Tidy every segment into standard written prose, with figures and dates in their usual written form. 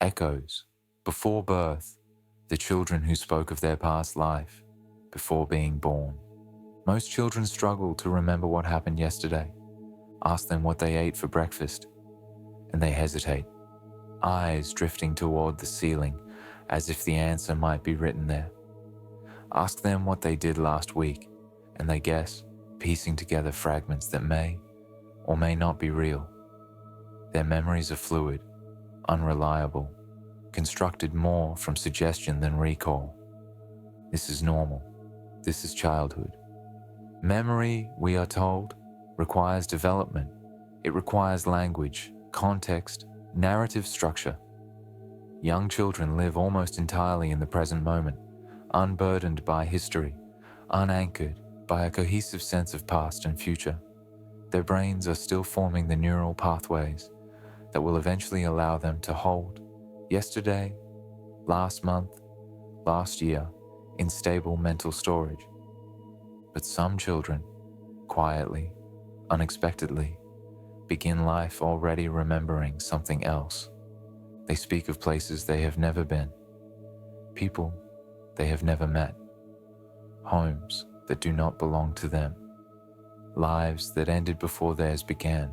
Echoes, before birth, the children who spoke of their past life, before being born. Most children struggle to remember what happened yesterday. Ask them what they ate for breakfast, and they hesitate, eyes drifting toward the ceiling as if the answer might be written there. Ask them what they did last week, and they guess, piecing together fragments that may or may not be real. Their memories are fluid, unreliable, constructed more from suggestion than recall. This is normal. This is childhood. Memory, we are told, requires development. It requires language, context, narrative structure. Young children live almost entirely in the present moment, unburdened by history, unanchored by a cohesive sense of past and future. Their brains are still forming the neural pathways that will eventually allow them to hold yesterday, last month, last year in stable mental storage. But some children, quietly, unexpectedly, begin life already remembering something else. They speak of places they have never been, people they have never met, homes that do not belong to them, lives that ended before theirs began.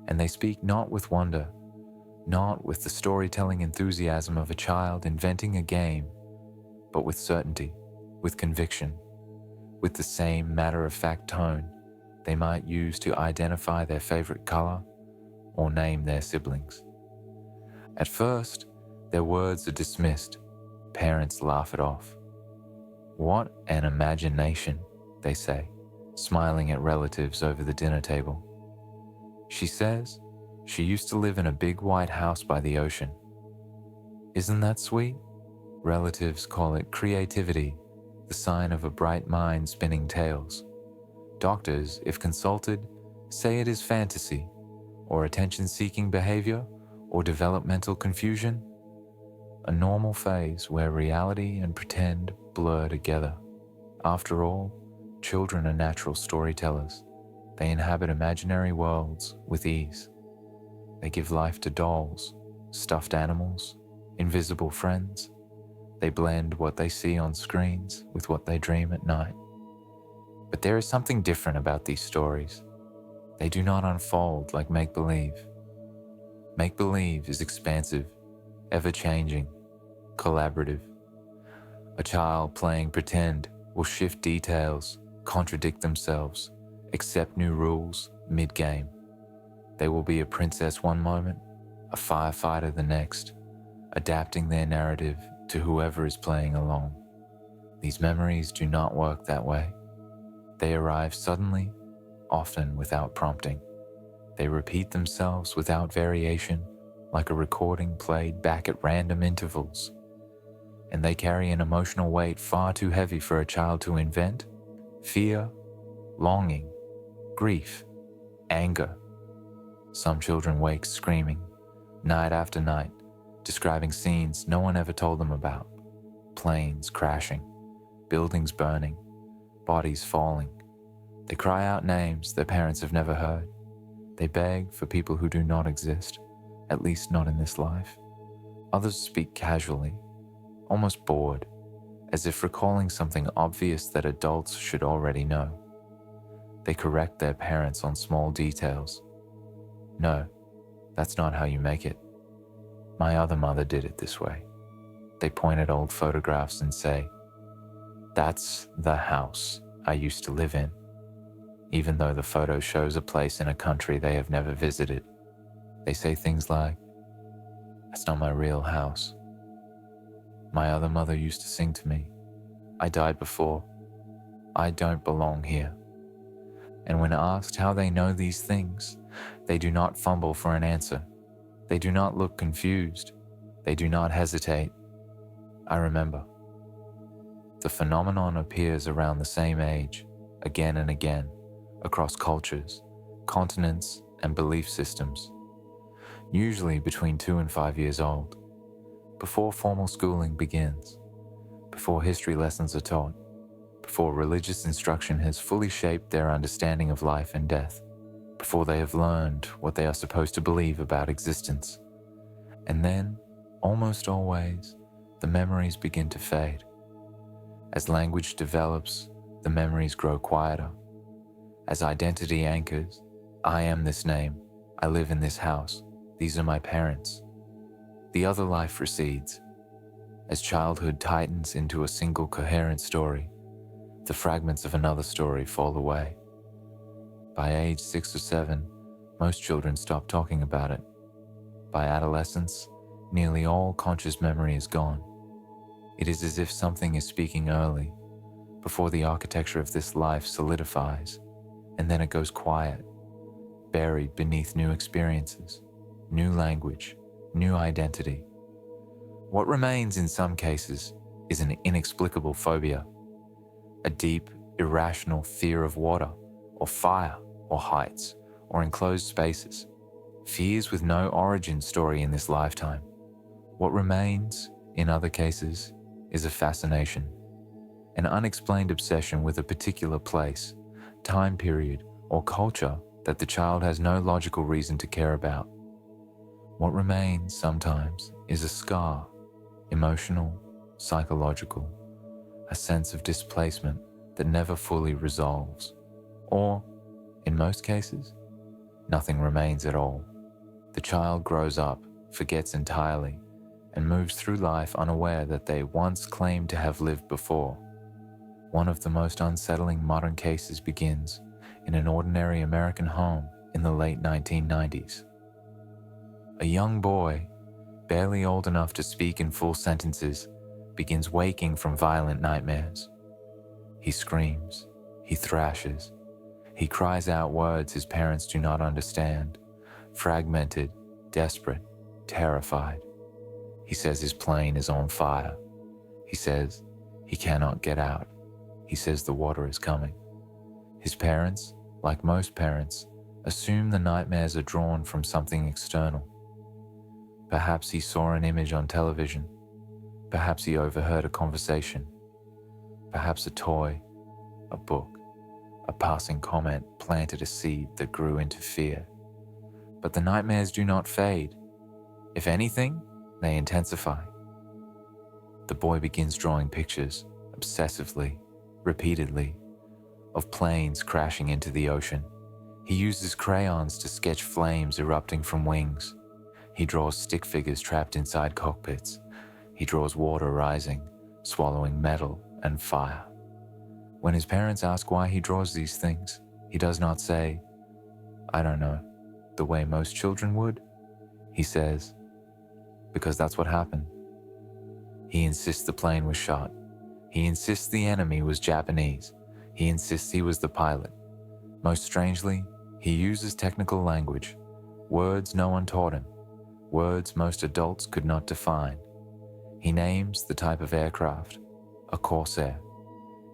And they speak not with wonder, not with the storytelling enthusiasm of a child inventing a game, but with certainty, with conviction, with the same matter-of-fact tone they might use to identify their favorite color or name their siblings. At first, their words are dismissed. Parents laugh it off. "What an imagination," they say, smiling at relatives over the dinner table. She says she used to live in a big white house by the ocean. Isn't that sweet? Relatives call it creativity, the sign of a bright mind spinning tales. Doctors, if consulted, say it is fantasy, or attention-seeking behavior, or developmental confusion. A normal phase where reality and pretend blur together. After all, children are natural storytellers. They inhabit imaginary worlds with ease. They give life to dolls, stuffed animals, invisible friends. They blend what they see on screens with what they dream at night. But there is something different about these stories. They do not unfold like make-believe. Make-believe is expansive, ever-changing, collaborative. A child playing pretend will shift details, contradict themselves, accept new rules mid-game. They will be a princess one moment, a firefighter the next, adapting their narrative to whoever is playing along. These memories do not work that way. They arrive suddenly, often without prompting. They repeat themselves without variation, like a recording played back at random intervals. And they carry an emotional weight far too heavy for a child to invent. Fear, longing, grief, anger. Some children wake screaming, night after night, describing scenes no one ever told them about. Planes crashing, buildings burning, bodies falling. They cry out names their parents have never heard. They beg for people who do not exist, at least not in this life. Others speak casually, almost bored, as if recalling something obvious that adults should already know. They correct their parents on small details. "No, that's not how you make it. My other mother did it this way." They point at old photographs and say, "That's the house I used to live in," even though the photo shows a place in a country they have never visited. They say things like, "That's not my real house. My other mother used to sing to me, 'I died before. I don't belong here.'" And when asked how they know these things, they do not fumble for an answer. They do not look confused. They do not hesitate. "I remember." The phenomenon appears around the same age, again and again, across cultures, continents, and belief systems, usually between 2 and 5 years old, before formal schooling begins, before history lessons are taught, before religious instruction has fully shaped their understanding of life and death, before they have learned what they are supposed to believe about existence. And then, almost always, the memories begin to fade. As language develops, the memories grow quieter. As identity anchors, I am this name, I live in this house, these are my parents. The other life recedes. As childhood tightens into a single coherent story, the fragments of another story fall away. By age 6 or 7, most children stop talking about it. By adolescence, nearly all conscious memory is gone. It is as if something is speaking early, before the architecture of this life solidifies, and then it goes quiet, buried beneath new experiences, new language, new identity. What remains in some cases is an inexplicable phobia, a deep, irrational fear of water, or fire, or heights, or enclosed spaces. Fears with no origin story in this lifetime. What remains, in other cases, is a fascination, an unexplained obsession with a particular place, time period, or culture that the child has no logical reason to care about. What remains sometimes is a scar, emotional, psychological, a sense of displacement that never fully resolves. Or, in most cases, nothing remains at all. The child grows up, forgets entirely, and moves through life unaware that they once claimed to have lived before. One of the most unsettling modern cases begins in an ordinary American home in the late 1990s. A young boy, barely old enough to speak in full sentences, begins waking from violent nightmares. He screams, he thrashes, he cries out words his parents do not understand, fragmented, desperate, terrified. He says his plane is on fire. He says he cannot get out. He says the water is coming. His parents, like most parents, assume the nightmares are drawn from something external. Perhaps he saw an image on television. Perhaps he overheard a conversation. Perhaps a toy, a book, a passing comment planted a seed that grew into fear. But the nightmares do not fade. If anything, they intensify. The boy begins drawing pictures, obsessively, repeatedly, of planes crashing into the ocean. He uses crayons to sketch flames erupting from wings. He draws stick figures trapped inside cockpits. He draws water rising, swallowing metal and fire. When his parents ask why he draws these things, he does not say, "I don't know," the way most children would. He says, "Because that's what happened." He insists the plane was shot. He insists the enemy was Japanese. He insists he was the pilot. Most strangely, he uses technical language, words no one taught him, words most adults could not define. He names the type of aircraft, a Corsair.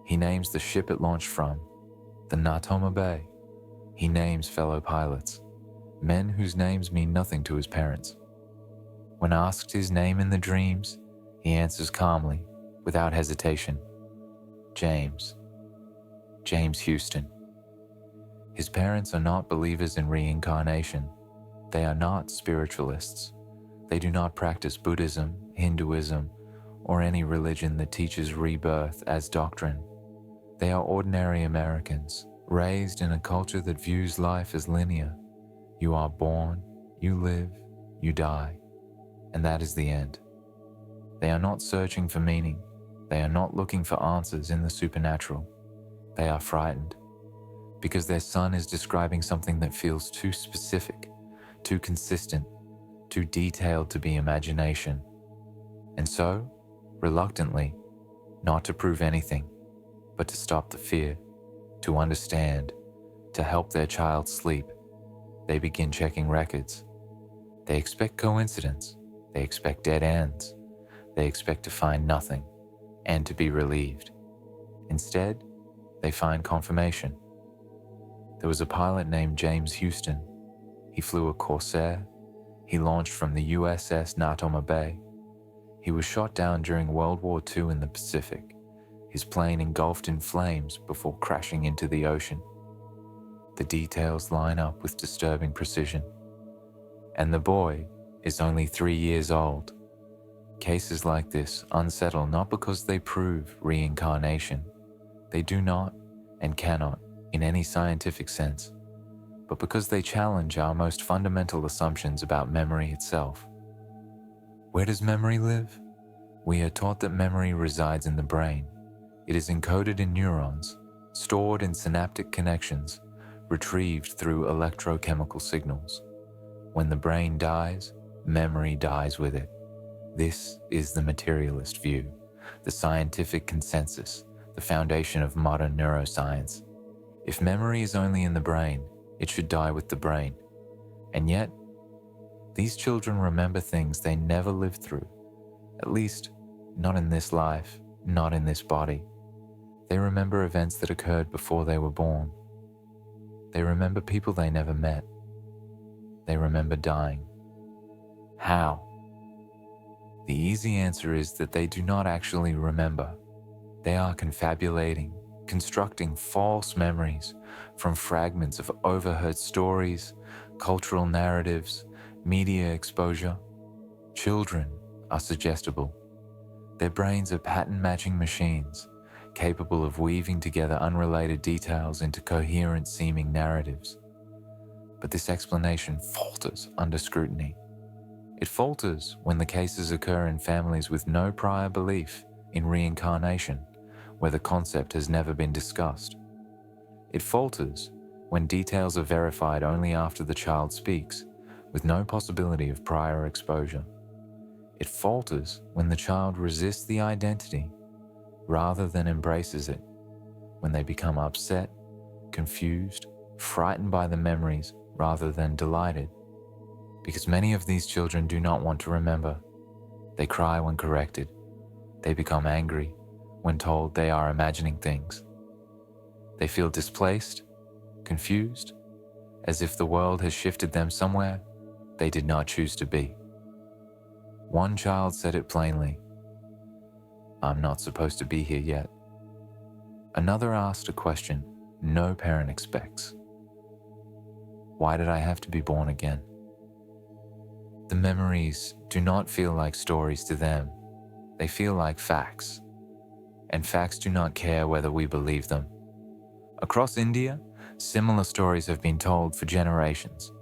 He names the ship it launched from, the Natoma Bay. He names fellow pilots, men whose names mean nothing to his parents. When asked his name in the dreams, he answers calmly, without hesitation, James. James Houston. His parents are not believers in reincarnation. They are not spiritualists. They do not practice Buddhism, Hinduism, or any religion that teaches rebirth as doctrine. They are ordinary Americans, raised in a culture that views life as linear. You are born, you live, you die, and that is the end. They are not searching for meaning. They are not looking for answers in the supernatural. They are frightened because their son is describing something that feels too specific, too consistent, too detailed to be imagination. And so, reluctantly, not to prove anything, but to stop the fear, to understand, to help their child sleep, they begin checking records. They expect coincidence. They expect dead ends. They expect to find nothing and to be relieved. Instead, they find confirmation. There was a pilot named James Houston. He flew a Corsair. He launched from the USS Natoma Bay. He was shot down during World War II in the Pacific, his plane engulfed in flames before crashing into the ocean. The details line up with disturbing precision. And the boy is only 3 years old. Cases like this unsettle not because they prove reincarnation. They do not and cannot in any scientific sense, but because they challenge our most fundamental assumptions about memory itself. Where does memory live? We are taught that memory resides in the brain. It is encoded in neurons, stored in synaptic connections, retrieved through electrochemical signals. When the brain dies, memory dies with it. This is the materialist view, the scientific consensus, the foundation of modern neuroscience. If memory is only in the brain, it should die with the brain. And yet, these children remember things they never lived through, at least not in this life, not in this body. They remember events that occurred before they were born. They remember people they never met. They remember dying. How? The easy answer is that they do not actually remember. They are confabulating, constructing false memories from fragments of overheard stories, cultural narratives, media exposure. Children are suggestible. Their brains are pattern-matching machines, capable of weaving together unrelated details into coherent-seeming narratives. But this explanation falters under scrutiny. It falters when the cases occur in families with no prior belief in reincarnation, where the concept has never been discussed. It falters when details are verified only after the child speaks, with no possibility of prior exposure. It falters when the child resists the identity rather than embraces it, when they become upset, confused, frightened by the memories rather than delighted. Because many of these children do not want to remember. They cry when corrected. They become angry when told they are imagining things. They feel displaced, confused, as if the world has shifted them somewhere they did not choose to be. One child said it plainly, "I'm not supposed to be here yet." Another asked a question no parent expects. "Why did I have to be born again?" The memories do not feel like stories to them. They feel like facts. And facts do not care whether we believe them. Across India, similar stories have been told for generations.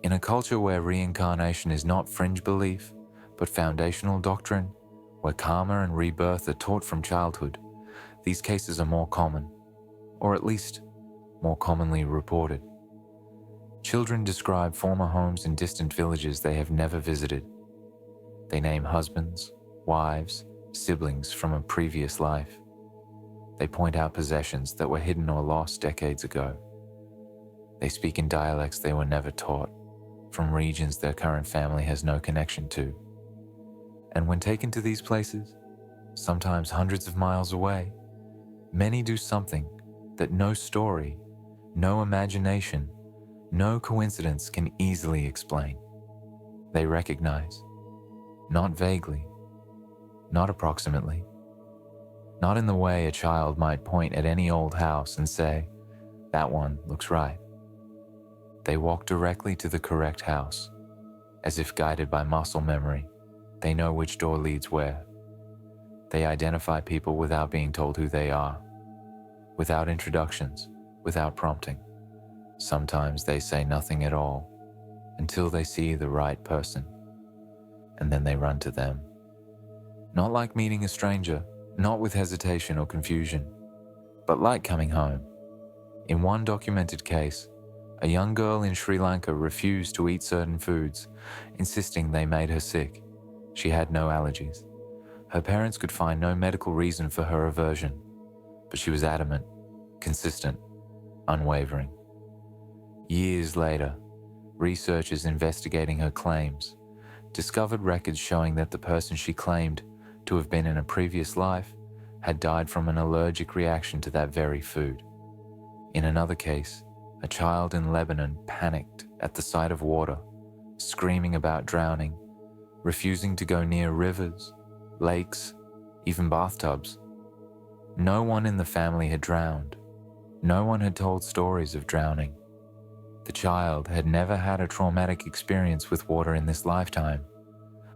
In a culture where reincarnation is not fringe belief, but foundational doctrine, where karma and rebirth are taught from childhood, these cases are more common, or at least more commonly reported. Children describe former homes in distant villages they have never visited. They name husbands, wives, siblings from a previous life. They point out possessions that were hidden or lost decades ago. They speak in dialects they were never taught, from regions their current family has no connection to. And when taken to these places, sometimes hundreds of miles away, many do something that no story, no imagination, no coincidence can easily explain. They recognize, not vaguely, not approximately, not in the way a child might point at any old house and say, "That one looks right." They walk directly to the correct house, as if guided by muscle memory. They know which door leads where. They identify people without being told who they are, without introductions, without prompting. Sometimes they say nothing at all until they see the right person, and then they run to them. Not like meeting a stranger, not with hesitation or confusion, but like coming home. In one documented case, a young girl in Sri Lanka refused to eat certain foods, insisting they made her sick. She had no allergies. Her parents could find no medical reason for her aversion, but she was adamant, consistent, unwavering. Years later, researchers investigating her claims discovered records showing that the person she claimed to have been in a previous life had died from an allergic reaction to that very food. In another case, a child in Lebanon panicked at the sight of water, screaming about drowning, refusing to go near rivers, lakes, even bathtubs. No one in the family had drowned. No one had told stories of drowning. The child had never had a traumatic experience with water in this lifetime,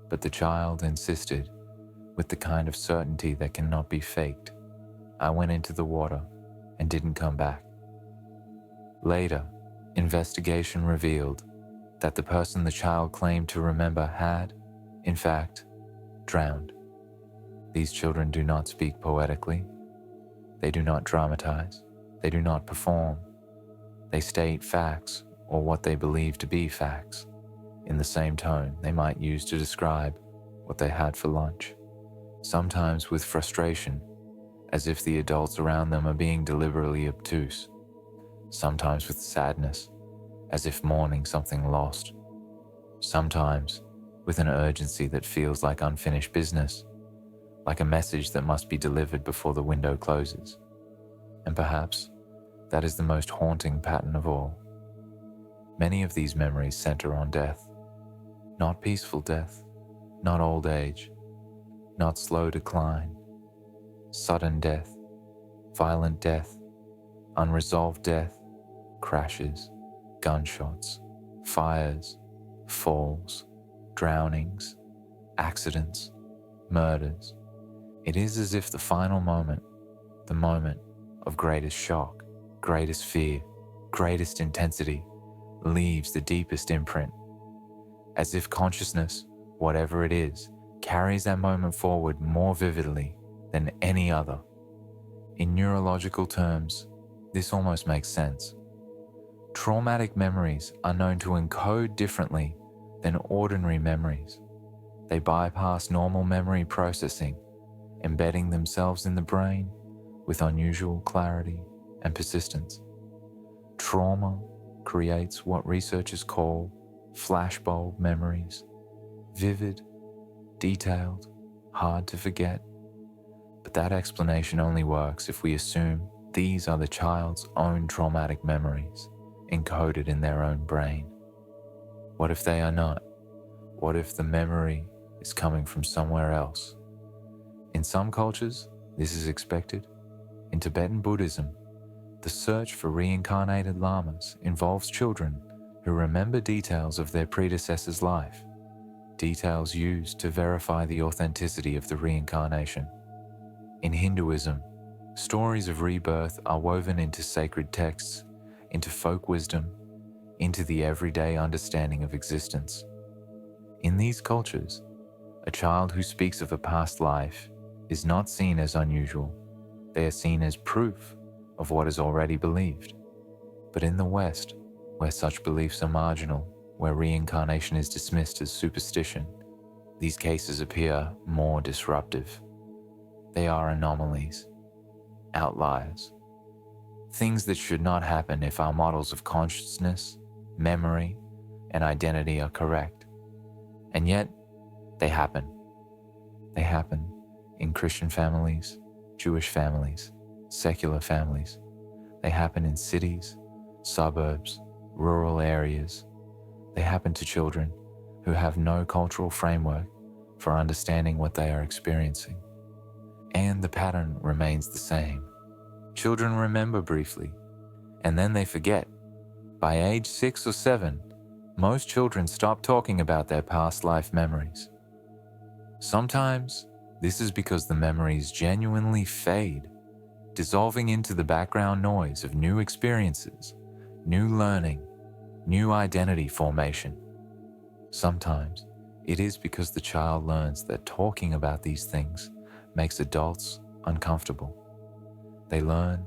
but the child insisted, with the kind of certainty that cannot be faked. I went into the water and didn't come back. Later, investigation revealed that the person the child claimed to remember had, in fact, drowned. These children do not speak poetically. They do not dramatize. They do not perform. They state facts, or what they believe to be facts, in the same tone they might use to describe what they had for lunch, sometimes with frustration, as if the adults around them are being deliberately obtuse, sometimes with sadness, as if mourning something lost, sometimes with an urgency that feels like unfinished business, like a message that must be delivered before the window closes. And perhaps that is the most haunting pattern of all. Many of these memories center on death, not peaceful death, not old age, not slow decline, sudden death, violent death, unresolved death, crashes, gunshots, fires, falls, drownings, accidents, murders. It is as if the final moment, the moment of greatest shock, greatest fear, greatest intensity, leaves the deepest imprint. As if consciousness, whatever it is, carries that moment forward more vividly than any other. In neurological terms, this almost makes sense. Traumatic memories are known to encode differently than ordinary memories. They bypass normal memory processing, embedding themselves in the brain with unusual clarity and persistence. Trauma creates what researchers call flashbulb memories, vivid, detailed, hard to forget. But that explanation only works if we assume these are the child's own traumatic memories, encoded in their own brain. What if they are not? What if the memory is coming from somewhere else? In some cultures, this is expected. In Tibetan Buddhism, the search for reincarnated lamas involves children who remember details of their predecessor's life, details used to verify the authenticity of the reincarnation. In Hinduism, stories of rebirth are woven into sacred texts, into folk wisdom, into the everyday understanding of existence. In these cultures, a child who speaks of a past life is not seen as unusual. They are seen as proof of what is already believed. But in the West, where such beliefs are marginal, where reincarnation is dismissed as superstition, these cases appear more disruptive. They are anomalies, outliers, things that should not happen if our models of consciousness, memory, and identity are correct. And yet, they happen. They happen in Christian families, Jewish families, secular families. They happen in cities, suburbs, rural areas. They happen to children who have no cultural framework for understanding what they are experiencing. And the pattern remains the same. Children remember briefly, and then they forget. By age 6 or 7, most children stop talking about their past life memories. Sometimes, this is because the memories genuinely fade, dissolving into the background noise of new experiences, new learning, new identity formation. Sometimes, it is because the child learns that talking about these things makes adults uncomfortable. They learn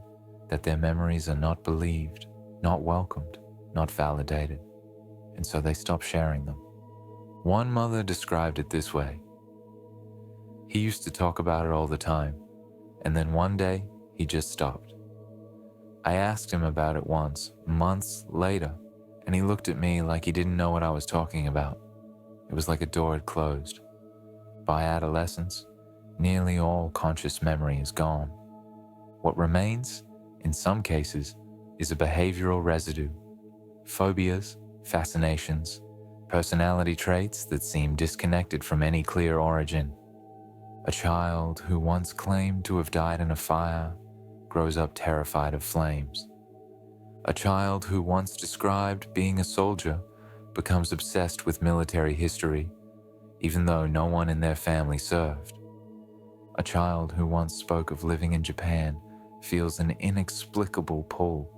that their memories are not believed, not welcomed, not validated, and so they stop sharing them. One mother described it this way: he used to talk about it all the time, and then one day, he just stopped. I asked him about it once, months later, and he looked at me like he didn't know what I was talking about. It was like a door had closed. By adolescence, nearly all conscious memory is gone. What remains, in some cases, is a behavioral residue, phobias, fascinations, personality traits that seem disconnected from any clear origin. A child who once claimed to have died in a fire grows up terrified of flames. A child who once described being a soldier becomes obsessed with military history, even though no one in their family served. A child who once spoke of living in Japan feels an inexplicable pull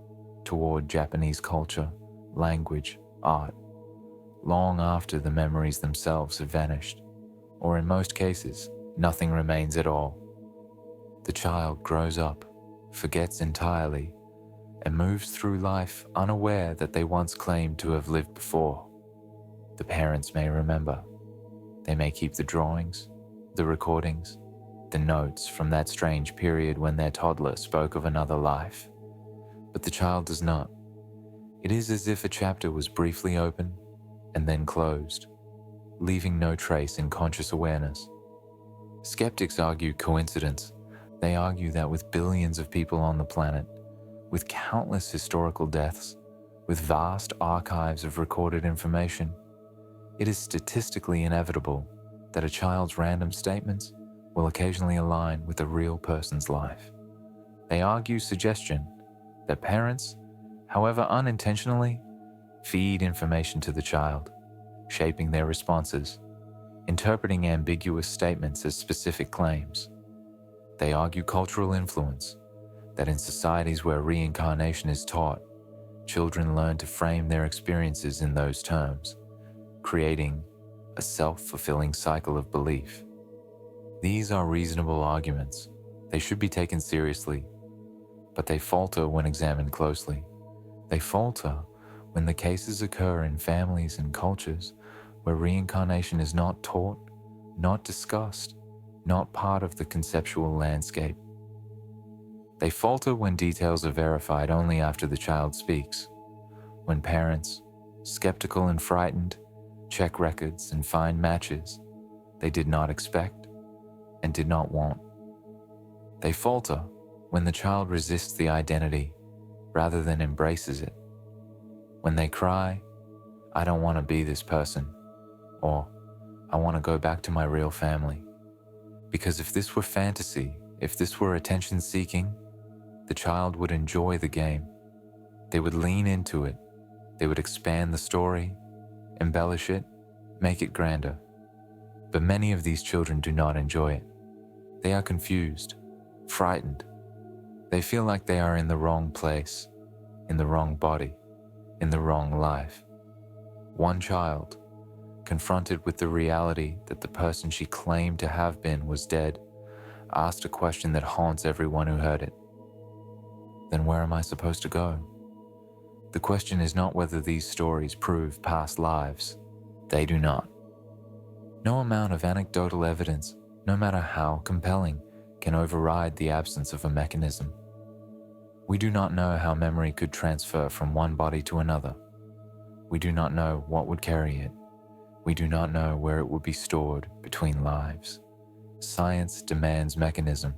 toward Japanese culture, language, art, long after the memories themselves have vanished, or in most cases, nothing remains at all. The child grows up, forgets entirely, and moves through life unaware that they once claimed to have lived before. The parents may remember. They may keep the drawings, the recordings, the notes from that strange period when their toddler spoke of another life. But the child does not. It is as if a chapter was briefly opened and then closed, leaving no trace in conscious awareness. Skeptics argue coincidence. They argue that with billions of people on the planet, with countless historical deaths, with vast archives of recorded information, it is statistically inevitable that a child's random statements will occasionally align with a real person's life. They argue suggestion that parents, however unintentionally, feed information to the child, shaping their responses, interpreting ambiguous statements as specific claims. They argue cultural influence, that in societies where reincarnation is taught, children learn to frame their experiences in those terms, creating a self-fulfilling cycle of belief. These are reasonable arguments. They should be taken seriously, but they falter when examined closely. They falter when the cases occur in families and cultures where reincarnation is not taught, not discussed, not part of the conceptual landscape. They falter when details are verified only after the child speaks, when parents, skeptical and frightened, check records and find matches they did not expect and did not want. They falter when the child resists the identity rather than embraces it. When they cry, "I don't want to be this person," or "I want to go back to my real family." Because if this were fantasy, if this were attention-seeking, the child would enjoy the game. They would lean into it. They would expand the story, embellish it, make it grander. But many of these children do not enjoy it. They are confused, frightened. They feel like they are in the wrong place, in the wrong body, in the wrong life. One child, confronted with the reality that the person she claimed to have been was dead, asked a question that haunts everyone who heard it. Then where am I supposed to go? The question is not whether these stories prove past lives. They do not. No amount of anecdotal evidence, no matter how compelling, can override the absence of a mechanism. We do not know how memory could transfer from one body to another. We do not know what would carry it. We do not know where it would be stored between lives. Science demands mechanism.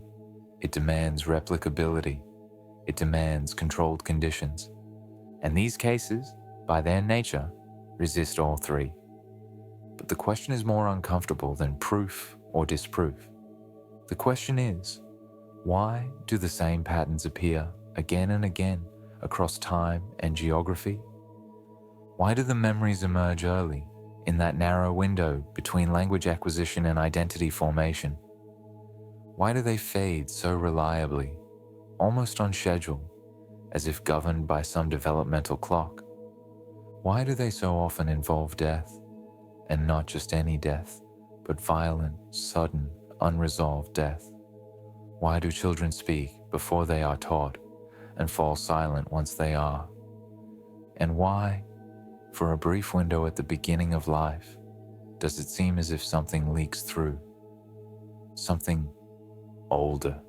It demands replicability. It demands controlled conditions. And these cases, by their nature, resist all three. But the question is more uncomfortable than proof or disproof. The question is, why do the same patterns appear again and again across time and geography? Why do the memories emerge early, in that narrow window between language acquisition and identity formation? Why do they fade so reliably, almost on schedule, as if governed by some developmental clock? Why do they so often involve death, and not just any death, but violent, sudden, unresolved death? Why do children speak before they are taught and fall silent once they are? And why, for a brief window at the beginning of life, does it seem as if something leaks through? Something older,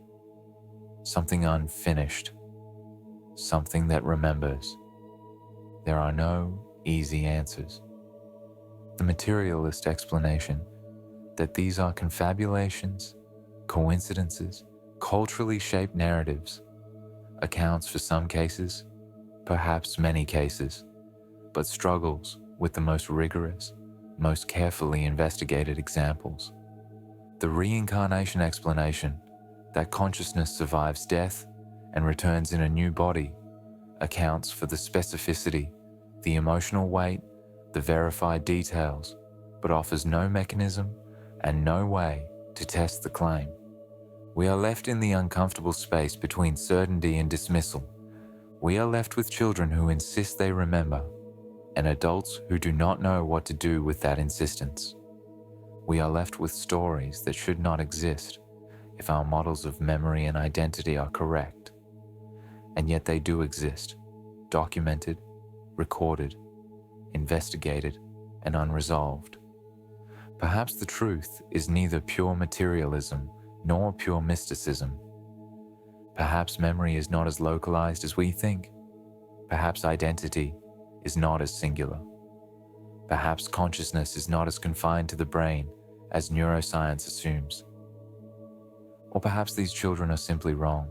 something unfinished, something that remembers. There are no easy answers. The materialist explanation that these are confabulations, coincidences, culturally shaped narratives accounts for some cases, perhaps many cases, but struggles with the most rigorous, most carefully investigated examples. The reincarnation explanation that consciousness survives death and returns in a new body accounts for the specificity, the emotional weight, the verified details, but offers no mechanism and no way to test the claim. We are left in the uncomfortable space between certainty and dismissal. We are left with children who insist they remember, and adults who do not know what to do with that insistence. We are left with stories that should not exist if our models of memory and identity are correct. And yet they do exist, documented, recorded, investigated, and unresolved. Perhaps the truth is neither pure materialism nor pure mysticism. Perhaps memory is not as localized as we think. Perhaps identity is not as singular. Perhaps consciousness is not as confined to the brain as neuroscience assumes. Or perhaps these children are simply wrong,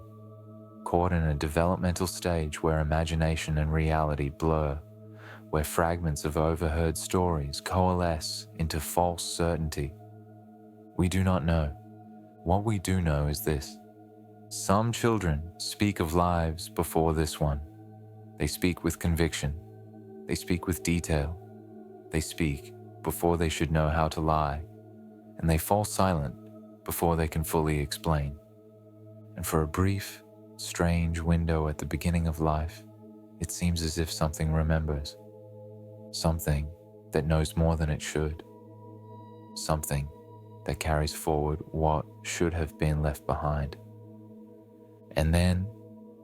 caught in a developmental stage where imagination and reality blur, where fragments of overheard stories coalesce into false certainty. We do not know. What we do know is this: some children speak of lives before this one. They speak with conviction. They speak with detail. They speak before they should know how to lie. And they fall silent before they can fully explain. And for a brief, strange window at the beginning of life, it seems as if something remembers. Something that knows more than it should. Something that carries forward what should have been left behind. And then,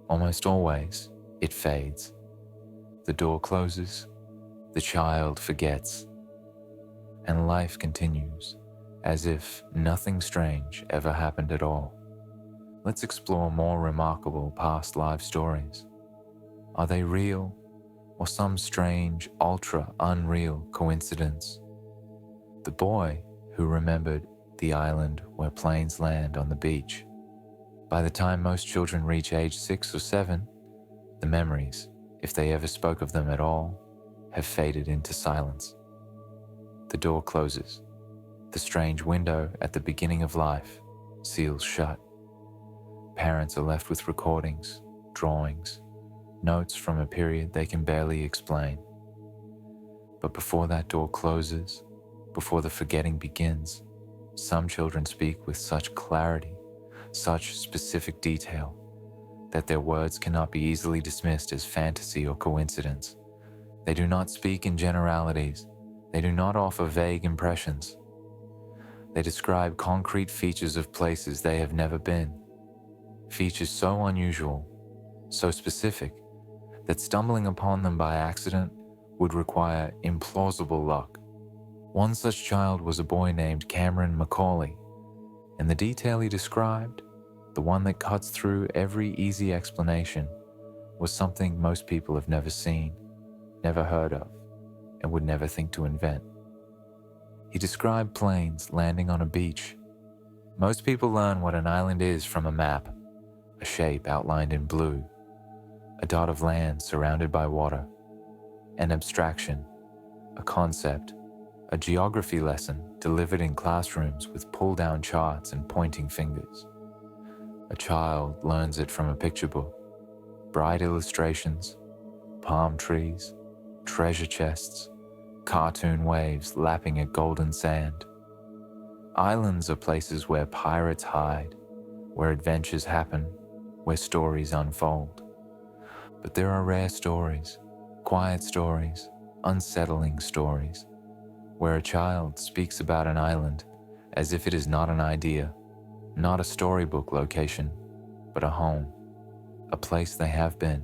almost always, it fades. The door closes, the child forgets, and life continues as if nothing strange ever happened at all. Let's explore more remarkable past life stories. Are they real, or some strange, ultra-unreal coincidence? The boy who remembered the island where planes land on the beach. By the time most children reach age 6 or 7, the memories, if they ever spoke of them at all, have faded into silence. The door closes. The strange window at the beginning of life seals shut. Parents are left with recordings, drawings, notes from a period they can barely explain. But before that door closes, before the forgetting begins, some children speak with such clarity, such specific detail, that their words cannot be easily dismissed as fantasy or coincidence. They do not speak in generalities. They do not offer vague impressions. They describe concrete features of places they have never been. Features so unusual, so specific, that stumbling upon them by accident would require implausible luck. One such child was a boy named Cameron Macaulay, and the detail he described, the one that cuts through every easy explanation, was something most people have never seen, never heard of, and would never think to invent. He described planes landing on a beach. Most people learn what an island is from a map, a shape outlined in blue, a dot of land surrounded by water, an abstraction, a concept, a geography lesson delivered in classrooms with pull-down charts and pointing fingers. A child learns it from a picture book, bright illustrations, palm trees, treasure chests, cartoon waves lapping at golden sand. Islands are places where pirates hide, where adventures happen, where stories unfold. But there are rare stories, quiet stories, unsettling stories, where a child speaks about an island as if it is not an idea, not a storybook location, but a home, a place they have been,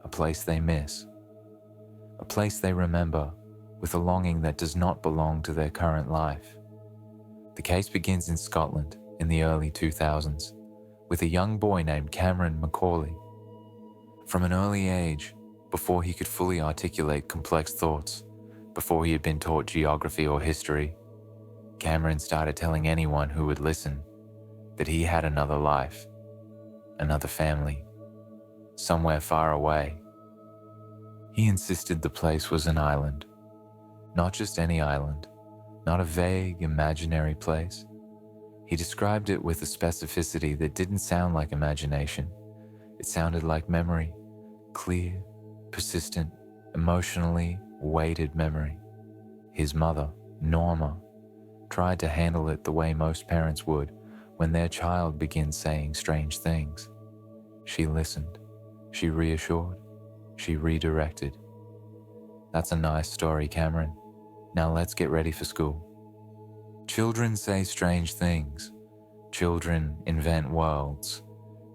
a place they miss, a place they remember with a longing that does not belong to their current life. The case begins in Scotland in the early 2000s with a young boy named Cameron Macaulay. From an early age, before he could fully articulate complex thoughts, before he had been taught geography or history, Cameron started telling anyone who would listen that he had another life, another family, somewhere far away. He insisted the place was an island, not just any island, not a vague, imaginary place. He described it with a specificity that didn't sound like imagination. It sounded like memory, clear, persistent, emotionally weighted memory. His mother, Norma, tried to handle it the way most parents would when their child begins saying strange things. She listened, she reassured, she redirected. That's a nice story, Cameron. Now let's get ready for school. Children say strange things. Children invent worlds.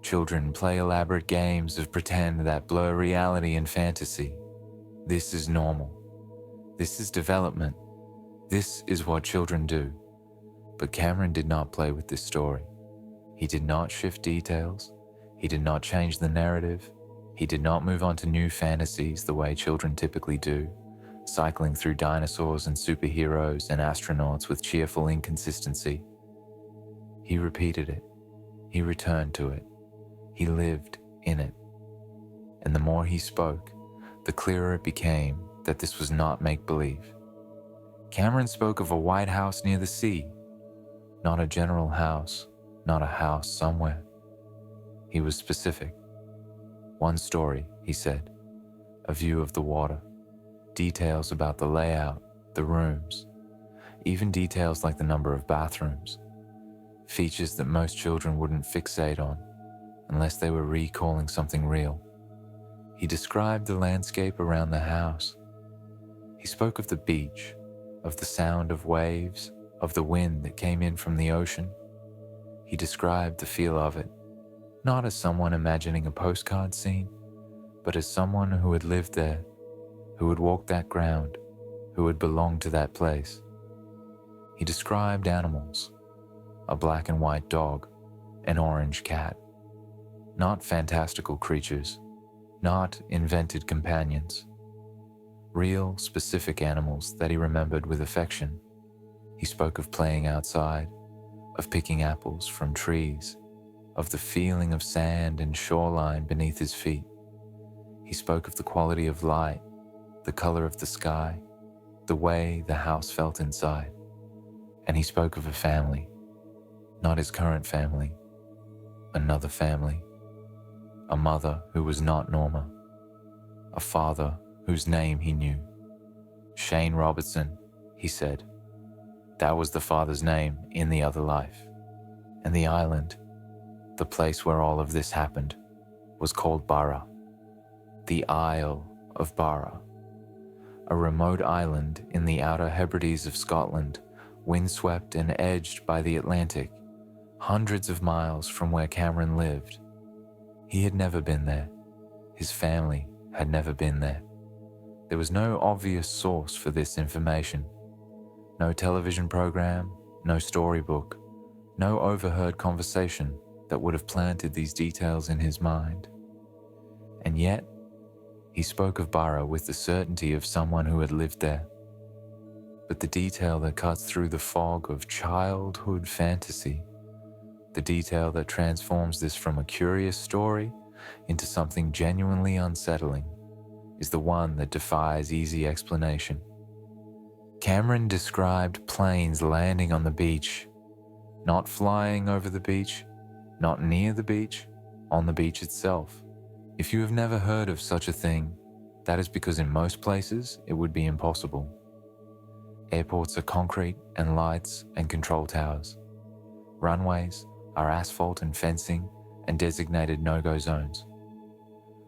Children play elaborate games of pretend that blur reality and fantasy. This is normal. This is development. This is what children do. But Cameron did not play with this story. He did not shift details. He did not change the narrative. He did not move on to new fantasies the way children typically do, cycling through dinosaurs and superheroes and astronauts with cheerful inconsistency. He repeated it. He returned to it. He lived in it. And the more he spoke, the clearer it became that this was not make-believe. Cameron spoke of a white house near the sea, not a general house, not a house somewhere. He was specific. One story, he said, a view of the water, details about the layout, the rooms, even details like the number of bathrooms, features that most children wouldn't fixate on unless they were recalling something real. He described the landscape around the house. He spoke of the beach, of the sound of waves, of the wind that came in from the ocean. He described the feel of it, not as someone imagining a postcard scene, but as someone who had lived there, who had walked that ground, who had belonged to that place. He described animals, a black and white dog, an orange cat, not fantastical creatures, not invented companions, real, specific animals that he remembered with affection. He spoke of playing outside, of picking apples from trees, of the feeling of sand and shoreline beneath his feet. He spoke of the quality of light, the color of the sky, the way the house felt inside. And he spoke of a family, not his current family, another family, a mother who was not Norma, a father whose name he knew. Shane Robertson, he said. That was the father's name in the other life. And the island, the place where all of this happened, was called Barra, the Isle of Barra, a remote island in the Outer Hebrides of Scotland, windswept and edged by the Atlantic, hundreds of miles from where Cameron lived. He had never been there. His family had never been there. There was no obvious source for this information. No television program, no storybook, no overheard conversation that would have planted these details in his mind. And yet, he spoke of Barra with the certainty of someone who had lived there. But the detail that cuts through the fog of childhood fantasy, the detail that transforms this from a curious story into something genuinely unsettling, is the one that defies easy explanation. Cameron described planes landing on the beach, not flying over the beach, not near the beach, on the beach itself. If you have never heard of such a thing, that is because in most places it would be impossible. Airports are concrete and lights and control towers. Runways are asphalt and fencing and designated no-go zones.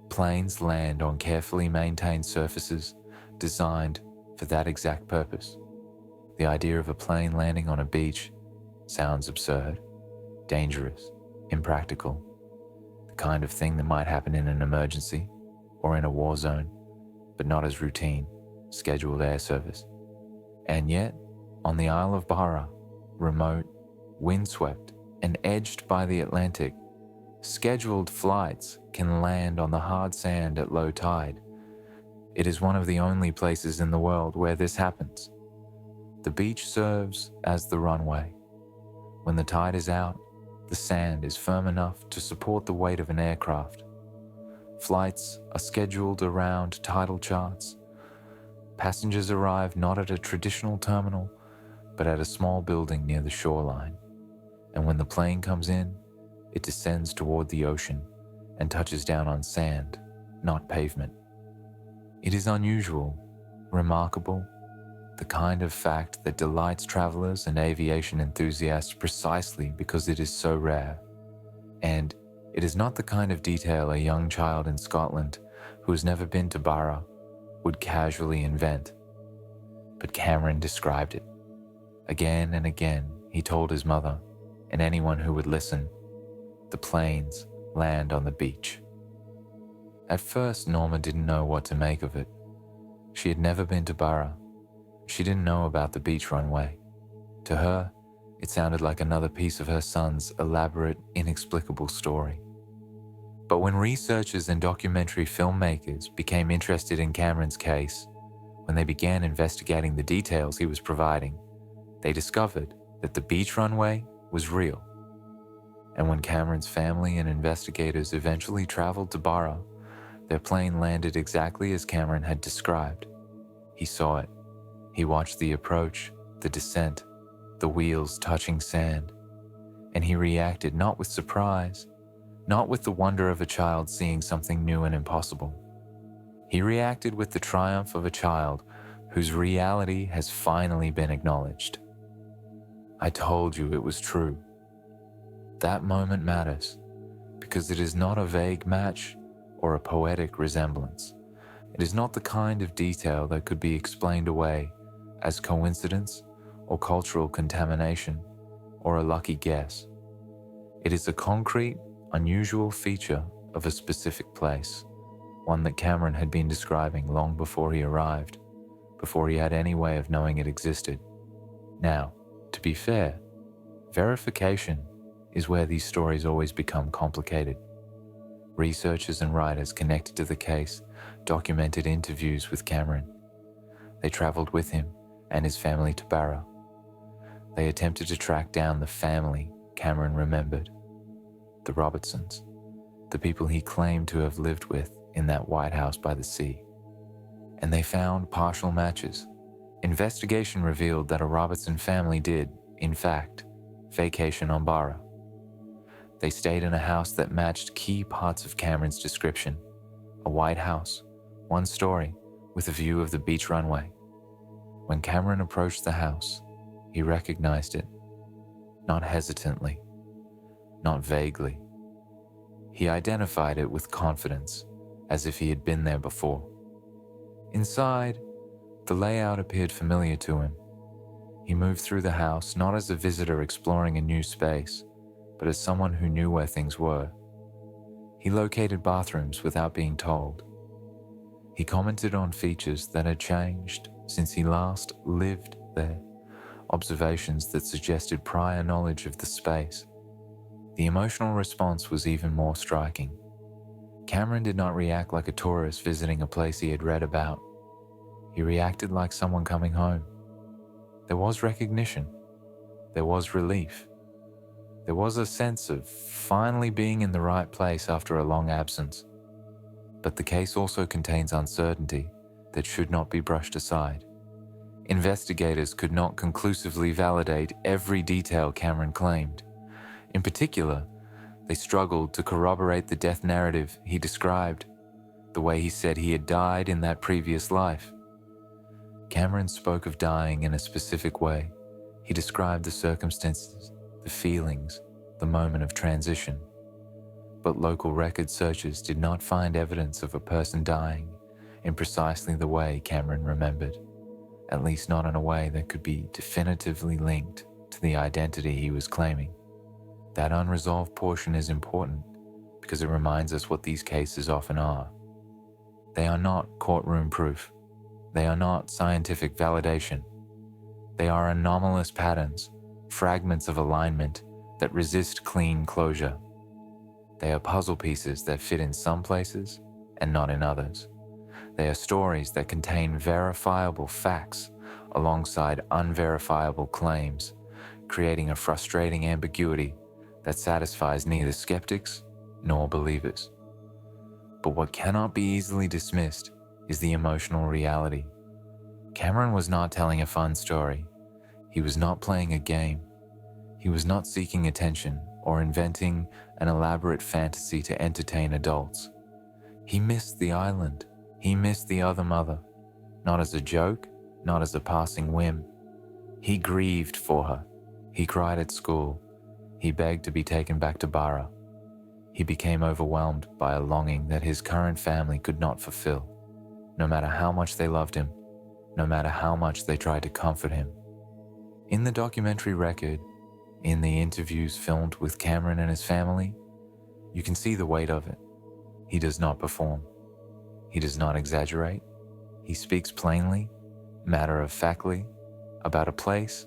Planes land on carefully maintained surfaces designed for that exact purpose. The idea of a plane landing on a beach sounds absurd, dangerous, impractical, the kind of thing that might happen in an emergency or in a war zone, but not as routine, scheduled air service. And yet, on the Isle of Barra, remote, windswept, and edged by the Atlantic, scheduled flights can land on the hard sand at low tide. It is one of the only places in the world where this happens. The beach serves as the runway. When the tide is out, the sand is firm enough to support the weight of an aircraft. Flights are scheduled around tidal charts. Passengers arrive not at a traditional terminal, but at a small building near the shoreline. And when the plane comes in, it descends toward the ocean and touches down on sand, not pavement. It is unusual, remarkable, the kind of fact that delights travelers and aviation enthusiasts precisely because it is so rare. And it is not the kind of detail a young child in Scotland who has never been to Barra would casually invent. But Cameron described it. Again and again, he told his mother, and anyone who would listen, the planes land on the beach. At first, Norma didn't know what to make of it. She had never been to Barra. She didn't know about the beach runway. To her, it sounded like another piece of her son's elaborate, inexplicable story. But when researchers and documentary filmmakers became interested in Cameron's case, when they began investigating the details he was providing, they discovered that the beach runway was real. And when Cameron's family and investigators eventually traveled to Barra, their plane landed exactly as Cameron had described. He saw it. He watched the approach, the descent, the wheels touching sand, and he reacted not with surprise, not with the wonder of a child seeing something new and impossible. He reacted with the triumph of a child whose reality has finally been acknowledged. I told you it was true. That moment matters because it is not a vague match or a poetic resemblance. It is not the kind of detail that could be explained away as coincidence or cultural contamination or a lucky guess. It is a concrete, unusual feature of a specific place, one that Cameron had been describing long before he arrived, before he had any way of knowing it existed. Now, to be fair, verification is where these stories always become complicated. Researchers and writers connected to the case documented interviews with Cameron. They traveled with him and his family to Barra. They attempted to track down the family Cameron remembered, the Robertsons, the people he claimed to have lived with in that White House by the sea. And they found partial matches. Investigation revealed that a Robertson family did, in fact, vacation on Barra. They stayed in a house that matched key parts of Cameron's description, a white house, one story, with a view of the beach runway. When Cameron approached the house, he recognized it, not hesitantly, not vaguely. He identified it with confidence, as if he had been there before. Inside, the layout appeared familiar to him. He moved through the house not as a visitor exploring a new space, but as someone who knew where things were. He located bathrooms without being told. He commented on features that had changed since he last lived there, observations that suggested prior knowledge of the space. The emotional response was even more striking. Cameron did not react like a tourist visiting a place he had read about. He reacted like someone coming home. There was recognition. There was relief. There was a sense of finally being in the right place after a long absence. But the case also contains uncertainty that should not be brushed aside. Investigators could not conclusively validate every detail Cameron claimed. In particular, they struggled to corroborate the death narrative he described, the way he said he had died in that previous life. Cameron spoke of dying in a specific way. He described the circumstances, the feelings, the moment of transition. But local record searchers did not find evidence of a person dying in precisely the way Cameron remembered, at least not in a way that could be definitively linked to the identity he was claiming. That unresolved portion is important because it reminds us what these cases often are. They are not courtroom proof. They are not scientific validation. They are anomalous patterns, fragments of alignment that resist clean closure. They are puzzle pieces that fit in some places and not in others. They are stories that contain verifiable facts alongside unverifiable claims, creating a frustrating ambiguity that satisfies neither skeptics nor believers. But what cannot be easily dismissed is the emotional reality. Cameron was not telling a fun story. He was not playing a game. He was not seeking attention or inventing an elaborate fantasy to entertain adults. He missed the island. He missed the other mother. Not as a joke, not as a passing whim. He grieved for her. He cried at school. He begged to be taken back to Bara. He became overwhelmed by a longing that his current family could not fulfill, no matter how much they loved him, no matter how much they tried to comfort him. In the documentary record, in the interviews filmed with Cameron and his family, you can see the weight of it. He does not perform. He does not exaggerate. He speaks plainly, matter-of-factly, about a place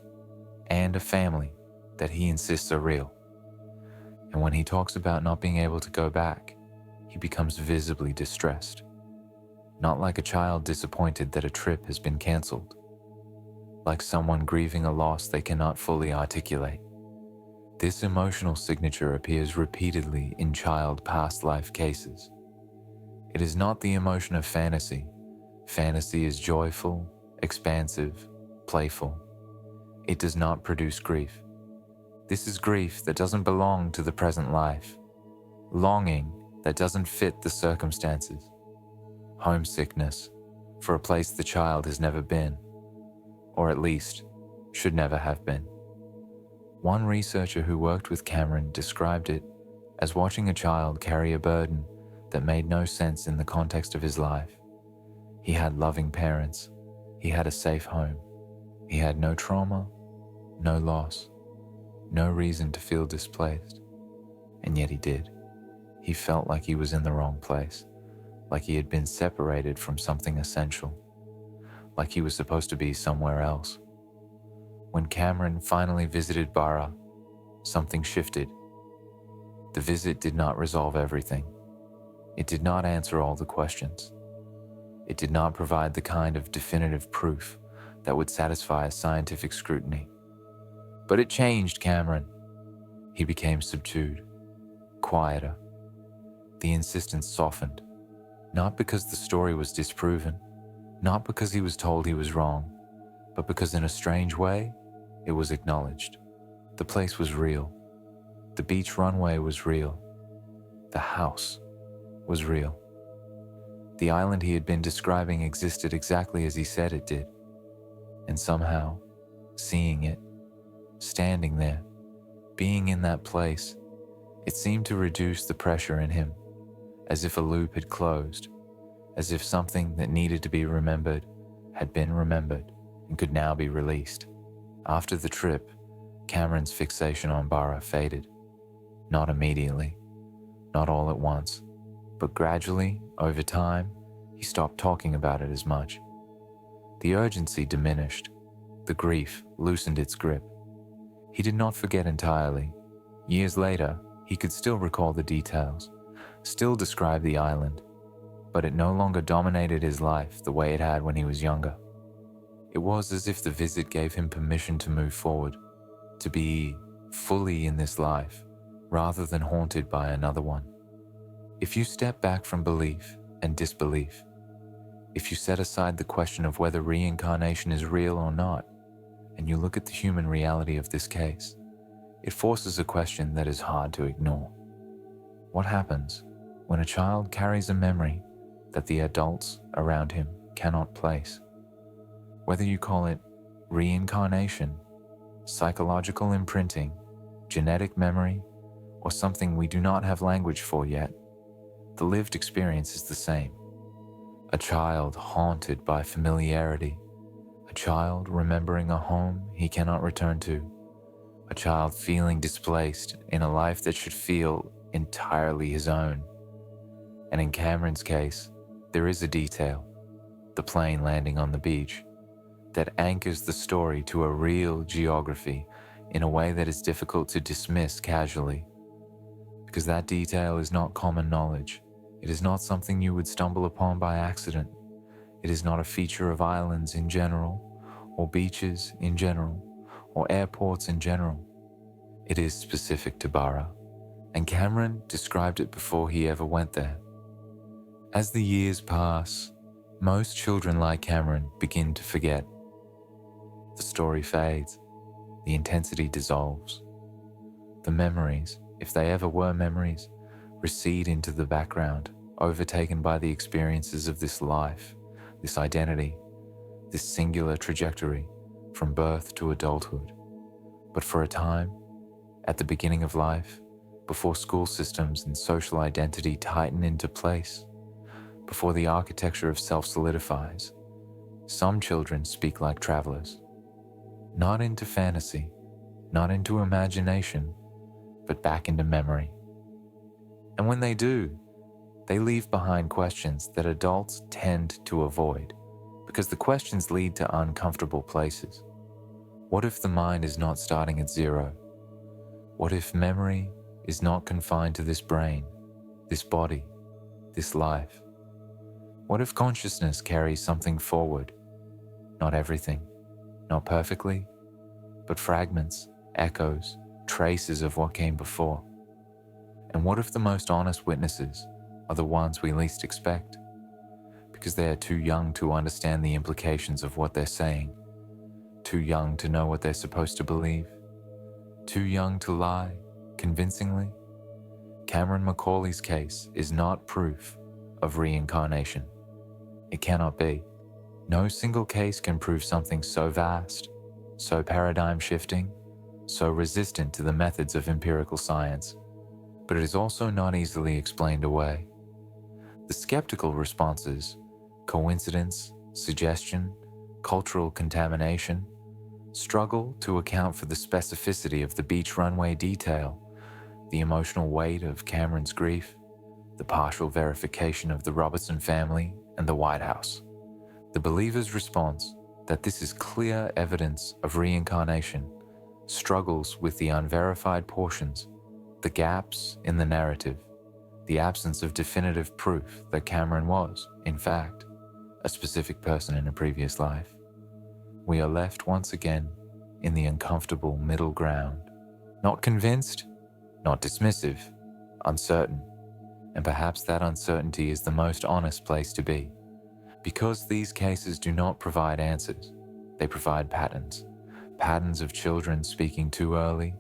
and a family that he insists are real. And when he talks about not being able to go back, he becomes visibly distressed. Not like a child disappointed that a trip has been cancelled. Like someone grieving a loss they cannot fully articulate. This emotional signature appears repeatedly in child past life cases. It is not the emotion of fantasy. Fantasy is joyful, expansive, playful. It does not produce grief. This is grief that doesn't belong to the present life. Longing that doesn't fit the circumstances. Homesickness for a place the child has never been, or at least should never have been. One researcher who worked with Cameron described it as watching a child carry a burden that made no sense in the context of his life. He had loving parents. He had a safe home. He had no trauma, no loss, no reason to feel displaced. And yet he did. He felt like he was in the wrong place, like he had been separated from something essential, like he was supposed to be somewhere else. When Cameron finally visited Bara, something shifted. The visit did not resolve everything. It did not answer all the questions. It did not provide the kind of definitive proof that would satisfy a scientific scrutiny. But it changed Cameron. He became subdued, quieter. The insistence softened, not because the story was disproven, not because he was told he was wrong, but because in a strange way, it was acknowledged. The place was real. The beach runway was real. The house was real. The island he had been describing existed exactly as he said it did. And somehow, seeing it, standing there, being in that place, it seemed to reduce the pressure in him, as if a loop had closed, as if something that needed to be remembered had been remembered and could now be released. After the trip, Cameron's fixation on Bara faded. Not immediately, not all at once, but gradually, over time, he stopped talking about it as much. The urgency diminished. The grief loosened its grip. He did not forget entirely. Years later, he could still recall the details, still describe the island, but it no longer dominated his life the way it had when he was younger. It was as if the visit gave him permission to move forward, to be fully in this life, rather than haunted by another one. If you step back from belief and disbelief, if you set aside the question of whether reincarnation is real or not, and you look at the human reality of this case, it forces a question that is hard to ignore. What happens when a child carries a memory that the adults around him cannot place? Whether you call it reincarnation, psychological imprinting, genetic memory, or something we do not have language for yet, the lived experience is the same. A child haunted by familiarity, a child remembering a home he cannot return to, a child feeling displaced in a life that should feel entirely his own. And in Cameron's case, there is a detail, the plane landing on the beach, that anchors the story to a real geography in a way that is difficult to dismiss casually. Because that detail is not common knowledge. It is not something you would stumble upon by accident. It is not a feature of islands in general, or beaches in general, or airports in general. It is specific to Bara, and Cameron described it before he ever went there. As the years pass, most children like Cameron begin to forget. The story fades, the intensity dissolves. The memories, if they ever were memories, recede into the background overtaken by the experiences of this life, this identity, this singular trajectory from birth to adulthood. But for a time, at the beginning of life, before school systems and social identity tighten into place, before the architecture of self solidifies, some children speak like travelers, not into fantasy, not into imagination, but back into memory. And when they do, they leave behind questions that adults tend to avoid, because the questions lead to uncomfortable places. What if the mind is not starting at zero? What if memory is not confined to this brain, this body, this life? What if consciousness carries something forward? Not everything, not perfectly, but fragments, echoes, traces of what came before. And what if the most honest witnesses are the ones we least expect? Because they are too young to understand the implications of what they're saying, too young to know what they're supposed to believe, too young to lie convincingly. Cameron Macaulay's case is not proof of reincarnation. It cannot be. No single case can prove something so vast, so paradigm-shifting, so resistant to the methods of empirical science. But it is also not easily explained away. The skeptical responses, coincidence, suggestion, cultural contamination, struggle to account for the specificity of the beach runway detail, the emotional weight of Cameron's grief, the partial verification of the Robertson family and the White House. The believer's response that this is clear evidence of reincarnation struggles with the unverified portions, the gaps in the narrative, the absence of definitive proof that Cameron was, in fact, a specific person in a previous life. We are left once again in the uncomfortable middle ground, not convinced, not dismissive, uncertain, and perhaps that uncertainty is the most honest place to be. Because these cases do not provide answers, they provide patterns. Patterns of children speaking too early,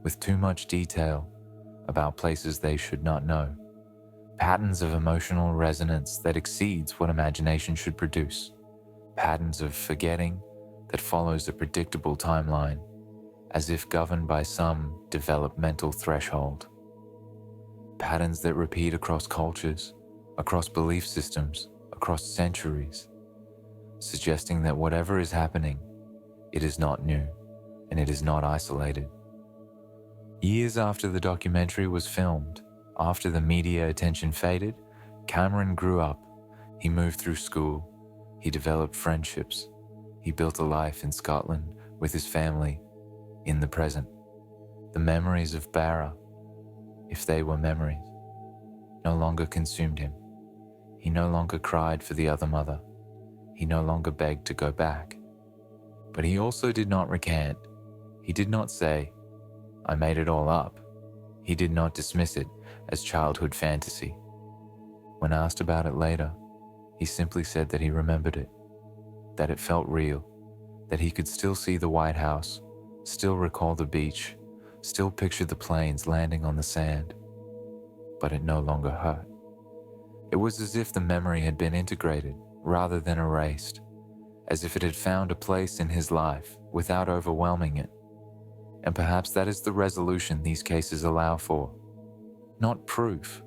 with too much detail about places they should not know. Patterns of emotional resonance that exceeds what imagination should produce. Patterns of forgetting that follows a predictable timeline, as if governed by some developmental threshold. Patterns that repeat across cultures, across belief systems, across centuries, suggesting that whatever is happening, it is not new, and it is not isolated. Years after the documentary was filmed, after the media attention faded, Cameron grew up. He moved through school. He developed friendships. He built a life in Scotland with his family, in the present. The memories of Barra, if they were memories, no longer consumed him. He no longer cried for the other mother. He no longer begged to go back. But he also did not recant. He did not say, "I made it all up." He did not dismiss it as childhood fantasy. When asked about it later, he simply said that he remembered it, that it felt real, that he could still see the White House, still recall the beach, still picture the planes landing on the sand. But it no longer hurt. It was as if the memory had been integrated rather than erased, as if it had found a place in his life without overwhelming it. And perhaps that is the resolution these cases allow for. Not proof,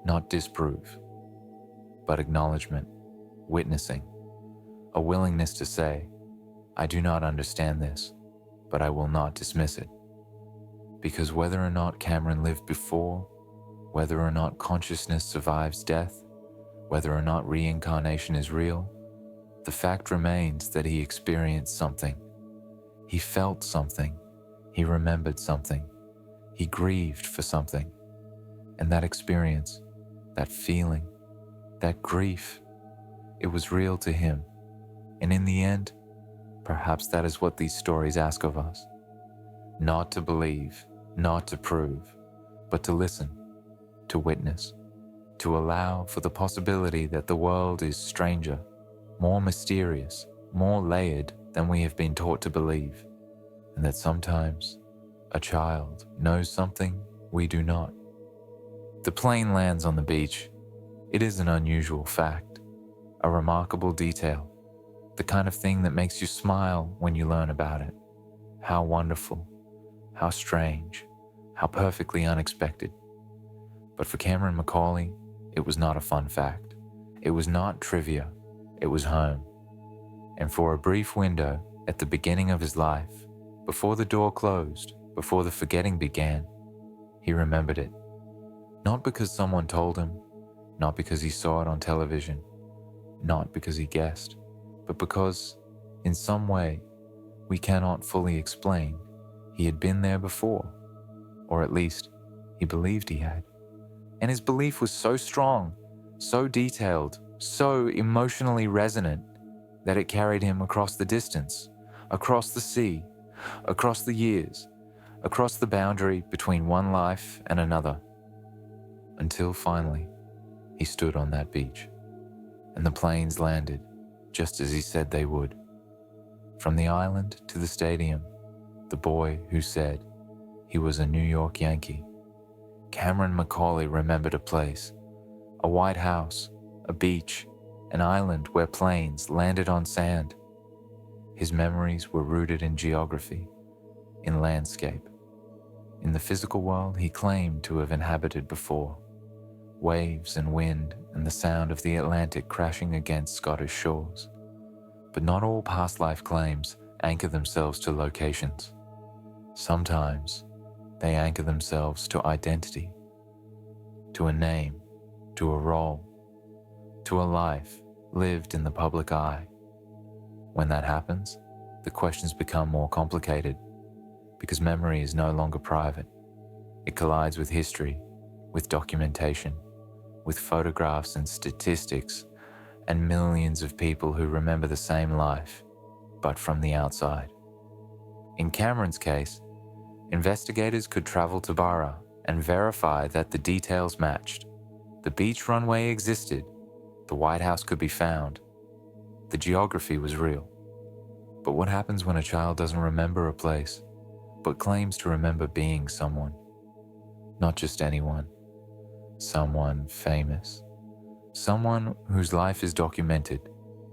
not disprove, but acknowledgement, witnessing, a willingness to say, "I do not understand this, but I will not dismiss it." Because whether or not Cameron lived before, whether or not consciousness survives death, whether or not reincarnation is real, the fact remains that he experienced something. He felt something. He remembered something. He grieved for something. And that experience, that feeling, that grief, it was real to him. And in the end, perhaps that is what these stories ask of us. Not to believe, not to prove, but to listen, to witness, to allow for the possibility that the world is stranger, more mysterious, more layered than we have been taught to believe, and that sometimes a child knows something we do not. The plane lands on the beach. It is an unusual fact, a remarkable detail, the kind of thing that makes you smile when you learn about it. How wonderful, how strange, how perfectly unexpected. But for Cameron McCauley, it was not a fun fact. It was not trivia, it was home. And for a brief window at the beginning of his life, before the door closed, before the forgetting began, he remembered it. Not because someone told him, not because he saw it on television, not because he guessed, but because, in some way, we cannot fully explain, he had been there before, or at least, he believed he had. And his belief was so strong, so detailed, so emotionally resonant, that it carried him across the distance, across the sea, across the years, across the boundary between one life and another, until finally, he stood on that beach, and the planes landed just as he said they would. From the island to the stadium, the boy who said he was a New York Yankee, Cameron McCauley remembered a place, a white house, a beach, an island where planes landed on sand. His memories were rooted in geography, in landscape, in the physical world he claimed to have inhabited before, waves and wind and the sound of the Atlantic crashing against Scottish shores. But not all past life claims anchor themselves to locations. Sometimes they anchor themselves to identity, to a name, to a role, to a life lived in the public eye. When that happens, the questions become more complicated because memory is no longer private. It collides with history, with documentation, with photographs and statistics, and millions of people who remember the same life, but from the outside. In Cameron's case, investigators could travel to Barra and verify that the details matched. The beach runway existed, the White House could be found, the geography was real. But what happens when a child doesn't remember a place, but claims to remember being someone? Not just anyone, someone famous, someone whose life is documented,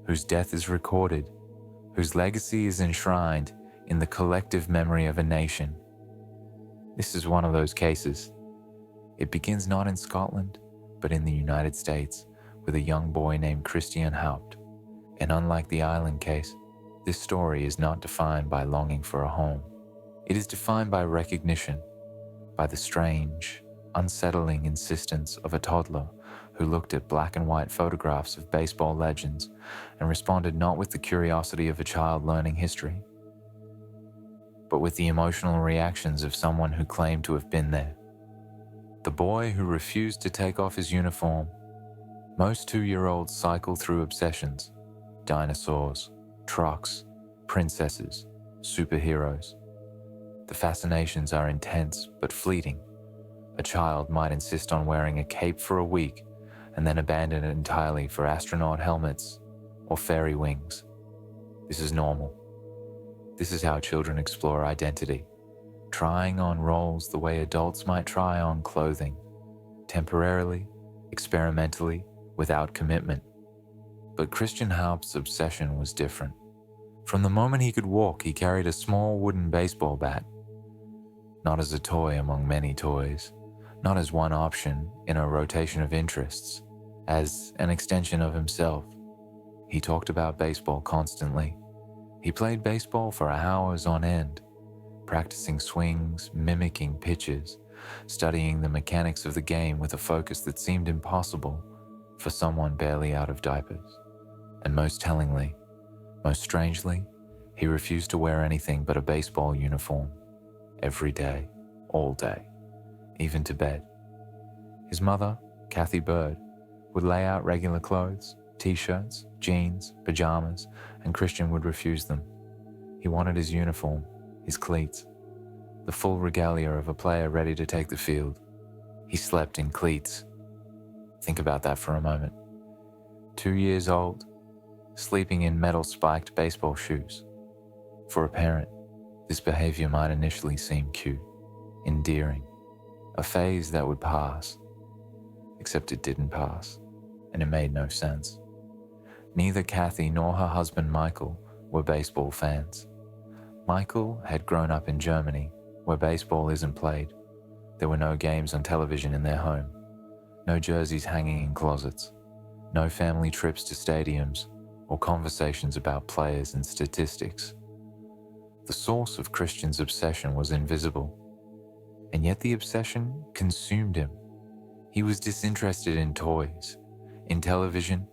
whose death is recorded, whose legacy is enshrined in the collective memory of a nation. This is one of those cases. It begins not in Scotland, but in the United States, with a young boy named Christian Haupt. And unlike the island case, this story is not defined by longing for a home. It is defined by recognition, by the strange, unsettling insistence of a toddler who looked at black and white photographs of baseball legends and responded not with the curiosity of a child learning history, but with the emotional reactions of someone who claimed to have been there. The boy who refused to take off his uniform. Most 2-year-olds cycle through obsessions: dinosaurs, trucks, princesses, superheroes. The fascinations are intense but fleeting. A child might insist on wearing a cape for a week and then abandon it entirely for astronaut helmets or fairy wings. This is normal. This is how children explore identity, trying on roles the way adults might try on clothing, temporarily, experimentally, without commitment. But Christian Haupt's obsession was different. From the moment he could walk, he carried a small wooden baseball bat, not as a toy among many toys, not as one option in a rotation of interests, as an extension of himself. He talked about baseball constantly. He played baseball for hours on end, practicing swings, mimicking pitches, studying the mechanics of the game with a focus that seemed impossible for someone barely out of diapers. And most tellingly, most strangely, he refused to wear anything but a baseball uniform, every day, all day, even to bed. His mother, Kathy Bird, would lay out regular clothes, t-shirts, jeans, pajamas, and Christian would refuse them. He wanted his uniform, his cleats, the full regalia of a player ready to take the field. He slept in cleats. Think about that for a moment. 2 years old, sleeping in metal-spiked baseball shoes. For a parent, this behavior might initially seem cute, endearing, a phase that would pass, except it didn't pass. and it made no sense. Neither Kathy nor her husband Michael were baseball fans. Michael had grown up in Germany, where baseball isn't played. There were no games on television in their home, no jerseys hanging in closets, no family trips to stadiums, or conversations about players and statistics. The source of Christian's obsession was invisible, and yet the obsession consumed him. He was disinterested in toys, in television,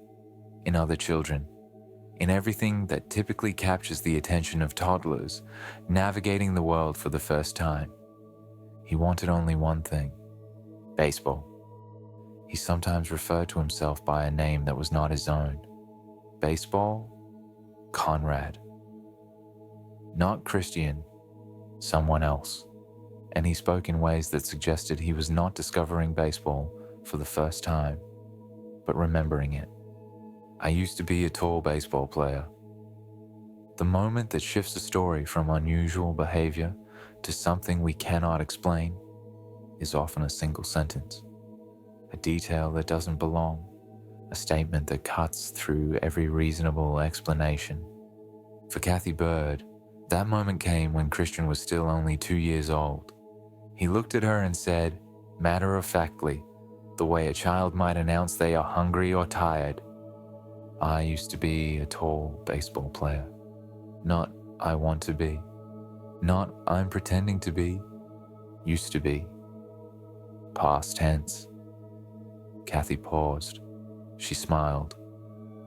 in other children, in everything that typically captures the attention of toddlers navigating the world for the first time. He wanted only one thing: baseball. He sometimes referred to himself by a name that was not his own. Baseball, Conrad. Not Christian, someone else. And he spoke in ways that suggested he was not discovering baseball for the first time, but remembering it. I used to be a tall baseball player. The moment that shifts a story from unusual behavior to something we cannot explain is often a single sentence, a detail that doesn't belong, a statement that cuts through every reasonable explanation. For Kathy Bird, that moment came when Christian was still only 2 years old. He looked at her and said, matter-of-factly, the way a child might announce they are hungry or tired, "I used to be a tall baseball player." Not "I want to be." Not "I'm pretending to be." Used to be. Past tense. Kathy paused. She smiled,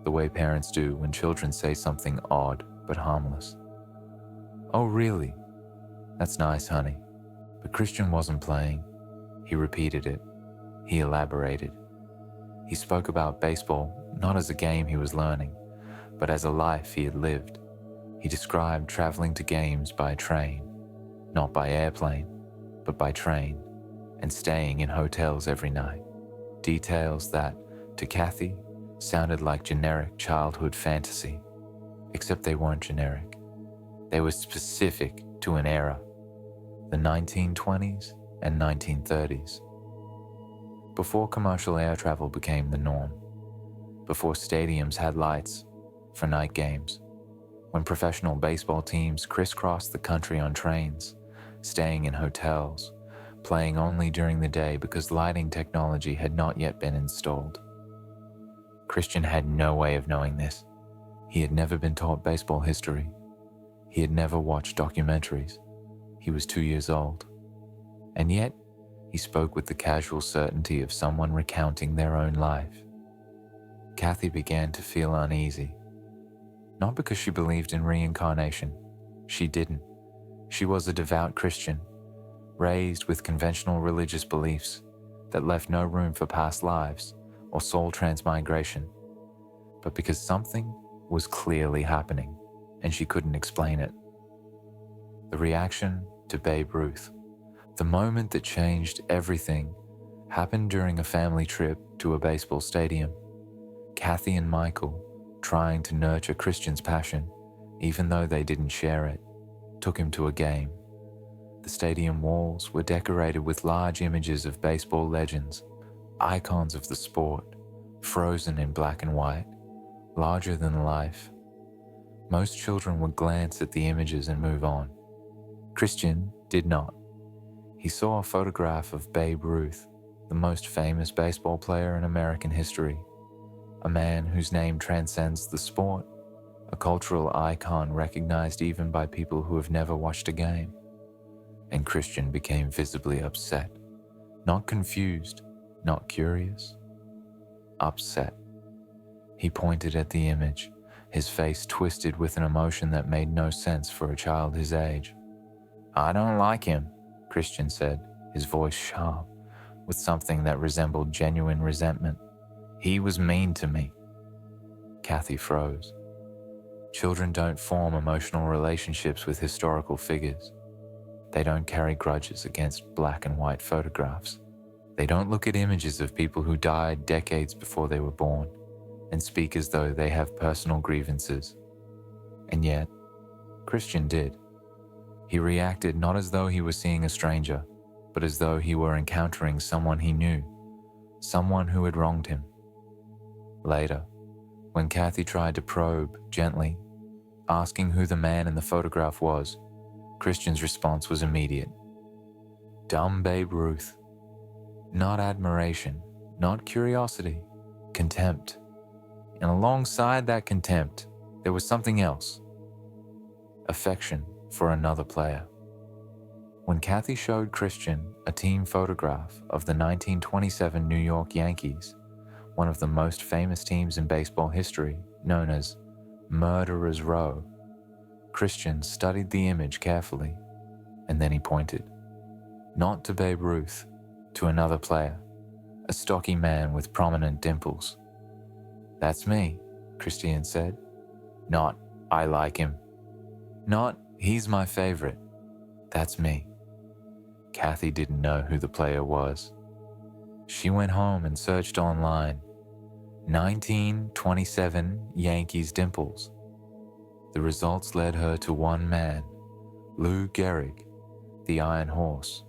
the way parents do when children say something odd but harmless. "Oh, really? That's nice, honey." But Christian wasn't playing. He repeated it. He elaborated. He spoke about baseball not as a game he was learning, but as a life he had lived. He described traveling to games by train, not by airplane, but by train, and staying in hotels every night. Details that, to Kathy, sounded like generic childhood fantasy, except they weren't generic. They were specific to an era, the 1920s and 1930s. Before commercial air travel became the norm, before stadiums had lights for night games, when professional baseball teams crisscrossed the country on trains, staying in hotels, playing only during the day because lighting technology had not yet been installed. Christian had no way of knowing this. He had never been taught baseball history. He had never watched documentaries. He was 2 years old. And yet, he spoke with the casual certainty of someone recounting their own life. Kathy began to feel uneasy. Not because she believed in reincarnation. She didn't. She was a devout Christian, raised with conventional religious beliefs that left no room for past lives or soul transmigration, but because something was clearly happening and she couldn't explain it. The reaction to Babe Ruth, the moment that changed everything, happened during a family trip to a baseball stadium. Kathy and Michael, trying to nurture Christian's passion, even though they didn't share it, took him to a game. The stadium walls were decorated with large images of baseball legends, icons of the sport, frozen in black and white, larger than life. Most children would glance at the images and move on. Christian did not. He saw a photograph of Babe Ruth, the most famous baseball player in American history, a man whose name transcends the sport, a cultural icon recognized even by people who have never watched a game. And Christian became visibly upset, not confused, not curious, upset. He pointed at the image, his face twisted with an emotion that made no sense for a child his age. "I don't like him," Christian said, his voice sharp, with something that resembled genuine resentment. "He was mean to me." Kathy froze. Children don't form emotional relationships with historical figures. They don't carry grudges against black and white photographs. They don't look at images of people who died decades before they were born and speak as though they have personal grievances. And yet, Christian did. He reacted not as though he was seeing a stranger, but as though he were encountering someone he knew, someone who had wronged him. Later, when Kathy tried to probe gently, asking who the man in the photograph was, Christian's response was immediate. Dumb Babe Ruth. Not admiration, not curiosity, contempt. And alongside that contempt, there was something else. Affection for another player. When Kathy showed Christian a team photograph of the 1927 New York Yankees, one of the most famous teams in baseball history, known as Murderer's Row, Christian studied the image carefully, and then he pointed. Not to Babe Ruth, to another player, a stocky man with prominent dimples. That's me, Christian said. Not, I like him. Not, he's my favorite. That's me. Kathy didn't know who the player was. She went home and searched online. 1927 Yankees dimples. The results led her to one man, Lou Gehrig, the Iron Horse.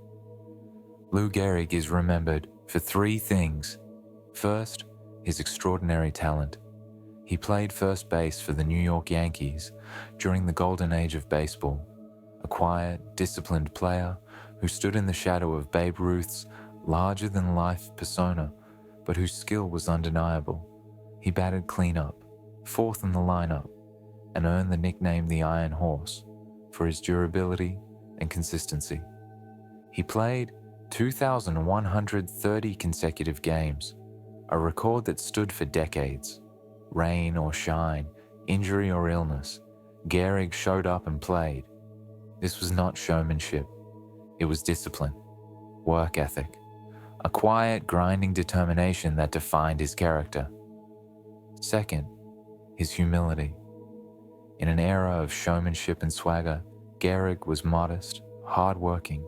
Lou Gehrig is remembered for three things. First, his extraordinary talent. He played first base for the New York Yankees during the golden age of baseball, a quiet, disciplined player who stood in the shadow of Babe Ruth's larger-than-life persona, but whose skill was undeniable. He batted cleanup, fourth in the lineup, and earned the nickname the Iron Horse for his durability and consistency. He played 2,130 consecutive games, a record that stood for decades. Rain or shine, injury or illness, Gehrig showed up and played. This was not showmanship. It was discipline, work ethic, a quiet, grinding determination that defined his character. Second, his humility. In an era of showmanship and swagger, Gehrig was modest, hard-working,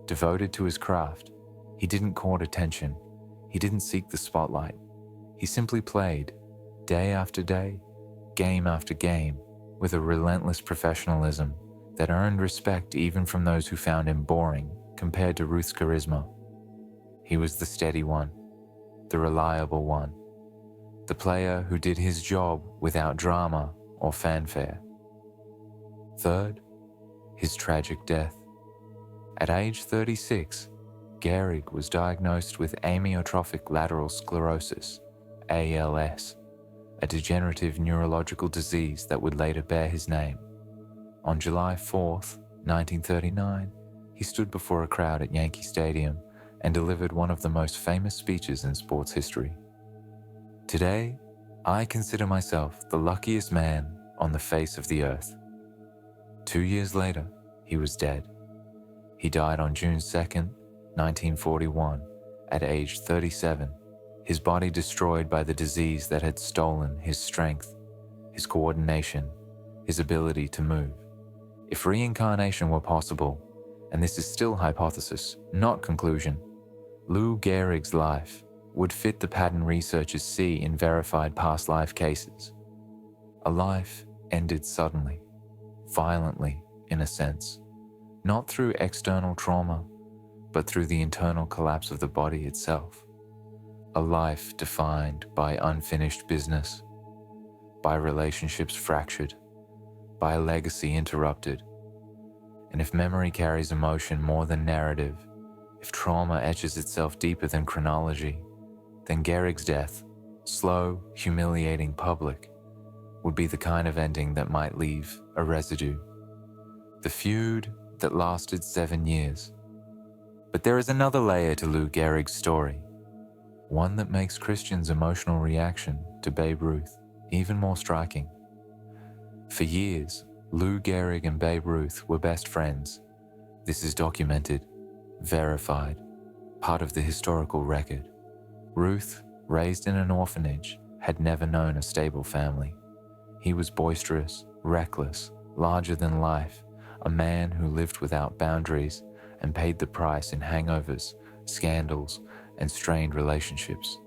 devoted to his craft. He didn't court attention. He didn't seek the spotlight. He simply played, day after day, game after game, with a relentless professionalism that earned respect even from those who found him boring compared to Ruth's charisma. He was the steady one, the reliable one, the player who did his job without drama or fanfare. Third, his tragic death. At age 36, Gehrig was diagnosed with amyotrophic lateral sclerosis, ALS, a degenerative neurological disease that would later bear his name. On July 4th, 1939, he stood before a crowd at Yankee Stadium and delivered one of the most famous speeches in sports history. Today, I consider myself the luckiest man on the face of the earth. 2 years later, he was dead. He died on June 2nd, 1941, at age 37, his body destroyed by the disease that had stolen his strength, his coordination, his ability to move. If reincarnation were possible, and this is still hypothesis, not conclusion, Lou Gehrig's life would fit the pattern researchers see in verified past life cases. A life ended suddenly, violently in a sense, not through external trauma, but through the internal collapse of the body itself. A life defined by unfinished business, by relationships fractured, by a legacy interrupted. And if memory carries emotion more than narrative, if trauma etches itself deeper than chronology, then Gehrig's death, slow, humiliating, public, would be the kind of ending that might leave a residue. The feud that lasted 7 years. But there is another layer to Lou Gehrig's story, one that makes Christian's emotional reaction to Babe Ruth even more striking. For years, Lou Gehrig and Babe Ruth were best friends. This is documented, verified, part of the historical record. Ruth, raised in an orphanage, had never known a stable family. He was boisterous, reckless, larger than life, a man who lived without boundaries and paid the price in hangovers, scandals, and strained relationships.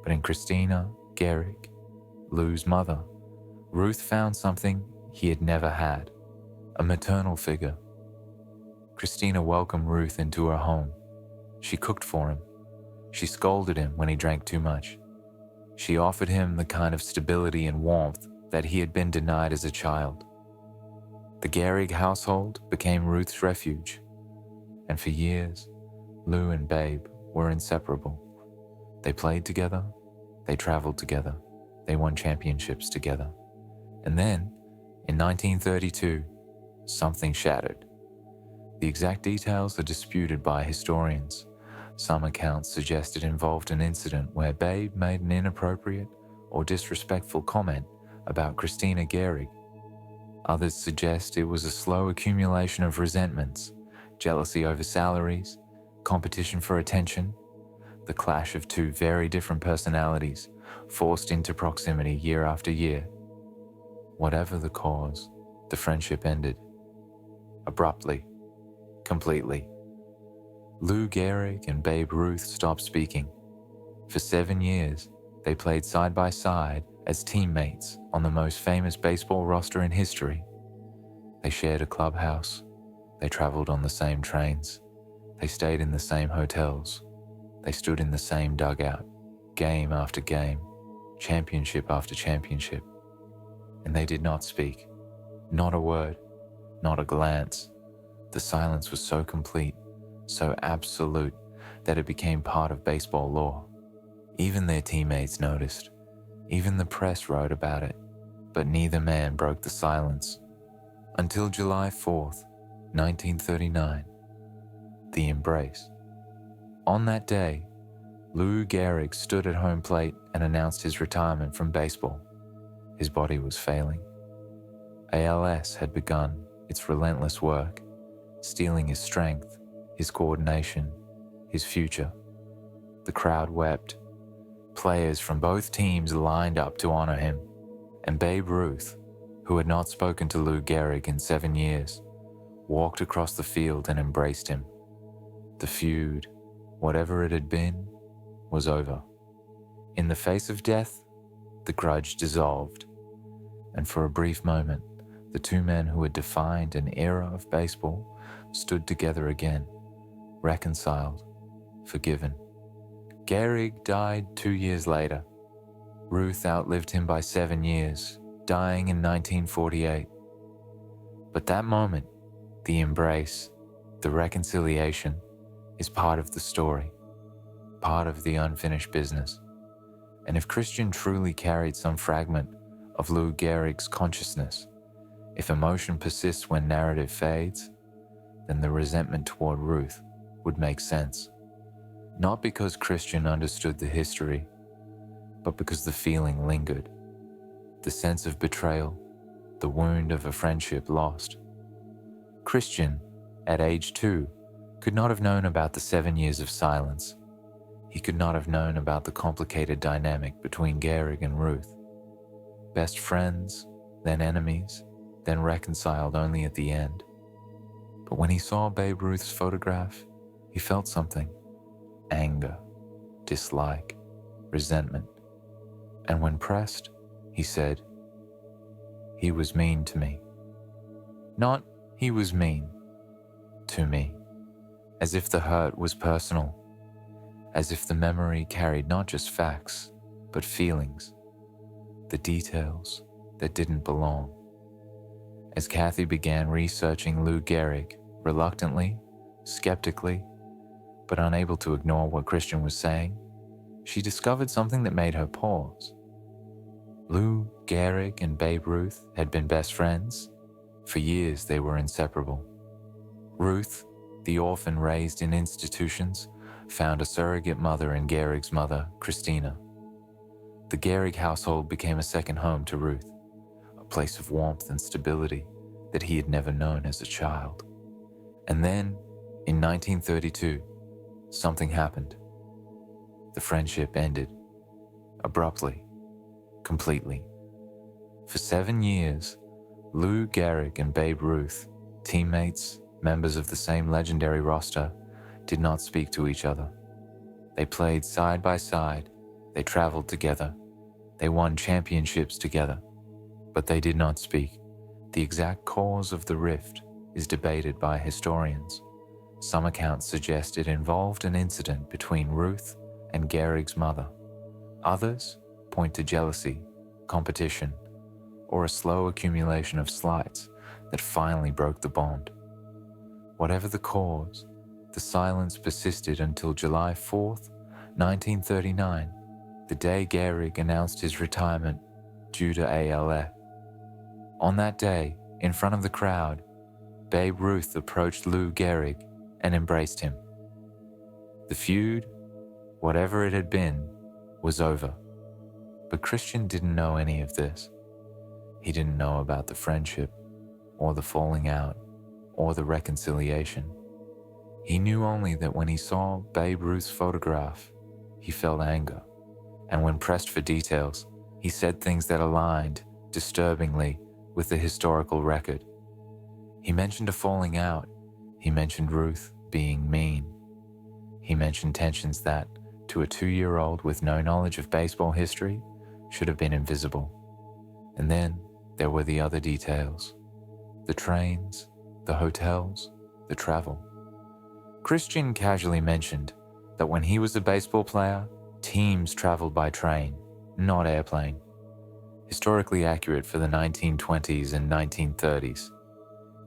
But in Christina Gehrig, Lou's mother, Ruth found something he had never had, a maternal figure. Christina welcomed Ruth into her home. She cooked for him. She scolded him when he drank too much. She offered him the kind of stability and warmth that he had been denied as a child. The Gehrig household became Ruth's refuge, and for years, Lou and Babe were inseparable. They played together, they traveled together, they won championships together. And then, in 1932, something shattered. The exact details are disputed by historians. Some accounts suggest it involved an incident where Babe made an inappropriate or disrespectful comment about Christina Gehrig. Others suggest it was a slow accumulation of resentments, jealousy over salaries, competition for attention, the clash of two very different personalities forced into proximity year after year. Whatever the cause, the friendship ended. Abruptly, completely. Lou Gehrig and Babe Ruth stopped speaking. For 7 years, they played side by side as teammates on the most famous baseball roster in history. They shared a clubhouse. They traveled on the same trains. They stayed in the same hotels. They stood in the same dugout, game after game, championship after championship. And they did not speak. Not a word, not a glance. The silence was so complete, so absolute, that it became part of baseball lore. Even their teammates noticed. Even the press wrote about it. But neither man broke the silence. Until July 4th, 1939. The embrace. On that day, Lou Gehrig stood at home plate and announced his retirement from baseball. His body was failing. ALS had begun its relentless work, stealing his strength, his coordination, his future. The crowd wept. Players from both teams lined up to honor him, and Babe Ruth, who had not spoken to Lou Gehrig in 7 years, walked across the field and embraced him. The feud, whatever it had been, was over. In the face of death, the grudge dissolved, and for a brief moment, the two men who had defined an era of baseball stood together again, reconciled, forgiven. Gehrig died 2 years later. Ruth outlived him by 7 years, dying in 1948. But that moment, the embrace, the reconciliation, is part of the story, part of the unfinished business. And if Christian truly carried some fragment of Lou Gehrig's consciousness, if emotion persists when narrative fades, then the resentment toward Ruth would make sense. Not because Christian understood the history, but because the feeling lingered. The sense of betrayal, the wound of a friendship lost. Christian, at age 2, could not have known about the 7 years of silence. He could not have known about the complicated dynamic between Gehrig and Ruth. Best friends, then enemies, then reconciled only at the end. But when he saw Babe Ruth's photograph, he felt something. Anger, dislike, resentment. And when pressed, he said, "He was mean to me." Not, "he was mean," to me. As if the hurt was personal. As if the memory carried not just facts, but feelings. The details that didn't belong. As Kathy began researching Lou Gehrig, reluctantly, skeptically, but unable to ignore what Christian was saying, she discovered something that made her pause. Lou Gehrig and Babe Ruth had been best friends. For years they were inseparable. Ruth, the orphan raised in institutions, found a surrogate mother in Gehrig's mother, Christina. The Gehrig household became a second home to Ruth, a place of warmth and stability that he had never known as a child. And then, in 1932, something happened. The friendship ended, abruptly, completely. For 7 years, Lou Gehrig and Babe Ruth, teammates, members of the same legendary roster, did not speak to each other. They played side by side, they traveled together, they won championships together, but they did not speak. The exact cause of the rift is debated by historians. Some accounts suggest it involved an incident between Ruth and Gehrig's mother. Others point to jealousy, competition, or a slow accumulation of slights that finally broke the bond. Whatever the cause, the silence persisted until July 4th, 1939, the day Gehrig announced his retirement due to ALS. On that day, in front of the crowd, Babe Ruth approached Lou Gehrig and embraced him. The feud, whatever it had been, was over. But Christian didn't know any of this. He didn't know about the friendship, or the falling out, or the reconciliation. He knew only that when he saw Babe Ruth's photograph, he felt anger, and when pressed for details, he said things that aligned, disturbingly, with the historical record. He mentioned a falling out. He mentioned Ruth being mean. He mentioned tensions that, to a 2-year-old with no knowledge of baseball history, should have been invisible. And then there were the other details. The trains, the hotels, the travel. Christian casually mentioned that when he was a baseball player, teams traveled by train, not airplane. Historically accurate for the 1920s and 1930s.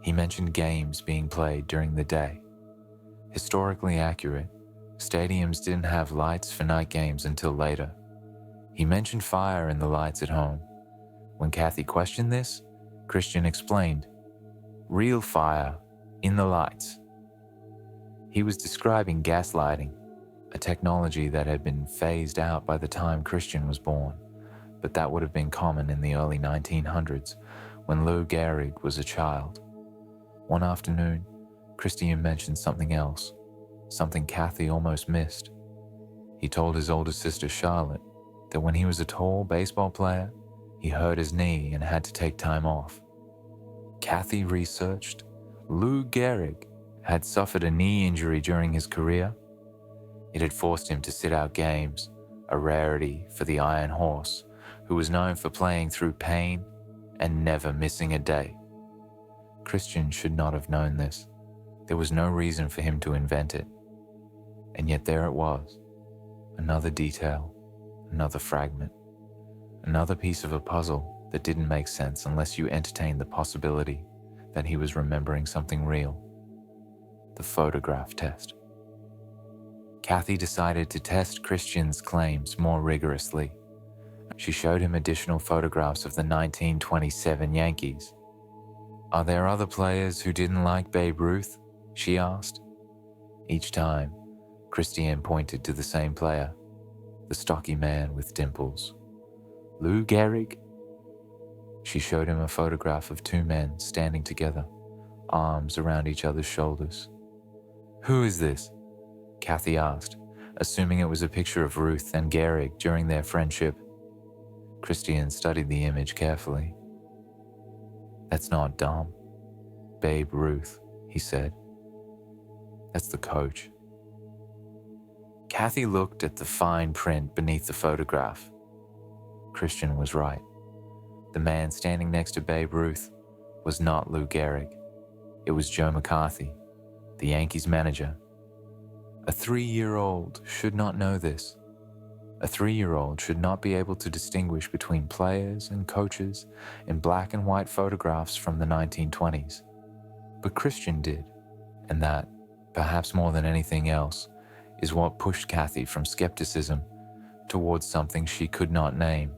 He mentioned games being played during the day. Historically accurate, stadiums didn't have lights for night games until later. He mentioned fire in the lights at home. When Kathy questioned this, Christian explained, real fire in the lights. He was describing gaslighting, a technology that had been phased out by the time Christian was born, but that would have been common in the early 1900s when Lou Gehrig was a child. One afternoon, Christian mentioned something else, something Kathy almost missed. He told his older sister Charlotte that when he was a tall baseball player, he hurt his knee and had to take time off. Kathy researched. Lou Gehrig had suffered a knee injury during his career. It had forced him to sit out games, a rarity for the Iron Horse, who was known for playing through pain and never missing a day. Christian should not have known this. There was no reason for him to invent it. And yet there it was. Another detail, another fragment, another piece of a puzzle that didn't make sense unless you entertained the possibility that he was remembering something real. The photograph test. Kathy decided to test Christian's claims more rigorously. She showed him additional photographs of the 1927 Yankees. Are there other players who didn't like Babe Ruth? She asked. Each time, Christian pointed to the same player, the stocky man with dimples. Lou Gehrig? She showed him a photograph of two men standing together, arms around each other's shoulders. Who is this? Kathy asked, assuming it was a picture of Ruth and Gehrig during their friendship. Christian studied the image carefully. That's not Dom. Babe Ruth, he said. That's the coach. Kathy looked at the fine print beneath the photograph. Christian was right. The man standing next to Babe Ruth was not Lou Gehrig. It was Joe McCarthy, the Yankees manager. A 3-year-old should not know this. A 3-year-old should not be able to distinguish between players and coaches in black and white photographs from the 1920s. But Christian did, and that, perhaps more than anything else, is what pushed Kathy from skepticism towards something she could not name.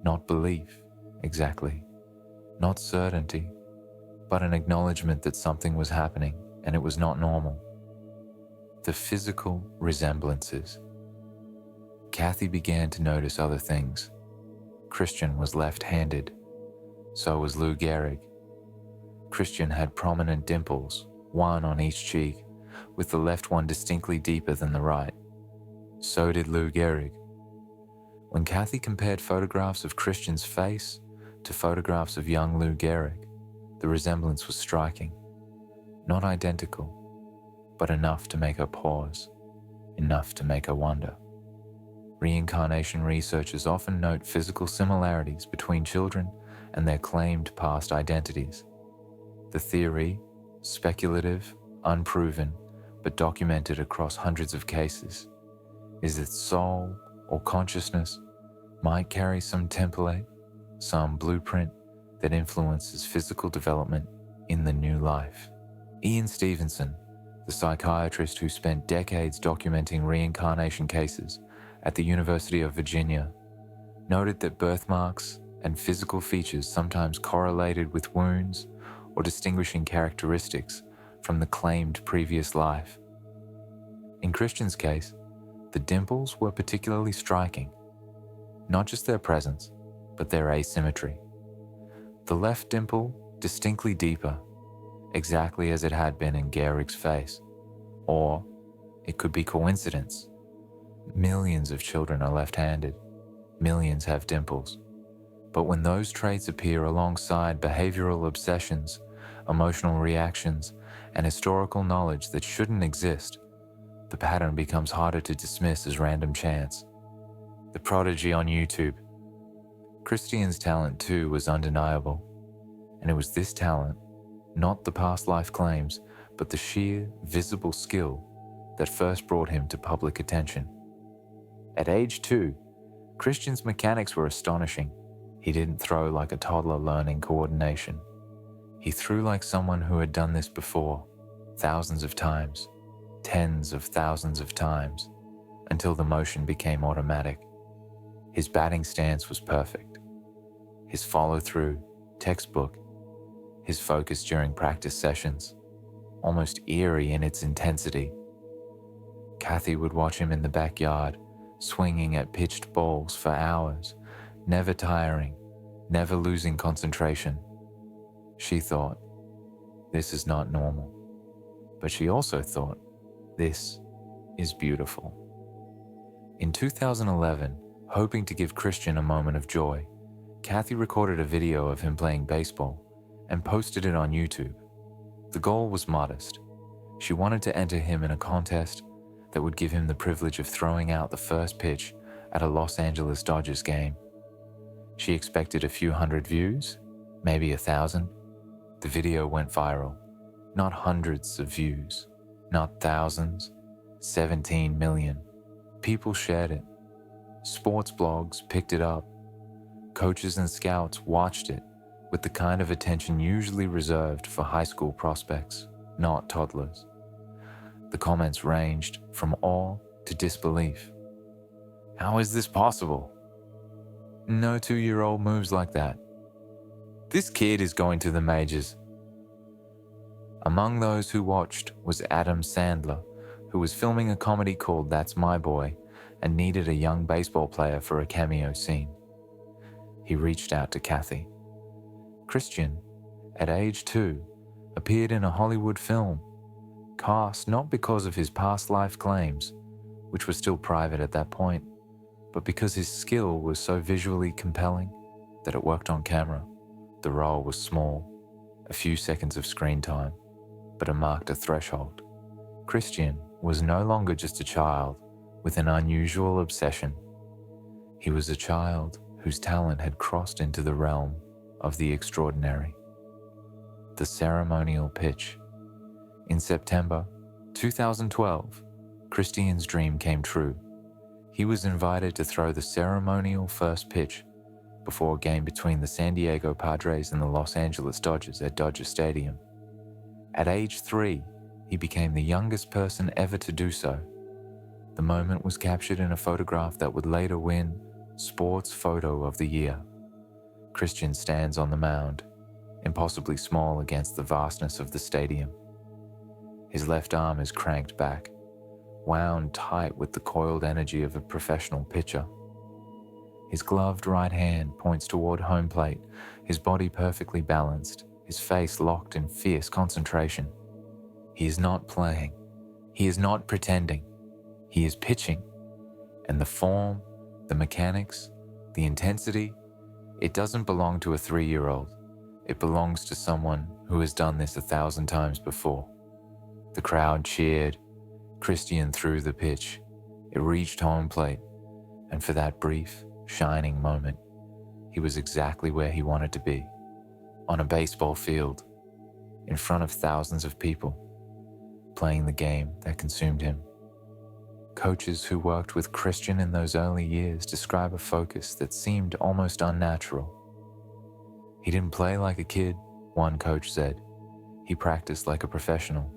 Not belief, exactly. Not certainty, but an acknowledgement that something was happening and it was not normal. The physical resemblances. Kathy began to notice other things. Christian was left-handed. So was Lou Gehrig. Christian had prominent dimples, one on each cheek, with the left one distinctly deeper than the right. So did Lou Gehrig. When Kathy compared photographs of Christian's face to photographs of young Lou Gehrig, the resemblance was striking. Not identical, but enough to make her pause, enough to make her wonder. Reincarnation researchers often note physical similarities between children and their claimed past identities. The theory, speculative, unproven, but documented across hundreds of cases, is that soul or consciousness might carry some template, some blueprint that influences physical development in the new life. Ian Stevenson, the psychiatrist who spent decades documenting reincarnation cases at the University of Virginia, noted that birthmarks and physical features sometimes correlated with wounds or distinguishing characteristics from the claimed previous life. In Christian's case, the dimples were particularly striking, not just their presence, but their asymmetry. The left dimple distinctly deeper, exactly as it had been in Gehrig's face. Or it could be coincidence. Millions of children are left-handed. Millions have dimples. But when those traits appear alongside behavioral obsessions, emotional reactions, and historical knowledge that shouldn't exist, the pattern becomes harder to dismiss as random chance. The prodigy on YouTube. Christian's talent too was undeniable. And it was this talent, not the past life claims, but the sheer, visible skill that first brought him to public attention. At age 2, Christian's mechanics were astonishing. He didn't throw like a toddler learning coordination. He threw like someone who had done this before, thousands of times, tens of thousands of times, until the motion became automatic. His batting stance was perfect. His follow-through, textbook. His focus during practice sessions, almost eerie in its intensity. Kathy would watch him in the backyard, swinging at pitched balls for hours, never tiring, never losing concentration. She thought, this is not normal. But she also thought, this is beautiful. In 2011, hoping to give Christian a moment of joy, Kathy recorded a video of him playing baseball and posted it on YouTube. The goal was modest. She wanted to enter him in a contest that would give him the privilege of throwing out the first pitch at a Los Angeles Dodgers game. She expected a few hundred views, maybe 1,000. The video went viral. Not hundreds of views, not thousands, 17 million. People shared it. Sports blogs picked it up. Coaches and scouts watched it with the kind of attention usually reserved for high school prospects, not toddlers. The comments ranged from awe to disbelief. How is this possible? No 2-year-old moves like that. This kid is going to the majors. Among those who watched was Adam Sandler, who was filming a comedy called That's My Boy and needed a young baseball player for a cameo scene. He reached out to Kathy. Christian, at age 2, appeared in a Hollywood film, cast not because of his past life claims, which were still private at that point, but because his skill was so visually compelling that it worked on camera. The role was small, a few seconds of screen time, but it marked a threshold. Christian was no longer just a child with an unusual obsession. He was a child whose talent had crossed into the realm of the extraordinary. The ceremonial pitch. In September 2012, Christian's dream came true. He was invited to throw the ceremonial first pitch before a game between the San Diego Padres and the Los Angeles Dodgers at Dodger Stadium. At age 3, he became the youngest person ever to do so. The moment was captured in a photograph that would later win Sports Photo of the Year. Christian stands on the mound, impossibly small against the vastness of the stadium. His left arm is cranked back, wound tight with the coiled energy of a professional pitcher. His gloved right hand points toward home plate, his body perfectly balanced, his face locked in fierce concentration. He is not playing. He is not pretending. He is pitching. And the form, the mechanics, the intensity, it doesn't belong to a 3-year-old. It belongs to someone who has done this 1,000 times before. The crowd cheered. Christian threw the pitch. It reached home plate. And for that brief, shining moment, he was exactly where he wanted to be. On a baseball field, in front of thousands of people, playing the game that consumed him. Coaches who worked with Christian in those early years describe a focus that seemed almost unnatural. He didn't play like a kid, one coach said. He practiced like a professional.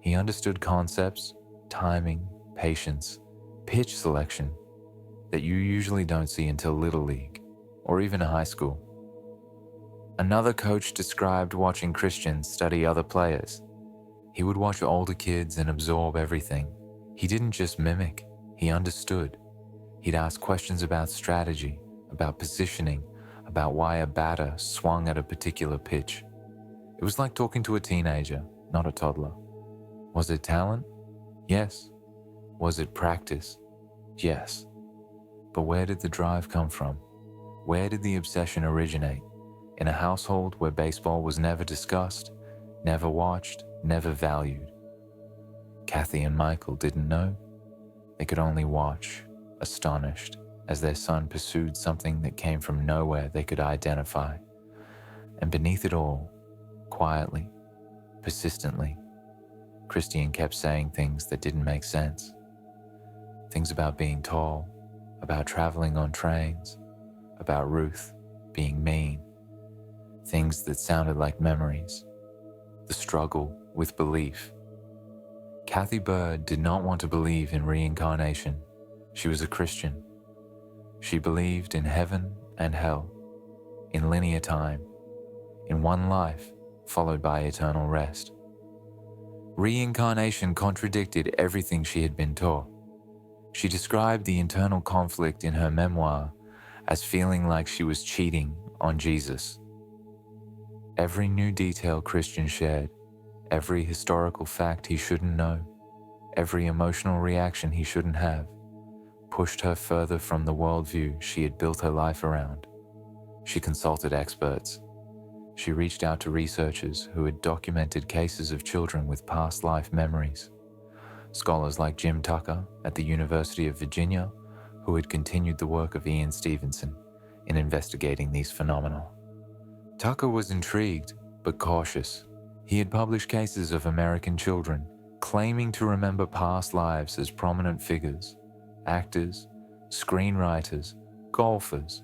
He understood concepts, timing, patience, pitch selection that you usually don't see until Little League or even high school. Another coach described watching Christian study other players. He would watch older kids and absorb everything. He didn't just mimic, he understood. He'd ask questions about strategy, about positioning, about why a batter swung at a particular pitch. It was like talking to a teenager, not a toddler. Was it talent? Yes. Was it practice? Yes. But where did the drive come from? Where did the obsession originate? In a household where baseball was never discussed, never watched, never valued. Kathy and Michael didn't know. They could only watch, astonished, as their son pursued something that came from nowhere they could identify. And beneath it all, quietly, persistently, Christian kept saying things that didn't make sense. Things about being tall, about traveling on trains, about Ruth being mean. Things that sounded like memories. The struggle with belief. Kathy Bird did not want to believe in reincarnation. She was a Christian. She believed in heaven and hell, in linear time, in one life followed by eternal rest. Reincarnation contradicted everything she had been taught. She described the internal conflict in her memoir as feeling like she was cheating on Jesus. Every new detail Christian shared, every historical fact he shouldn't know, every emotional reaction he shouldn't have, pushed her further from the worldview she had built her life around. She consulted experts. She reached out to researchers who had documented cases of children with past life memories. Scholars like Jim Tucker at the University of Virginia, who had continued the work of Ian Stevenson in investigating these phenomena. Tucker was intrigued, but cautious. He had published cases of American children claiming to remember past lives as prominent figures, actors, screenwriters, golfers,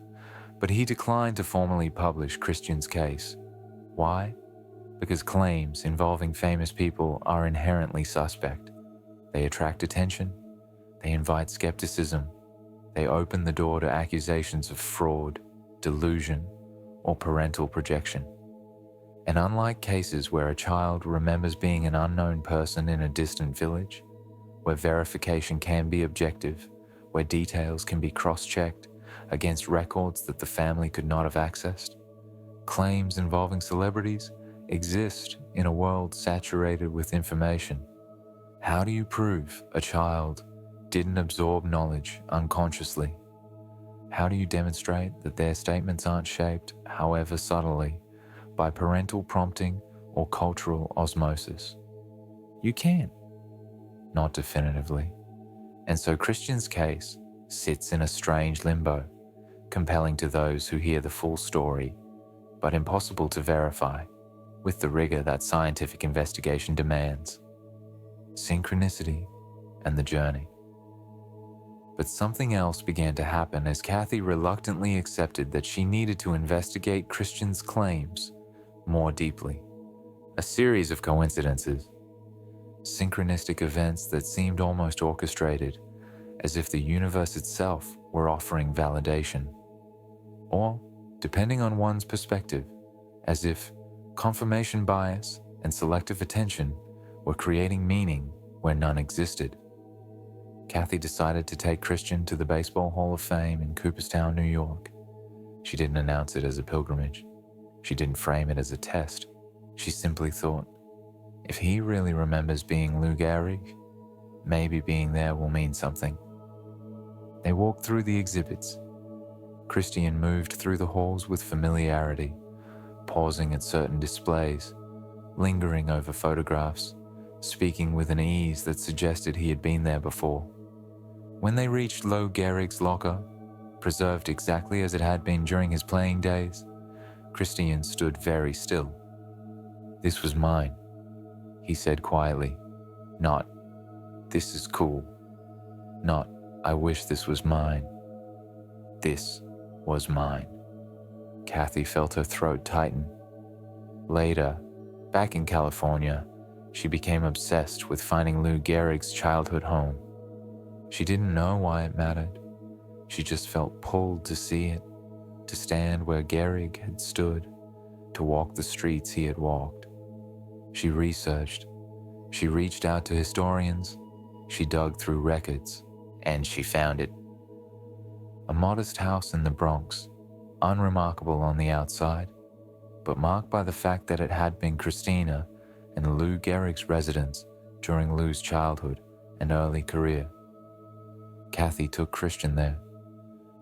but he declined to formally publish Christian's case. Why? Because claims involving famous people are inherently suspect. They attract attention, they invite skepticism, they open the door to accusations of fraud, delusion, or parental projection. And unlike cases where a child remembers being an unknown person in a distant village, where verification can be objective, where details can be cross-checked against records that the family could not have accessed, claims involving celebrities exist in a world saturated with information. How do you prove a child didn't absorb knowledge unconsciously? How do you demonstrate that their statements aren't shaped, however subtly, by parental prompting or cultural osmosis? You can. Not definitively. And so Christian's case sits in a strange limbo, compelling to those who hear the full story, but impossible to verify with the rigor that scientific investigation demands. Synchronicity and the journey. But something else began to happen as Kathy reluctantly accepted that she needed to investigate Christian's claims more deeply. A series of coincidences, synchronistic events that seemed almost orchestrated, as if the universe itself were offering validation. Or, depending on one's perspective, as if confirmation bias and selective attention were creating meaning where none existed. Kathy decided to take Christian to the Baseball Hall of Fame in Cooperstown, New York. She didn't announce it as a pilgrimage. She didn't frame it as a test. She simply thought, if he really remembers being Lou Gehrig, maybe being there will mean something. They walked through the exhibits. Christian moved through the halls with familiarity, pausing at certain displays, lingering over photographs, speaking with an ease that suggested he had been there before. When they reached Lou Gehrig's locker, preserved exactly as it had been during his playing days, Christian stood very still. "This was mine," he said quietly, not, "This is cool." Not, I wish this was mine. This was mine. Kathy felt her throat tighten. Later, back in California, she became obsessed with finding Lou Gehrig's childhood home. She didn't know why it mattered. She just felt pulled to see it, to stand where Gehrig had stood, to walk the streets he had walked. She researched. She reached out to historians. She dug through records, and she found it. A modest house in the Bronx, unremarkable on the outside, but marked by the fact that it had been Christina and Lou Gehrig's residence during Lou's childhood and early career. Kathy took Christian there.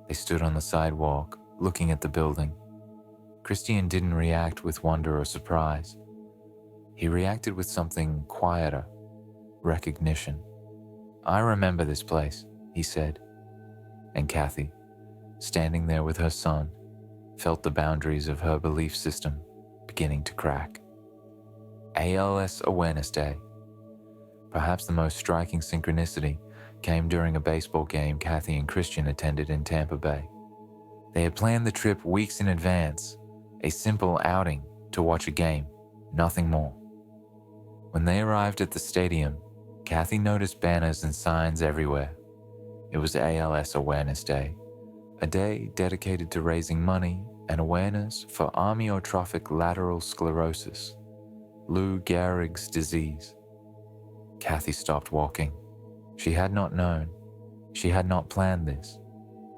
They stood on the sidewalk, looking at the building. Christian didn't react with wonder or surprise. He reacted with something quieter, recognition. I remember this place, he said. And Kathy, standing there with her son, felt the boundaries of her belief system beginning to crack. ALS Awareness Day. Perhaps the most striking synchronicity came during a baseball game Kathy and Christian attended in Tampa Bay. They had planned the trip weeks in advance, a simple outing to watch a game, nothing more. When they arrived at the stadium, Kathy noticed banners and signs everywhere. It was ALS Awareness Day, a day dedicated to raising money and awareness for amyotrophic lateral sclerosis, Lou Gehrig's disease. Kathy stopped walking. She had not known. She had not planned this.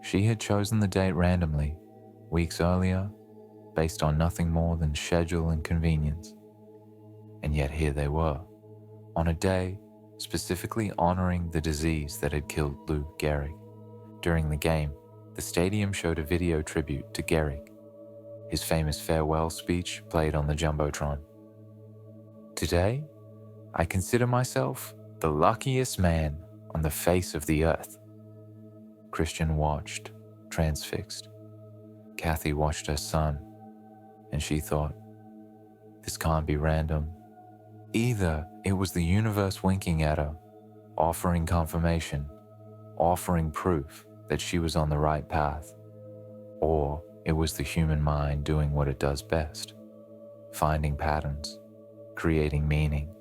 She had chosen the date randomly, weeks earlier, based on nothing more than schedule and convenience. And yet here they were, on a day specifically honoring the disease that had killed Lou Gehrig. During the game, the stadium showed a video tribute to Gehrig. His famous farewell speech played on the Jumbotron. Today, I consider myself the luckiest man on the face of the earth. Christian watched, transfixed. Kathy watched her son, and she thought, this can't be random. Either it was the universe winking at her, offering confirmation, offering proof that she was on the right path, or it was the human mind doing what it does best, finding patterns, creating meaning,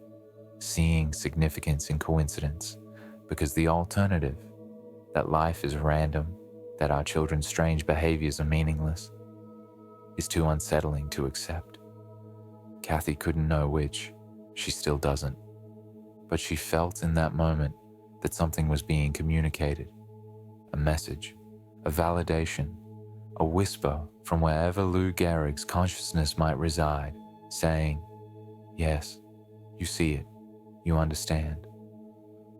seeing significance in coincidence, because the alternative, that life is random, that our children's strange behaviors are meaningless, is too unsettling to accept. Kathy couldn't know which. She still doesn't. But she felt in that moment that something was being communicated. A message, a validation, a whisper from wherever Lou Gehrig's consciousness might reside, saying, yes, you see it, you understand.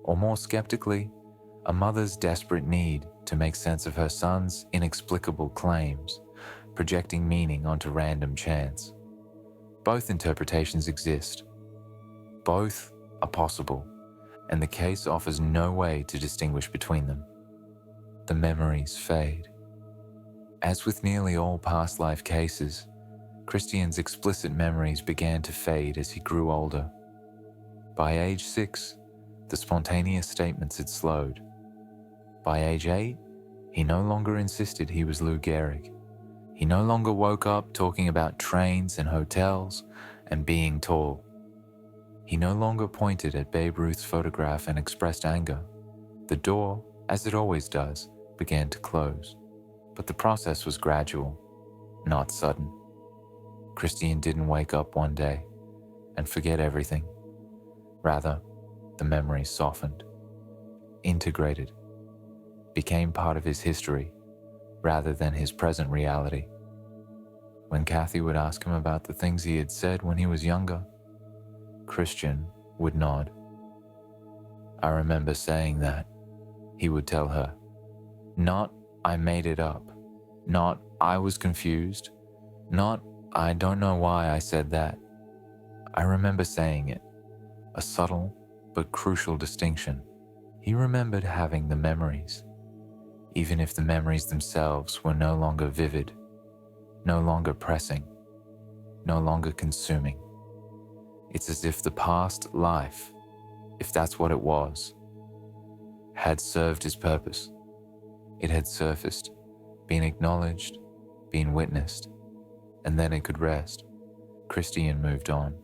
Or more skeptically, a mother's desperate need to make sense of her son's inexplicable claims, projecting meaning onto random chance. Both interpretations exist. Both are possible, and the case offers no way to distinguish between them. The memories fade. As with nearly all past life cases, Christian's explicit memories began to fade as he grew older. By age 6, the spontaneous statements had slowed. By age 8, he no longer insisted he was Lou Gehrig. He no longer woke up talking about trains and hotels and being tall. He no longer pointed at Babe Ruth's photograph and expressed anger. The door, as it always does, began to close. But the process was gradual, not sudden. Christian didn't wake up one day and forget everything. Rather, the memories softened, integrated, became part of his history rather than his present reality. When Kathy would ask him about the things he had said when he was younger, Christian would nod. I remember saying that, he would tell her. Not, I made it up. Not, I was confused. Not, I don't know why I said that. I remember saying it. A subtle but crucial distinction. He remembered having the memories, even if the memories themselves were no longer vivid, no longer pressing, no longer consuming. It's as if the past life, if that's what it was, had served its purpose. It had surfaced, been acknowledged, been witnessed, and then it could rest. Christian moved on.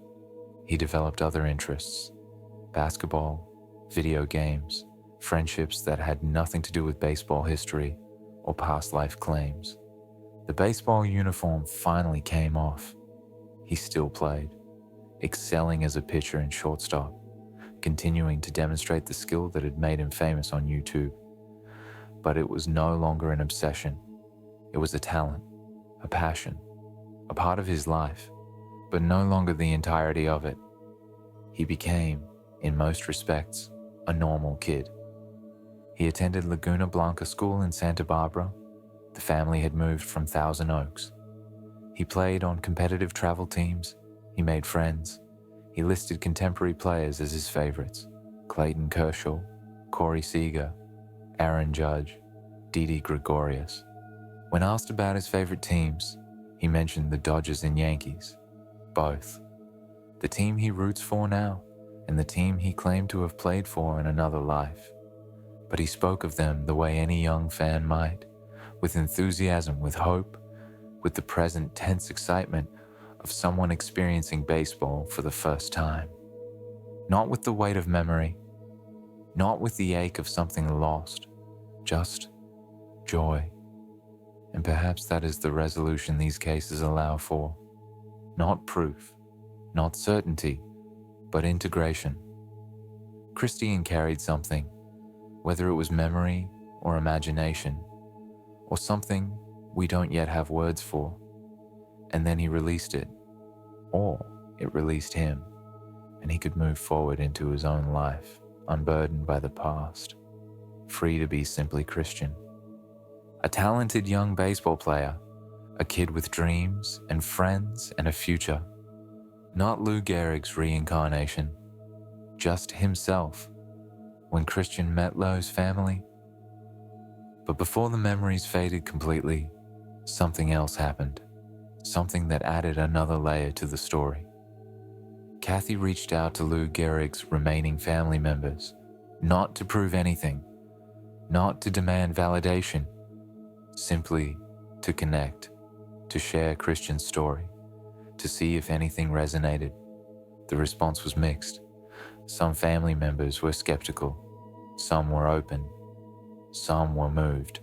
He developed other interests: basketball, video games, friendships that had nothing to do with baseball history or past life claims. The baseball uniform finally came off. He still played, excelling as a pitcher and shortstop, continuing to demonstrate the skill that had made him famous on YouTube. But it was no longer an obsession. It was a talent, a passion, a part of his life, but no longer the entirety of it. He became, in most respects, a normal kid. He attended Laguna Blanca School in Santa Barbara. The family had moved from Thousand Oaks. He played on competitive travel teams. He made friends. He listed contemporary players as his favorites: Clayton Kershaw, Corey Seager, Aaron Judge, Didi Gregorius. When asked about his favorite teams, he mentioned the Dodgers and Yankees, both. The team he roots for now, and the team he claimed to have played for in another life. But he spoke of them the way any young fan might, with enthusiasm, with hope, with the present tense excitement of someone experiencing baseball for the first time. Not with the weight of memory, not with the ache of something lost, just joy. And perhaps that is the resolution these cases allow for. Not proof, not certainty, but integration. Christian carried something, whether it was memory or imagination, or something we don't yet have words for, and then he released it, or it released him, and he could move forward into his own life, unburdened by the past, free to be simply Christian. A talented young baseball player, a kid with dreams and friends and a future. Not Lou Gehrig's reincarnation, just himself, when Christian met Lou's family. But before the memories faded completely, something else happened, something that added another layer to the story. Kathy reached out to Lou Gehrig's remaining family members, not to prove anything, not to demand validation, simply to connect, to share Christian's story, to see if anything resonated. The response was mixed. Some family members were skeptical, some were open, some were moved.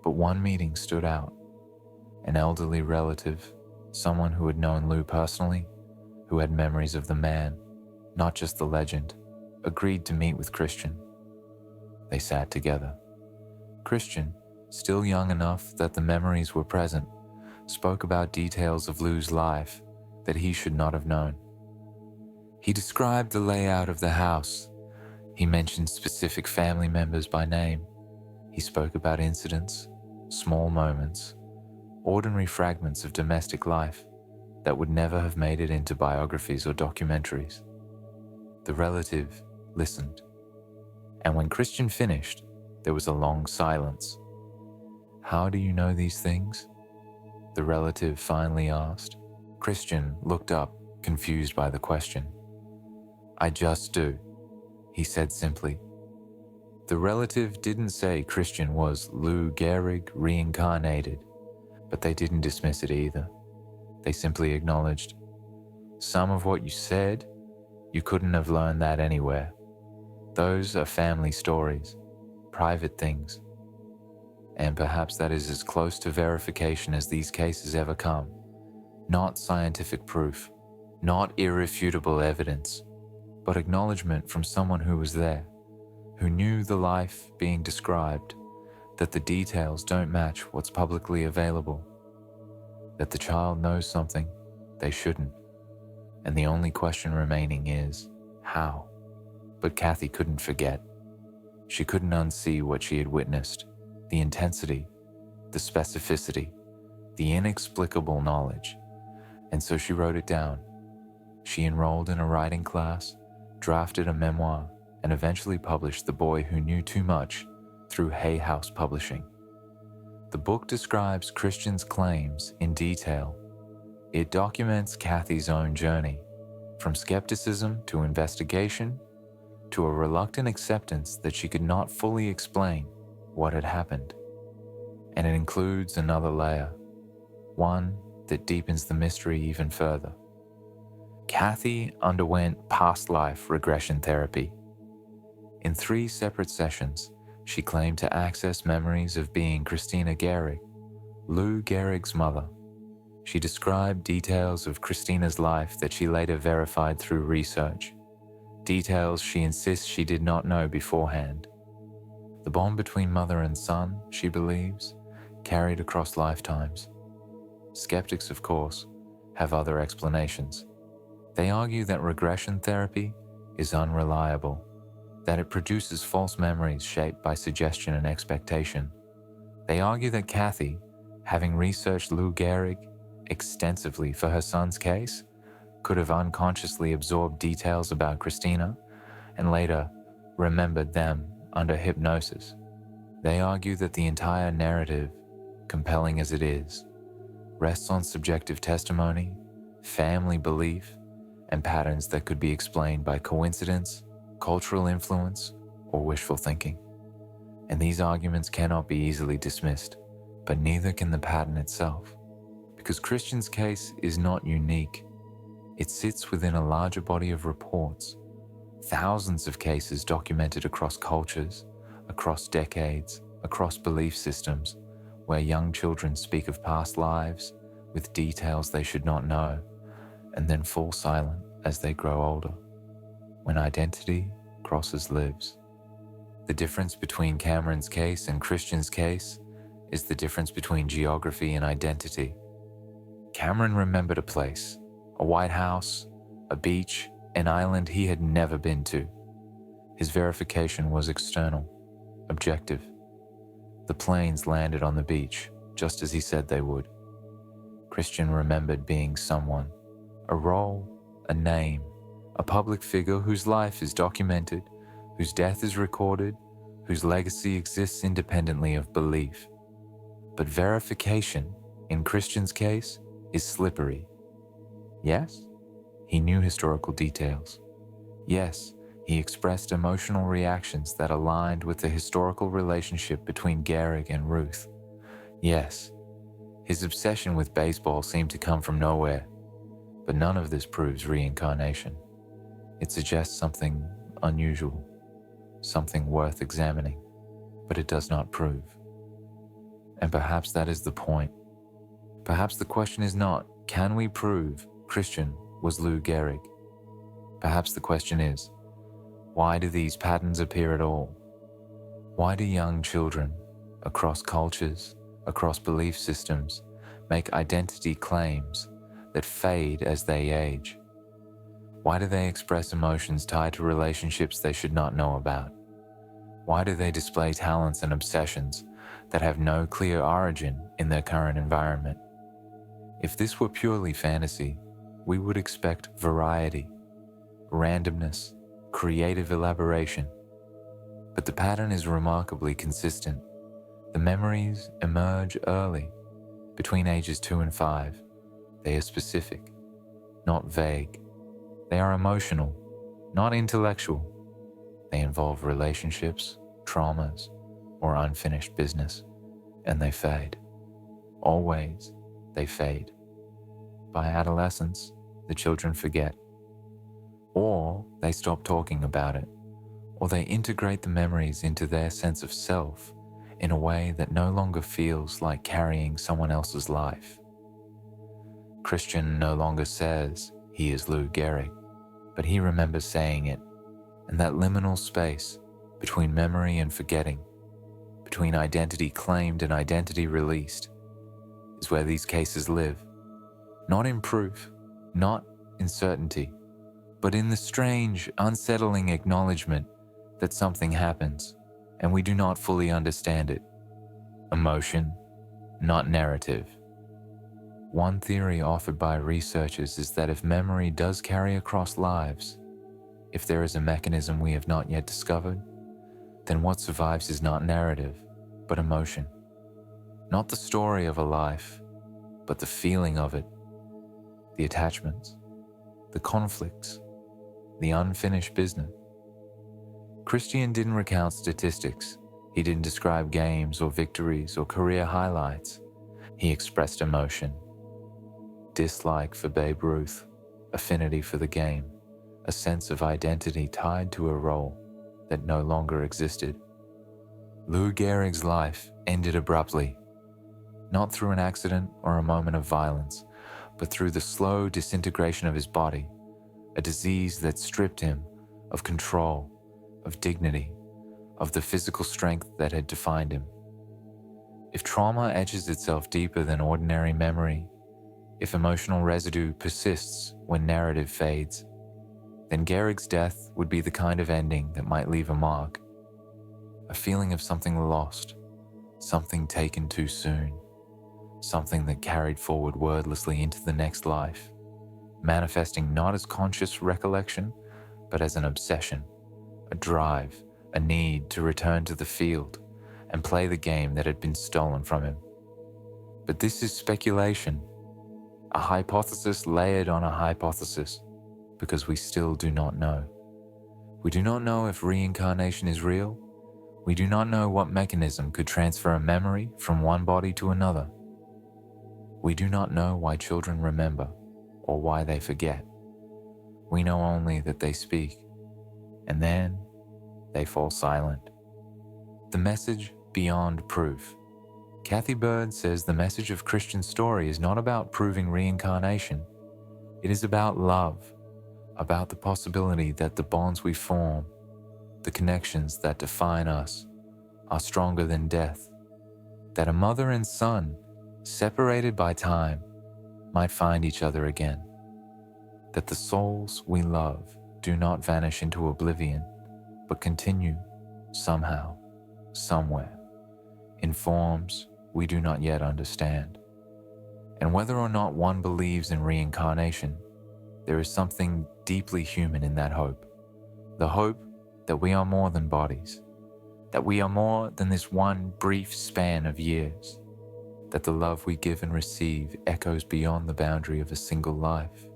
But one meeting stood out. An elderly relative, someone who had known Lou personally, who had memories of the man, not just the legend, agreed to meet with Christian. They sat together. Christian, still young enough that the memories were present, spoke about details of Lou's life that he should not have known. He described the layout of the house. He mentioned specific family members by name. He spoke about incidents, small moments, ordinary fragments of domestic life that would never have made it into biographies or documentaries. The relative listened. And when Christian finished, there was a long silence. "How do you know these things?" the relative finally asked. Christian looked up, confused by the question. "I just do," he said simply. The relative didn't say Christian was Lou Gehrig reincarnated, but they didn't dismiss it either. They simply acknowledged, "Some of what you said, you couldn't have learned that anywhere. Those are family stories, private things. And perhaps that is as close to verification as these cases ever come. Not scientific proof, not irrefutable evidence, but acknowledgement from someone who was there, who knew the life being described, that the details don't match what's publicly available, that the child knows something they shouldn't, and the only question remaining is, how?" But Kathy couldn't forget. She couldn't unsee what she had witnessed, the intensity, the specificity, the inexplicable knowledge, and so she wrote it down. She enrolled in a writing class, drafted a memoir, and eventually published The Boy Who Knew Too Much through Hay House Publishing. The book describes Christian's claims in detail. It documents Kathy's own journey, from skepticism to investigation, to a reluctant acceptance that she could not fully explain what had happened. And it includes another layer, one that deepens the mystery even further. Kathy underwent past life regression therapy. In 3 separate sessions, she claimed to access memories of being Christina Gehrig, Lou Gehrig's mother. She described details of Christina's life that she later verified through research, details she insists she did not know beforehand. The bond between mother and son, she believes, carried across lifetimes. Skeptics, of course, have other explanations. They argue that regression therapy is unreliable, that it produces false memories shaped by suggestion and expectation. They argue that Kathy, having researched Lou Gehrig extensively for her son's case, could have unconsciously absorbed details about Christina and later remembered them under hypnosis. They argue that the entire narrative, compelling as it is, rests on subjective testimony, family belief, and patterns that could be explained by coincidence, cultural influence, or wishful thinking. And these arguments cannot be easily dismissed, but neither can the pattern itself. Because Christian's case is not unique. It sits within a larger body of reports, thousands of cases documented across cultures, across decades, across belief systems, where young children speak of past lives with details they should not know, and then fall silent as they grow older. When identity crosses lives. The difference between Cameron's case and Christian's case is the difference between geography and identity. Cameron remembered a place, a White House, a beach, an island he had never been to. His verification was external, objective. The planes landed on the beach, just as he said they would. Christian remembered being someone, a role, a name, a public figure whose life is documented, whose death is recorded, whose legacy exists independently of belief. But verification, in Christian's case, is slippery. Yes, he knew historical details. Yes, he expressed emotional reactions that aligned with the historical relationship between Gehrig and Ruth. Yes, his obsession with baseball seemed to come from nowhere, but none of this proves reincarnation. It suggests something unusual, something worth examining, but it does not prove. And perhaps that is the point. Perhaps the question is not, can we prove Christian was Lou Gehrig? Perhaps the question is, why do these patterns appear at all? Why do young children, across cultures, across belief systems, make identity claims that fade as they age? Why do they express emotions tied to relationships they should not know about? Why do they display talents and obsessions that have no clear origin in their current environment? If this were purely fantasy, we would expect variety, randomness, creative elaboration. But the pattern is remarkably consistent. The memories emerge early, between ages 2 and 5. They are specific, not vague. They are emotional, not intellectual. They involve relationships, traumas, or unfinished business, and they fade. Always, they fade. By adolescence, the children forget. Or they stop talking about it, or they integrate the memories into their sense of self in a way that no longer feels like carrying someone else's life. Christian no longer says he is Lou Gehrig, but he remembers saying it, and that liminal space between memory and forgetting, between identity claimed and identity released, is where these cases live. Not in proof, not in certainty, but in the strange, unsettling acknowledgement that something happens and we do not fully understand it. Emotion, not narrative. One theory offered by researchers is that if memory does carry across lives, if there is a mechanism we have not yet discovered, then what survives is not narrative, but emotion. Not the story of a life, but the feeling of it, the attachments, the conflicts, the unfinished business. Christian didn't recount statistics. He didn't describe games or victories or career highlights. He expressed emotion. Dislike for Babe Ruth, affinity for the game, a sense of identity tied to a role that no longer existed. Lou Gehrig's life ended abruptly, not through an accident or a moment of violence, but through the slow disintegration of his body, a disease that stripped him of control, of dignity, of the physical strength that had defined him. If trauma etches itself deeper than ordinary memory, if emotional residue persists when narrative fades, then Gehrig's death would be the kind of ending that might leave a mark, a feeling of something lost, something taken too soon, something that carried forward wordlessly into the next life, manifesting not as conscious recollection, but as an obsession, a drive, a need to return to the field and play the game that had been stolen from him. But this is speculation, a hypothesis layered on a hypothesis, because we still do not know. We do not know if reincarnation is real. We do not know what mechanism could transfer a memory from one body to another. We do not know why children remember or why they forget. We know only that they speak, and then they fall silent. The message beyond proof. Kathy Bird says the message of Christian story is not about proving reincarnation. It is about love, about the possibility that the bonds we form, the connections that define us, are stronger than death, that a mother and son, separated by time, might find each other again, that the souls we love do not vanish into oblivion, but continue somehow, somewhere, in forms we do not yet understand. And whether or not one believes in reincarnation, there is something deeply human in that hope. The hope that we are more than bodies, that we are more than this one brief span of years, that the love we give and receive echoes beyond the boundary of a single life.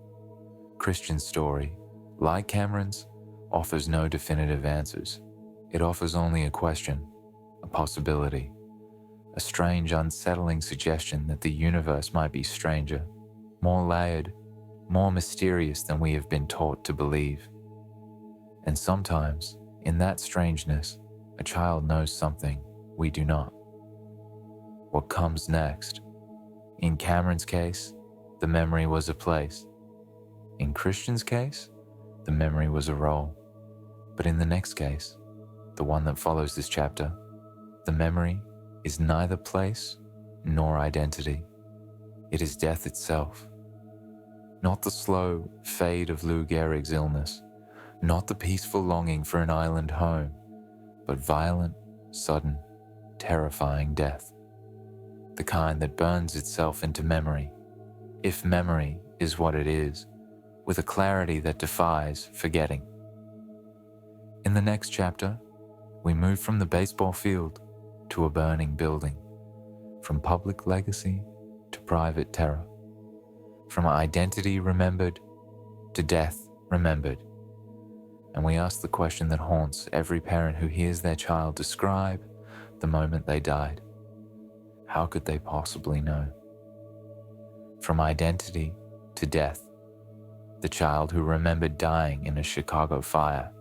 Christian story, like Cameron's, offers no definitive answers. It offers only a question, a possibility, a strange, unsettling suggestion that the universe might be stranger, more layered, more mysterious than we have been taught to believe. And sometimes, in that strangeness, a child knows something we do not. What comes next? In Cameron's case, the memory was a place. In Christian's case, the memory was a role. But in the next case, the one that follows this chapter, the memory is neither place nor identity. It is death itself. Not the slow fade of Lou Gehrig's illness, not the peaceful longing for an island home, but violent, sudden, terrifying death. The kind that burns itself into memory, if memory is what it is, with a clarity that defies forgetting. In the next chapter, we move from the baseball field to a burning building, from public legacy to private terror, from identity remembered to death remembered. And we ask the question that haunts every parent who hears their child describe the moment they died. How could they possibly know? From identity to death, the child who remembered dying in a Chicago fire.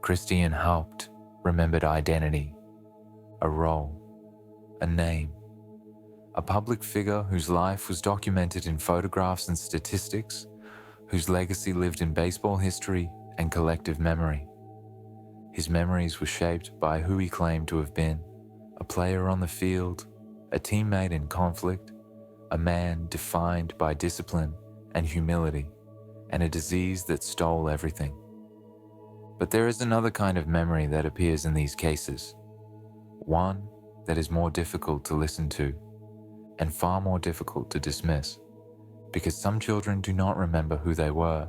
Christian Haupt remembered identity, a role, a name, a public figure whose life was documented in photographs and statistics, whose legacy lived in baseball history and collective memory. His memories were shaped by who he claimed to have been, a player on the field, a teammate in conflict, a man defined by discipline and humility, and a disease that stole everything. But there is another kind of memory that appears in these cases, one that is more difficult to listen to and far more difficult to dismiss, because some children do not remember who they were.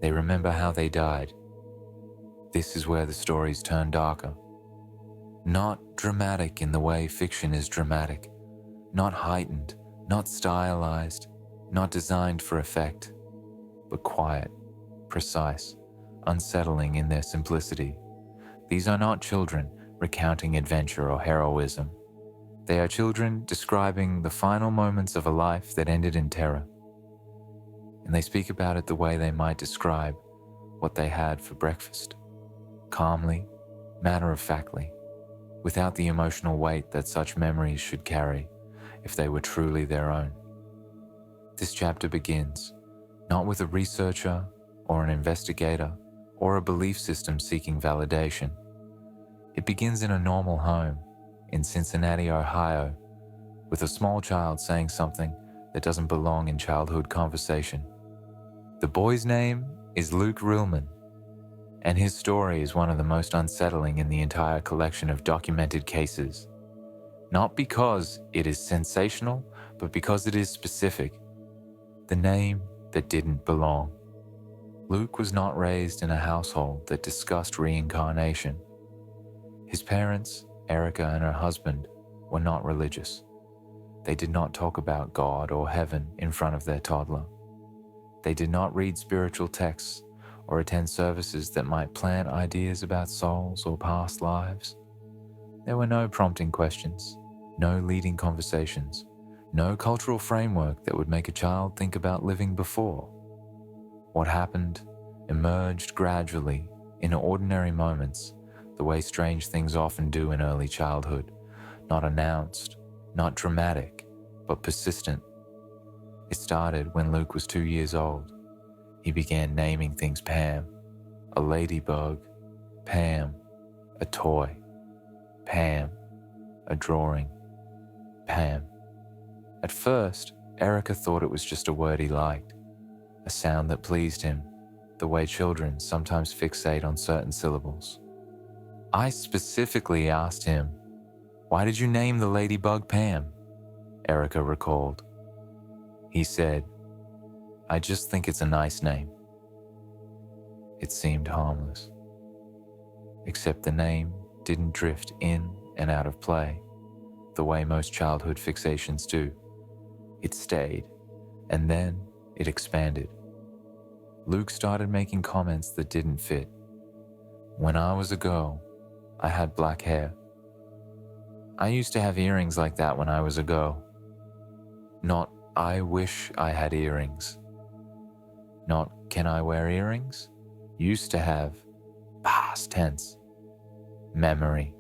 They remember how they died. This is where the stories turn darker. Not dramatic in the way fiction is dramatic, not heightened, not stylized, not designed for effect, but quiet, precise, unsettling in their simplicity, These are not children recounting adventure or heroism. They are children describing the final moments of a life that ended in terror. And they speak about it the way they might describe what they had for breakfast. Calmly, matter-of-factly, without the emotional weight that such memories should carry if they were truly their own. This chapter begins not with a researcher or an investigator or a belief system seeking validation. It begins in a normal home in Cincinnati, Ohio, with a small child saying something that doesn't belong in childhood conversation. The boy's name is Luke Rillman, and his story is one of the most unsettling in the entire collection of documented cases. Not because it is sensational, but because it is specific. The name that didn't belong. Luke was not raised in a household that discussed reincarnation. His parents, Erica and her husband, were not religious. They did not talk about God or heaven in front of their toddler. They did not read spiritual texts or attend services that might plant ideas about souls or past lives. There were no prompting questions, no leading conversations, no cultural framework that would make a child think about living before. What happened emerged gradually in ordinary moments, the way strange things often do in early childhood, not announced, not dramatic, but persistent. It started when Luke was 2 years old. He began naming things Pam, a ladybug, Pam, a toy, Pam, a drawing, Pam. At first, Erica thought it was just a word he liked, a sound that pleased him, the way children sometimes fixate on certain syllables. I specifically asked him, "Why did you name the ladybug Pam?" Erica recalled. He said, "I just think it's a nice name." It seemed harmless. Except the name didn't drift in and out of play, the way most childhood fixations do. It stayed, and then it expanded. Luke started making comments that didn't fit. "When I was a girl, I had black hair. I used to have earrings like that when I was a girl." Not, "I wish I had earrings." Not, "Can I wear earrings?" Used to have, past tense. Memory,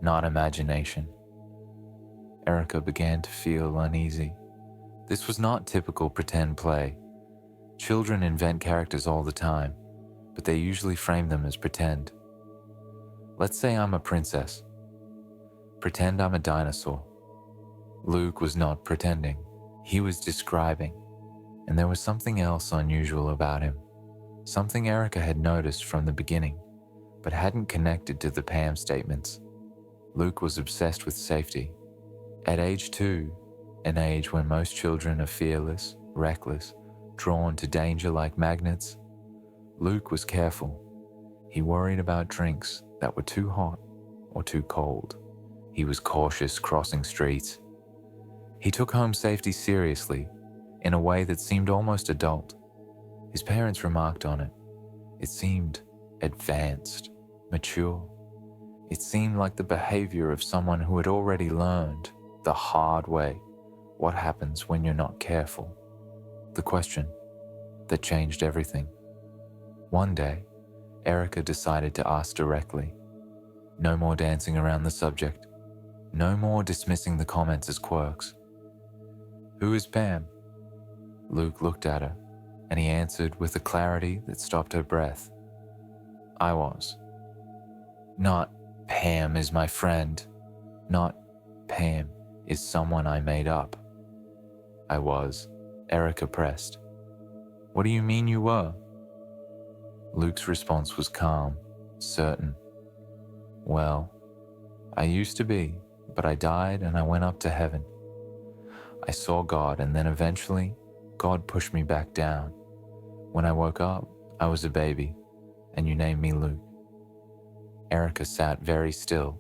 not imagination. Erica began to feel uneasy. This was not typical pretend play. Children invent characters all the time, but they usually frame them as pretend. Let's say I'm a princess. Pretend I'm a dinosaur. Luke was not pretending. He was describing, and there was something else unusual about him. Something Erica had noticed from the beginning, but hadn't connected to the Pam statements. Luke was obsessed with safety. At age 2, an age when most children are fearless, reckless, drawn to danger like magnets, Luke was careful. He worried about drinks that were too hot or too cold. He was cautious crossing streets. He took home safety seriously, in a way that seemed almost adult. His parents remarked on it. It seemed advanced, mature. It seemed like the behavior of someone who had already learned the hard way what happens when you're not careful. The question that changed everything. One day, Erica decided to ask directly. No more dancing around the subject. No more dismissing the comments as quirks. "Who is Pam?" Luke looked at her, and he answered with a clarity that stopped her breath. "I was." Not, "Pam is my friend." Not, "Pam is someone I made up." "I was," Erica pressed. "What do you mean you were?" Luke's response was calm, certain. "Well, I used to be, but I died and I went up to heaven. I saw God, and then eventually, God pushed me back down. When I woke up, I was a baby, and you named me Luke." Erica sat very still.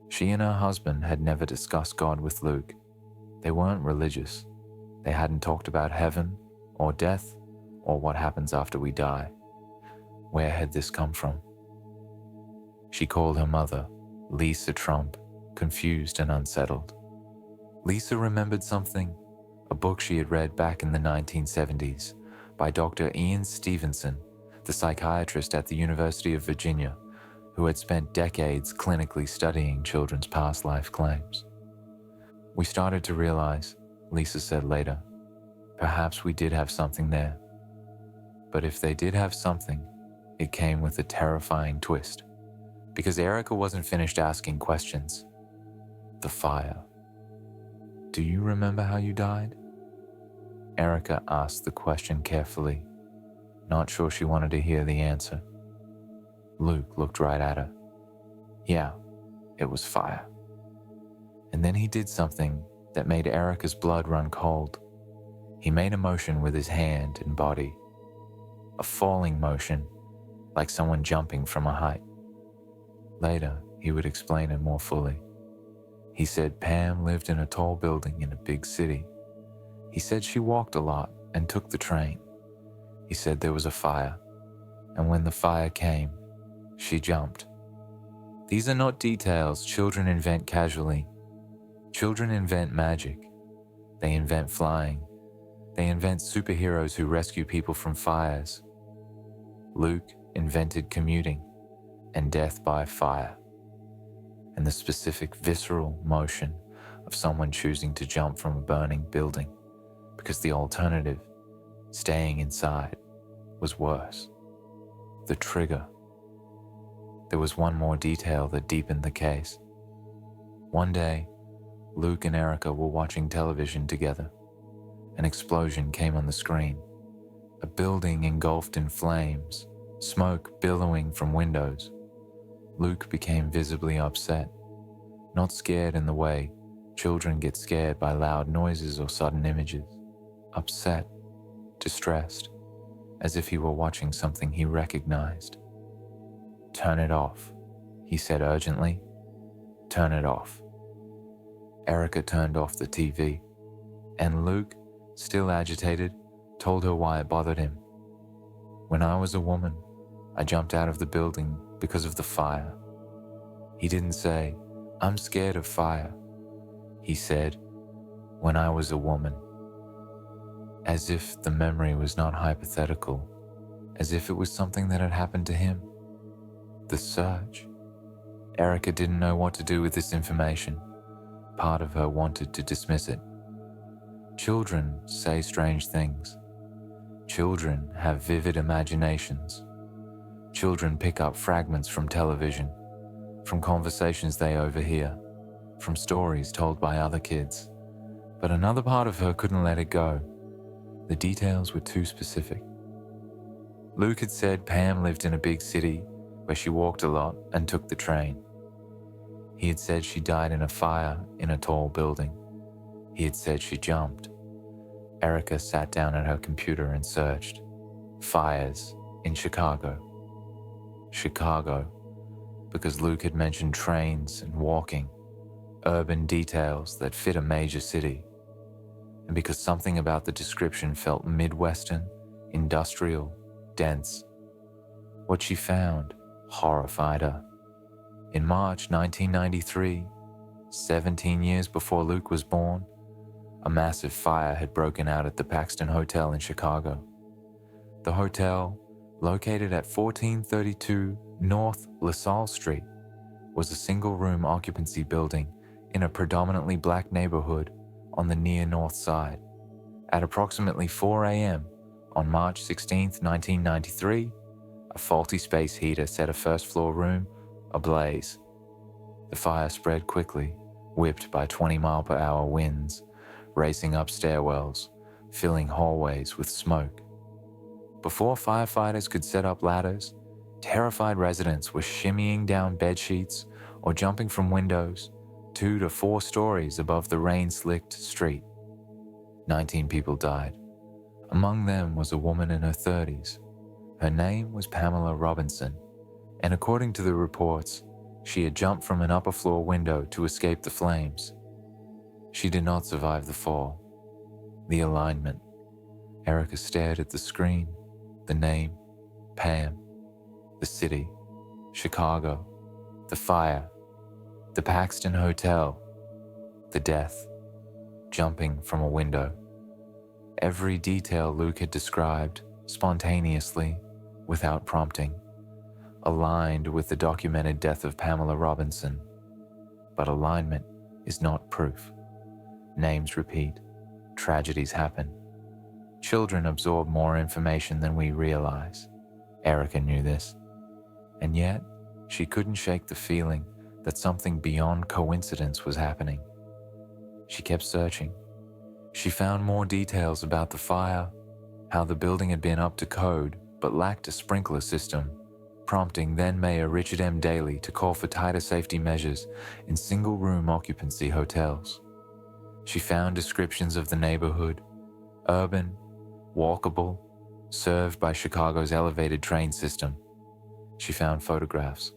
She and her husband had never discussed God with Luke. They weren't religious. They hadn't talked about heaven, or death, or what happens after we die. Where had this come from? She called her mother, Lisa Trump, confused and unsettled. Lisa remembered something, a book she had read back in the 1970s by Dr. Ian Stevenson, the psychiatrist at the University of Virginia, who had spent decades clinically studying children's past life claims. We started to realize, Lisa said later, perhaps we did have something there. But if they did have something, it came with a terrifying twist, because Erica wasn't finished asking questions. The fire. Do you remember how you died? Erica asked the question carefully, not sure she wanted to hear the answer. Luke looked right at her. Yeah, it was fire. And then he did something that made Erica's blood run cold. He made a motion with his hand and body, a falling motion, like someone jumping from a height. Later, he would explain it more fully. He said Pam lived in a tall building in a big city. He said she walked a lot and took the train. He said there was a fire, and when the fire came, she jumped. These are not details children invent casually. Children invent magic. They invent flying. They invent superheroes who rescue people from fires. Luke invented commuting and death by fire, and the specific visceral motion of someone choosing to jump from a burning building because the alternative, staying inside, was worse. The trigger. There was one more detail that deepened the case. One day, Luke and Erica were watching television together. An explosion came on the screen. A building engulfed in flames, smoke billowing from windows. Luke became visibly upset, not scared in the way children get scared by loud noises or sudden images. Upset, distressed, as if he were watching something he recognized. Turn it off, he said urgently. Turn it off. Erica turned off the TV, and Luke, still agitated, told her why it bothered him. When I was a woman, I jumped out of the building because of the fire. He didn't say, I'm scared of fire. He said, when I was a woman. As if the memory was not hypothetical, as if it was something that had happened to him. The surge. Erica didn't know what to do with this information. Part of her wanted to dismiss it. Children say strange things. Children have vivid imaginations. Children pick up fragments from television, from conversations they overhear, from stories told by other kids. But another part of her couldn't let it go. The details were too specific. Luke had said Pam lived in a big city where she walked a lot and took the train. He had said she died in a fire in a tall building. He had said she jumped. Erica sat down at her computer and searched. Fires in Chicago. Chicago, because Luke had mentioned trains and walking, urban details that fit a major city, and because something about the description felt Midwestern, industrial, dense. What she found horrified her. In March 1993, 17 years before Luke was born, a massive fire had broken out at the Paxton Hotel in Chicago. The hotel, located at 1432 North LaSalle Street, was a single-room occupancy building in a predominantly black neighborhood on the near north side. At approximately 4 a.m. on March 16, 1993, a faulty space heater set a first-floor room ablaze. The fire spread quickly, whipped by 20-mile-per-hour winds, racing up stairwells, filling hallways with smoke. Before firefighters could set up ladders, terrified residents were shimmying down bed sheets or jumping from windows 2 to 4 stories above the rain-slicked street. 19 people died. Among them was a woman in her 30s. Her name was Pamela Robinson, and according to the reports, she had jumped from an upper-floor window to escape the flames. She did not survive the fall. The alignment. Erica stared at the screen. The name, Pam. The city, Chicago. The fire, the Paxton Hotel, the death, jumping from a window. Every detail Luke had described, spontaneously, without prompting, aligned with the documented death of Pamela Robinson. But alignment is not proof. Names repeat, tragedies happen. Children absorb more information than we realize. Erica knew this. And yet, she couldn't shake the feeling that something beyond coincidence was happening. She kept searching. She found more details about the fire, how the building had been up to code but lacked a sprinkler system, prompting then Mayor Richard M. Daley to call for tighter safety measures in single-room occupancy hotels. She found descriptions of the neighborhood, urban, walkable, served by Chicago's elevated train system. She found photographs.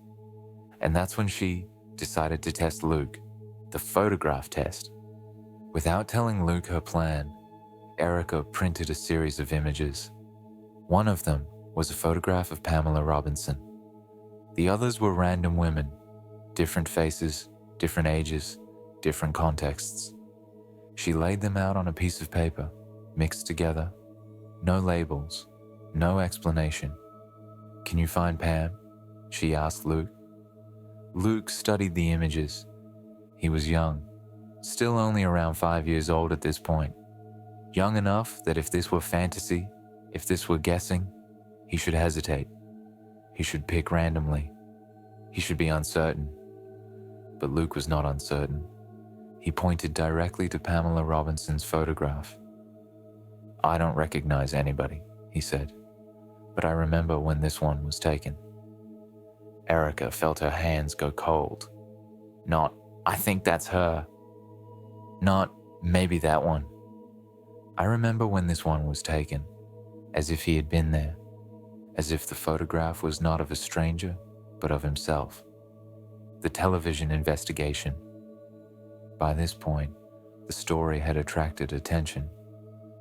And that's when she decided to test Luke, the photograph test. Without telling Luke her plan, Erica printed a series of images. One of them was a photograph of Pamela Robinson. The others were random women, different faces, different ages, different contexts. She laid them out on a piece of paper, mixed together. No labels, no explanation. "Can you find Pam?" she asked Luke. Luke studied the images. He was young, still only around 5 years old at this point. Young enough that if this were fantasy, if this were guessing, he should hesitate. He should pick randomly. He should be uncertain. But Luke was not uncertain. He pointed directly to Pamela Robinson's photograph. "I don't recognize anybody," he said, "but I remember when this one was taken." Erica felt her hands go cold. Not, "I think that's her." Not, "Maybe that one." "I remember when this one was taken," as if he had been there, as if the photograph was not of a stranger, but of himself. The television investigation. By this point, the story had attracted attention.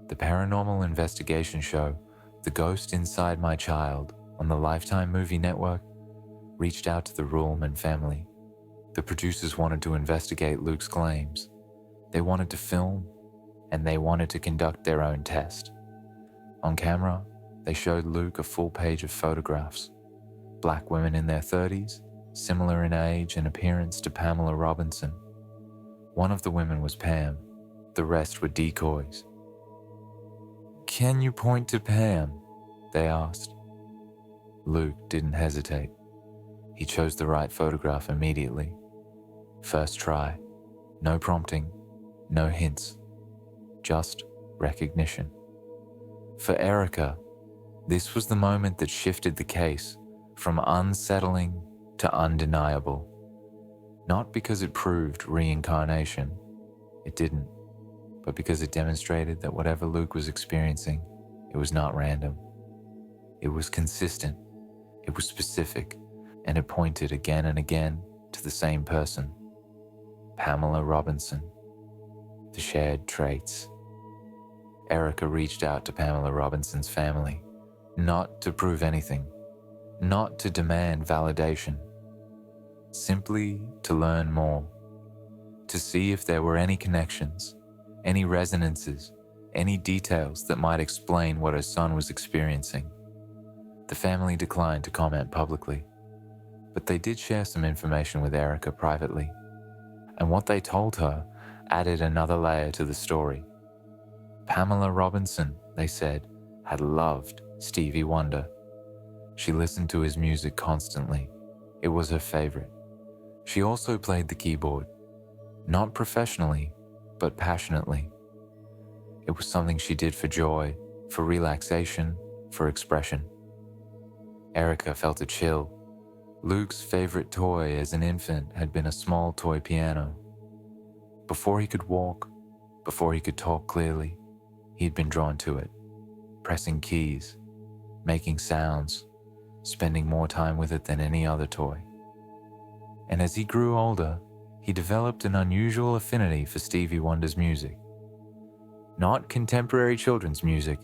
The paranormal investigation show, The Ghost Inside My Child, on the Lifetime Movie Network, reached out to the Ruhlman family. The producers wanted to investigate Luke's claims. They wanted to film, and they wanted to conduct their own test. On camera, they showed Luke a full page of photographs. Black women in their 30s, similar in age and appearance to Pamela Robinson. One of the women was Pam. The rest were decoys. "Can you point to Pam?" they asked. Luke didn't hesitate. He chose the right photograph immediately. First try. No prompting, no hints. Just recognition. For Erica, this was the moment that shifted the case from unsettling to undeniable. Not because it proved reincarnation, it didn't, but because it demonstrated that whatever Luke was experiencing, it was not random. It was consistent, it was specific, and it pointed again and again to the same person, Pamela Robinson. The shared traits. Erica reached out to Pamela Robinson's family, not to prove anything, not to demand validation, simply to learn more, to see if there were any connections, any resonances, any details that might explain what her son was experiencing. The family declined to comment publicly, but they did share some information with Erica privately, and what they told her added another layer to the story. Pamela Robinson, they said, had loved Stevie Wonder. She listened to his music constantly. It was her favorite. She also played the keyboard, not professionally, but passionately. It was something she did for joy, for relaxation, for expression. Erica felt a chill. Luke's favorite toy as an infant had been a small toy piano. Before he could walk, before he could talk clearly, he had been drawn to it, pressing keys, making sounds, spending more time with it than any other toy. And as he grew older, he developed an unusual affinity for Stevie Wonder's music. Not contemporary children's music,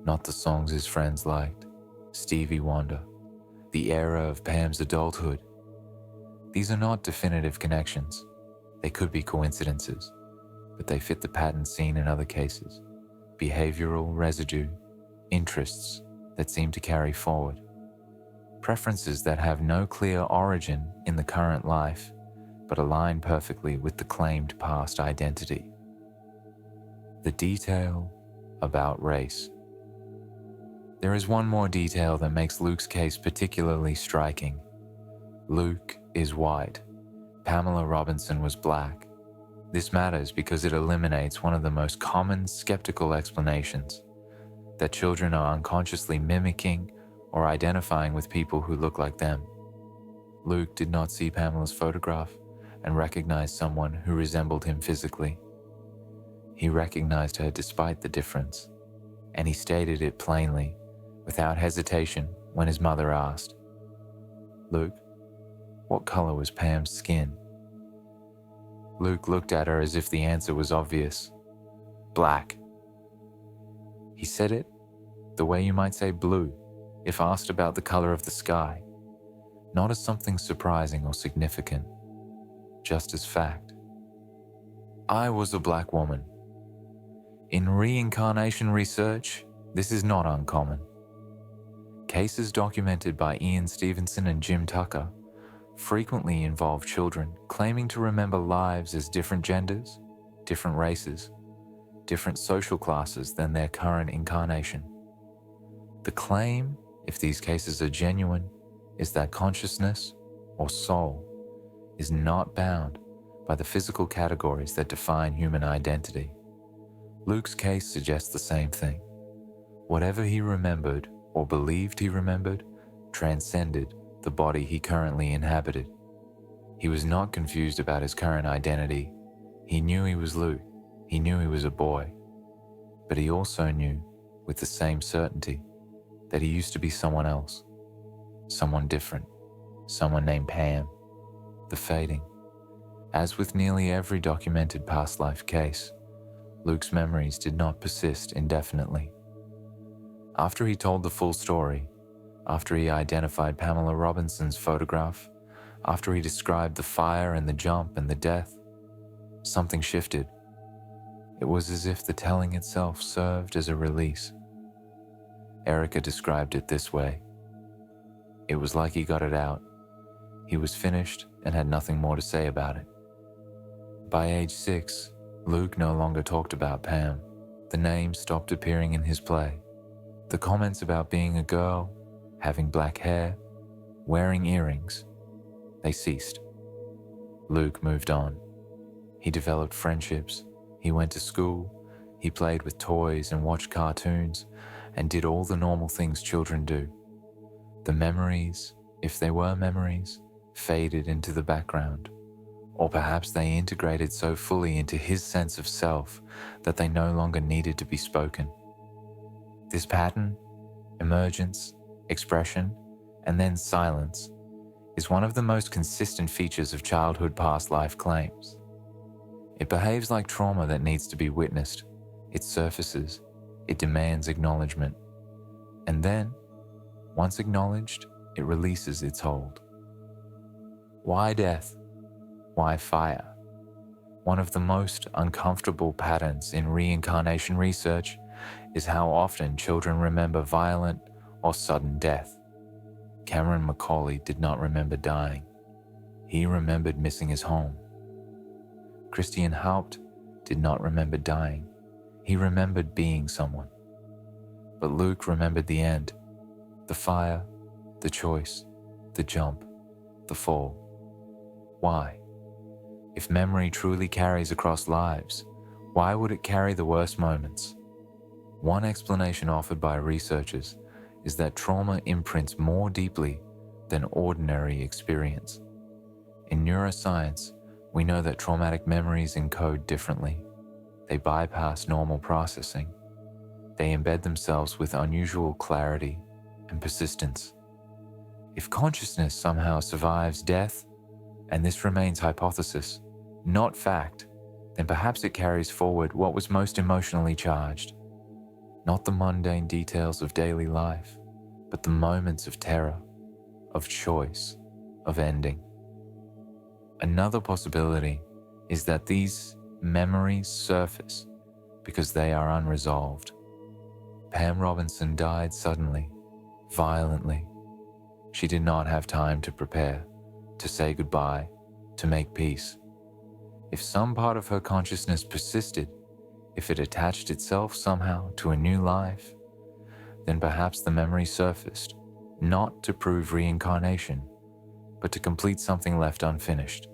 not the songs his friends liked. Stevie Wonder, the era of Pam's adulthood. These are not definitive connections. They could be coincidences, but they fit the pattern seen in other cases: behavioral residue, interests that seem to carry forward, preferences that have no clear origin in the current life, but align perfectly with the claimed past identity. The detail about race. There is one more detail that makes Luke's case particularly striking. Luke is white. Pamela Robinson was black. This matters because it eliminates one of the most common skeptical explanations, that children are unconsciously mimicking or identifying with people who look like them. Luke did not see Pamela's photograph and recognized someone who resembled him physically. He recognized her despite the difference, and he stated it plainly, without hesitation, when his mother asked, "Luke, what color was Pam's skin?" Luke looked at her as if the answer was obvious. "Black." He said it the way you might say blue if asked about the color of the sky, not as something surprising or significant, just as fact. I was a black woman. In reincarnation research, this is not uncommon. Cases documented by Ian Stevenson and Jim Tucker frequently involve children claiming to remember lives as different genders, different races, different social classes than their current incarnation. The claim, if these cases are genuine, is that consciousness, or soul, is not bound by the physical categories that define human identity. Luke's case suggests the same thing. Whatever he remembered or believed he remembered transcended the body he currently inhabited. He was not confused about his current identity. He knew he was Luke. He knew he was a boy. But he also knew, with the same certainty, that he used to be someone else, someone different, someone named Pam. The fading. As with nearly every documented past life case, Luke's memories did not persist indefinitely. After he told the full story, after he identified Pamela Robinson's photograph, after he described the fire and the jump and the death, something shifted. It was as if the telling itself served as a release. Erica described it this way. It was like he got it out. He was finished and had nothing more to say about it. By age 6, Luke no longer talked about Pam. The name stopped appearing in his play. The comments about being a girl, having black hair, wearing earrings, they ceased. Luke moved on. He developed friendships. He went to school. He played with toys and watched cartoons and did all the normal things children do. The memories, if they were memories, faded into the background. Or perhaps they integrated so fully into his sense of self that they no longer needed to be spoken. This pattern, emergence, expression, and then silence, is one of the most consistent features of childhood past life claims. It behaves like trauma that needs to be witnessed. It surfaces. It demands acknowledgement. And then, once acknowledged, it releases its hold. Why death? Why fire? One of the most uncomfortable patterns in reincarnation research is how often children remember violent or sudden death. Cameron Macaulay did not remember dying. He remembered missing his home. Christian Haupt did not remember dying. He remembered being someone. But Luke remembered the end, the fire, the choice, the jump, the fall. Why? If memory truly carries across lives, why would it carry the worst moments? One explanation offered by researchers is that trauma imprints more deeply than ordinary experience. In neuroscience, we know that traumatic memories encode differently. They bypass normal processing. They embed themselves with unusual clarity and persistence. If consciousness somehow survives death, and this remains hypothesis, not fact, then perhaps it carries forward what was most emotionally charged. Not the mundane details of daily life, but the moments of terror, of choice, of ending. Another possibility is that these memories surface because they are unresolved. Pam Robinson died suddenly, violently. She did not have time to prepare, to say goodbye, to make peace. If some part of her consciousness persisted, if it attached itself somehow to a new life, then perhaps the memory surfaced, not to prove reincarnation, but to complete something left unfinished.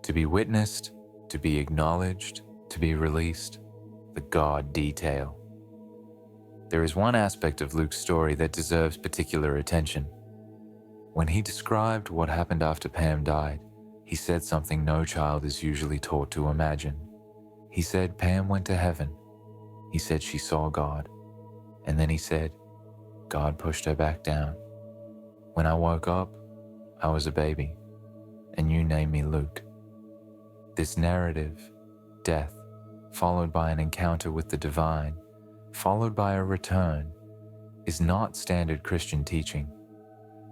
To be witnessed, to be acknowledged, to be released, the God detail. There is one aspect of Luke's story that deserves particular attention. When he described what happened after Pam died, he said something no child is usually taught to imagine. He said Pam went to heaven. He said she saw God. And then he said, God pushed her back down. When I woke up, I was a baby, and you named me Luke. This narrative, death, followed by an encounter with the divine, followed by a return, is not standard Christian teaching.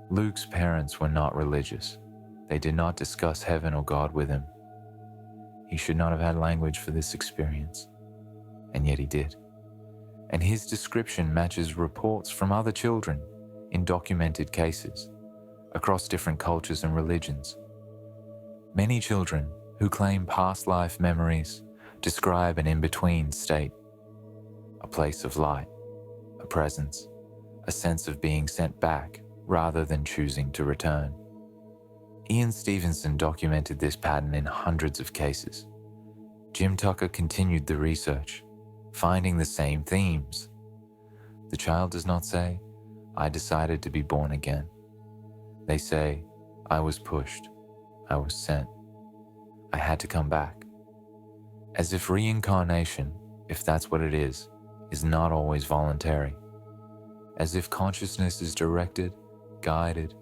Luke's parents were not religious. They did not discuss heaven or God with him. He should not have had language for this experience, and yet he did. And his description matches reports from other children in documented cases across different cultures and religions. Many children who claim past life memories describe an in-between state, a place of light, a presence, a sense of being sent back rather than choosing to return. Ian Stevenson documented this pattern in hundreds of cases. Jim Tucker continued the research, finding the same themes. The child does not say, I decided to be born again. They say, I was pushed, I was sent, I had to come back. As if reincarnation, if that's what it is not always voluntary. As if consciousness is directed, guided,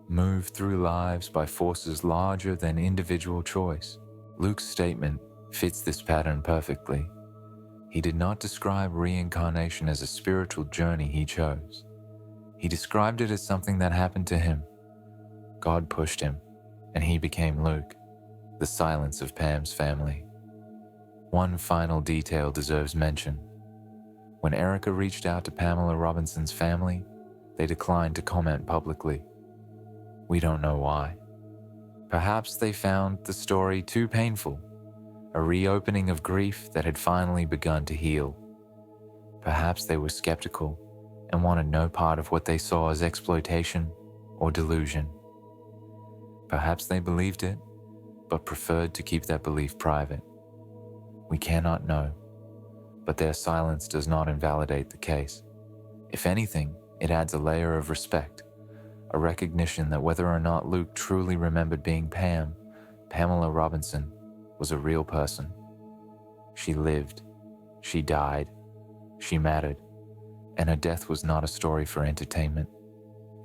moved through lives by forces larger than individual choice. Luke's statement fits this pattern perfectly. He did not describe reincarnation as a spiritual journey he chose. He described it as something that happened to him. God pushed him, and he became Luke, the silence of Pam's family. One final detail deserves mention. When Erica reached out to Pamela Robinson's family, they declined to comment publicly. We don't know why. Perhaps they found the story too painful, a reopening of grief that had finally begun to heal. Perhaps they were skeptical and wanted no part of what they saw as exploitation or delusion. Perhaps they believed it, but preferred to keep that belief private. We cannot know, but their silence does not invalidate the case. If anything, it adds a layer of respect, a recognition that whether or not Luke truly remembered being Pam, Pamela Robinson was a real person. She lived, she died, she mattered, and her death was not a story for entertainment.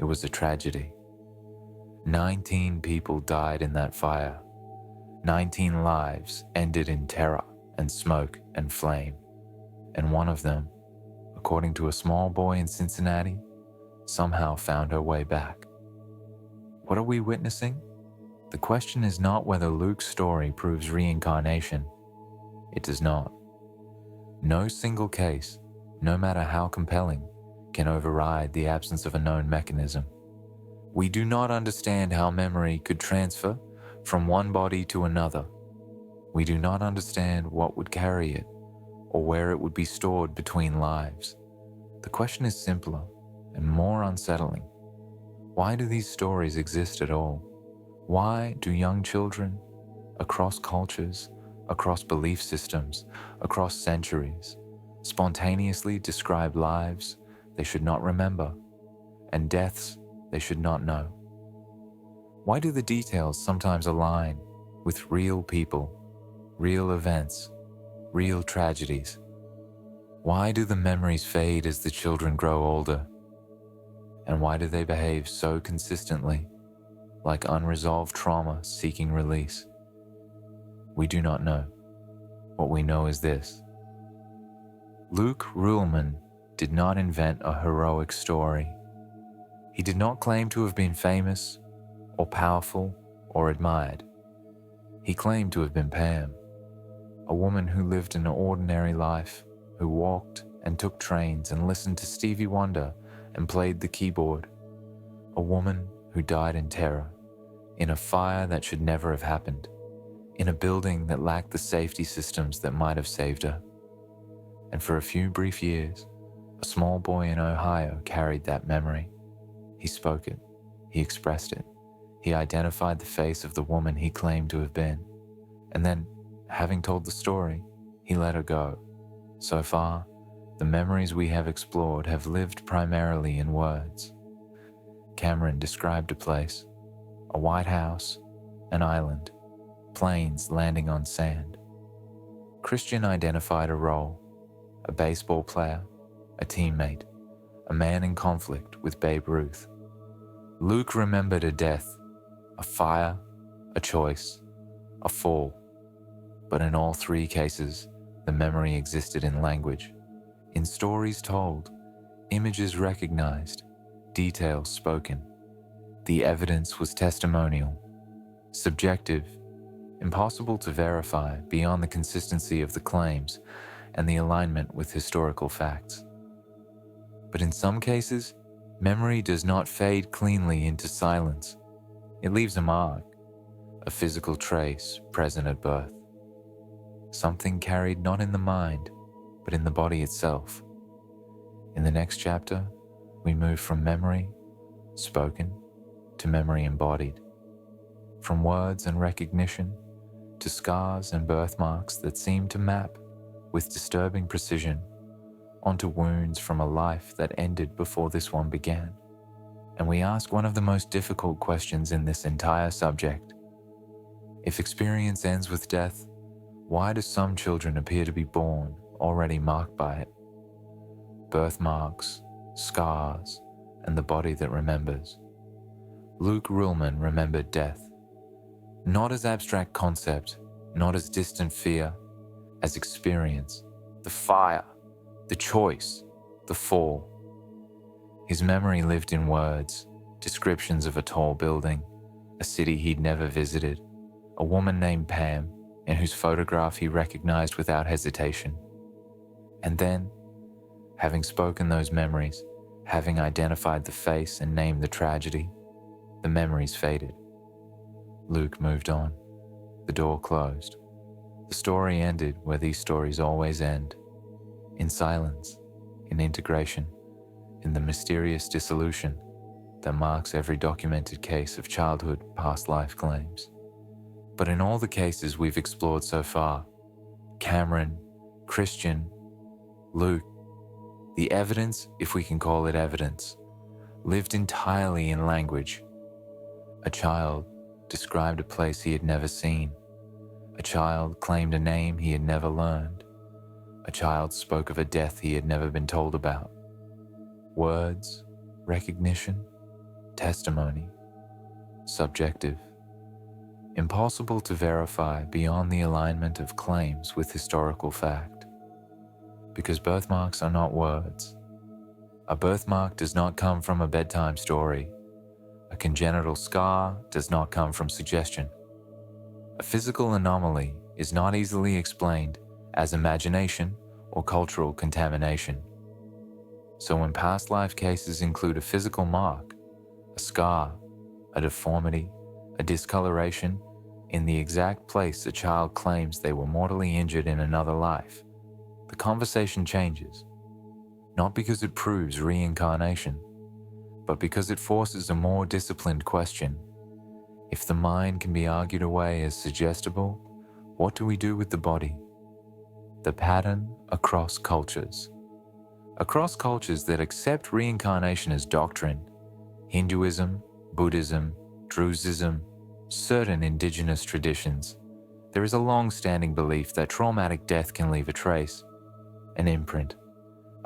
It was a tragedy. 19 people died in that fire. 19 lives ended in terror and smoke and flame. And one of them, according to a small boy in Cincinnati, somehow found her way back. What are we witnessing? The question is not whether Luke's story proves reincarnation. It does not. No single case, no matter how compelling, can override the absence of a known mechanism. We do not understand how memory could transfer from one body to another. We do not understand what would carry it or where it would be stored between lives. The question is simpler and more unsettling. Why do these stories exist at all? Why do young children, across cultures, across belief systems, across centuries, spontaneously describe lives they should not remember and deaths they should not know? Why do the details sometimes align with real people, real events, real tragedies? Why do the memories fade as the children grow older? And why do they behave so consistently, like unresolved trauma seeking release? We do not know. What we know is this. Luke Ruhlman did not invent a heroic story. He did not claim to have been famous or powerful or admired. He claimed to have been Pam, a woman who lived an ordinary life, who walked and took trains and listened to Stevie Wonder and played the keyboard. A woman who died in terror, in a fire that should never have happened, in a building that lacked the safety systems that might have saved her. And for a few brief years, a small boy in Ohio carried that memory. He spoke it, he expressed it, he identified the face of the woman he claimed to have been. And then, having told the story, he let her go. So far, the memories we have explored have lived primarily in words. Cameron described a place, a white house, an island, planes landing on sand. Christian identified a role, a baseball player, a teammate, a man in conflict with Babe Ruth. Luke remembered a death, a fire, a choice, a fall. But in all three cases, the memory existed in language, in stories told, images recognized, details spoken. The evidence was testimonial, subjective, impossible to verify beyond the consistency of the claims and the alignment with historical facts. But in some cases, memory does not fade cleanly into silence. It leaves a mark, a physical trace present at birth. Something carried not in the mind, but in the body itself. In the next chapter, we move from memory, spoken, to memory embodied. From words and recognition, to scars and birthmarks that seem to map, with disturbing precision, onto wounds from a life that ended before this one began. And we ask one of the most difficult questions in this entire subject. If experience ends with death, why do some children appear to be born already marked by it? Birthmarks, scars, and the body that remembers. Luke Ruhlman remembered death, not as abstract concept, not as distant fear, as experience, the fire, the choice, the fall. His memory lived in words, descriptions of a tall building, a city he'd never visited, a woman named Pam, in whose photograph he recognized without hesitation. And then, having spoken those memories, having identified the face and named the tragedy, the memories faded. Luke moved on. The door closed. The story ended where these stories always end, in silence, in integration, in the mysterious dissolution that marks every documented case of childhood past life claims. But in all the cases we've explored so far, Cameron, Christian, Luke, the evidence, if we can call it evidence, lived entirely in language. A child described a place he had never seen. A child claimed a name he had never learned. A child spoke of a death he had never been told about. Words, recognition, testimony, subjective. Impossible to verify beyond the alignment of claims with historical fact. Because birthmarks are not words. A birthmark does not come from a bedtime story. A congenital scar does not come from suggestion. A physical anomaly is not easily explained as imagination or cultural contamination. So when past life cases include a physical mark, a scar, a deformity, a discoloration, in the exact place a child claims they were mortally injured in another life, the conversation changes. Not because it proves reincarnation, but because it forces a more disciplined question. If the mind can be argued away as suggestible, what do we do with the body? The pattern across cultures. Across cultures that accept reincarnation as doctrine, Hinduism, Buddhism, Druzism, certain indigenous traditions, there is a long-standing belief that traumatic death can leave a trace, an imprint,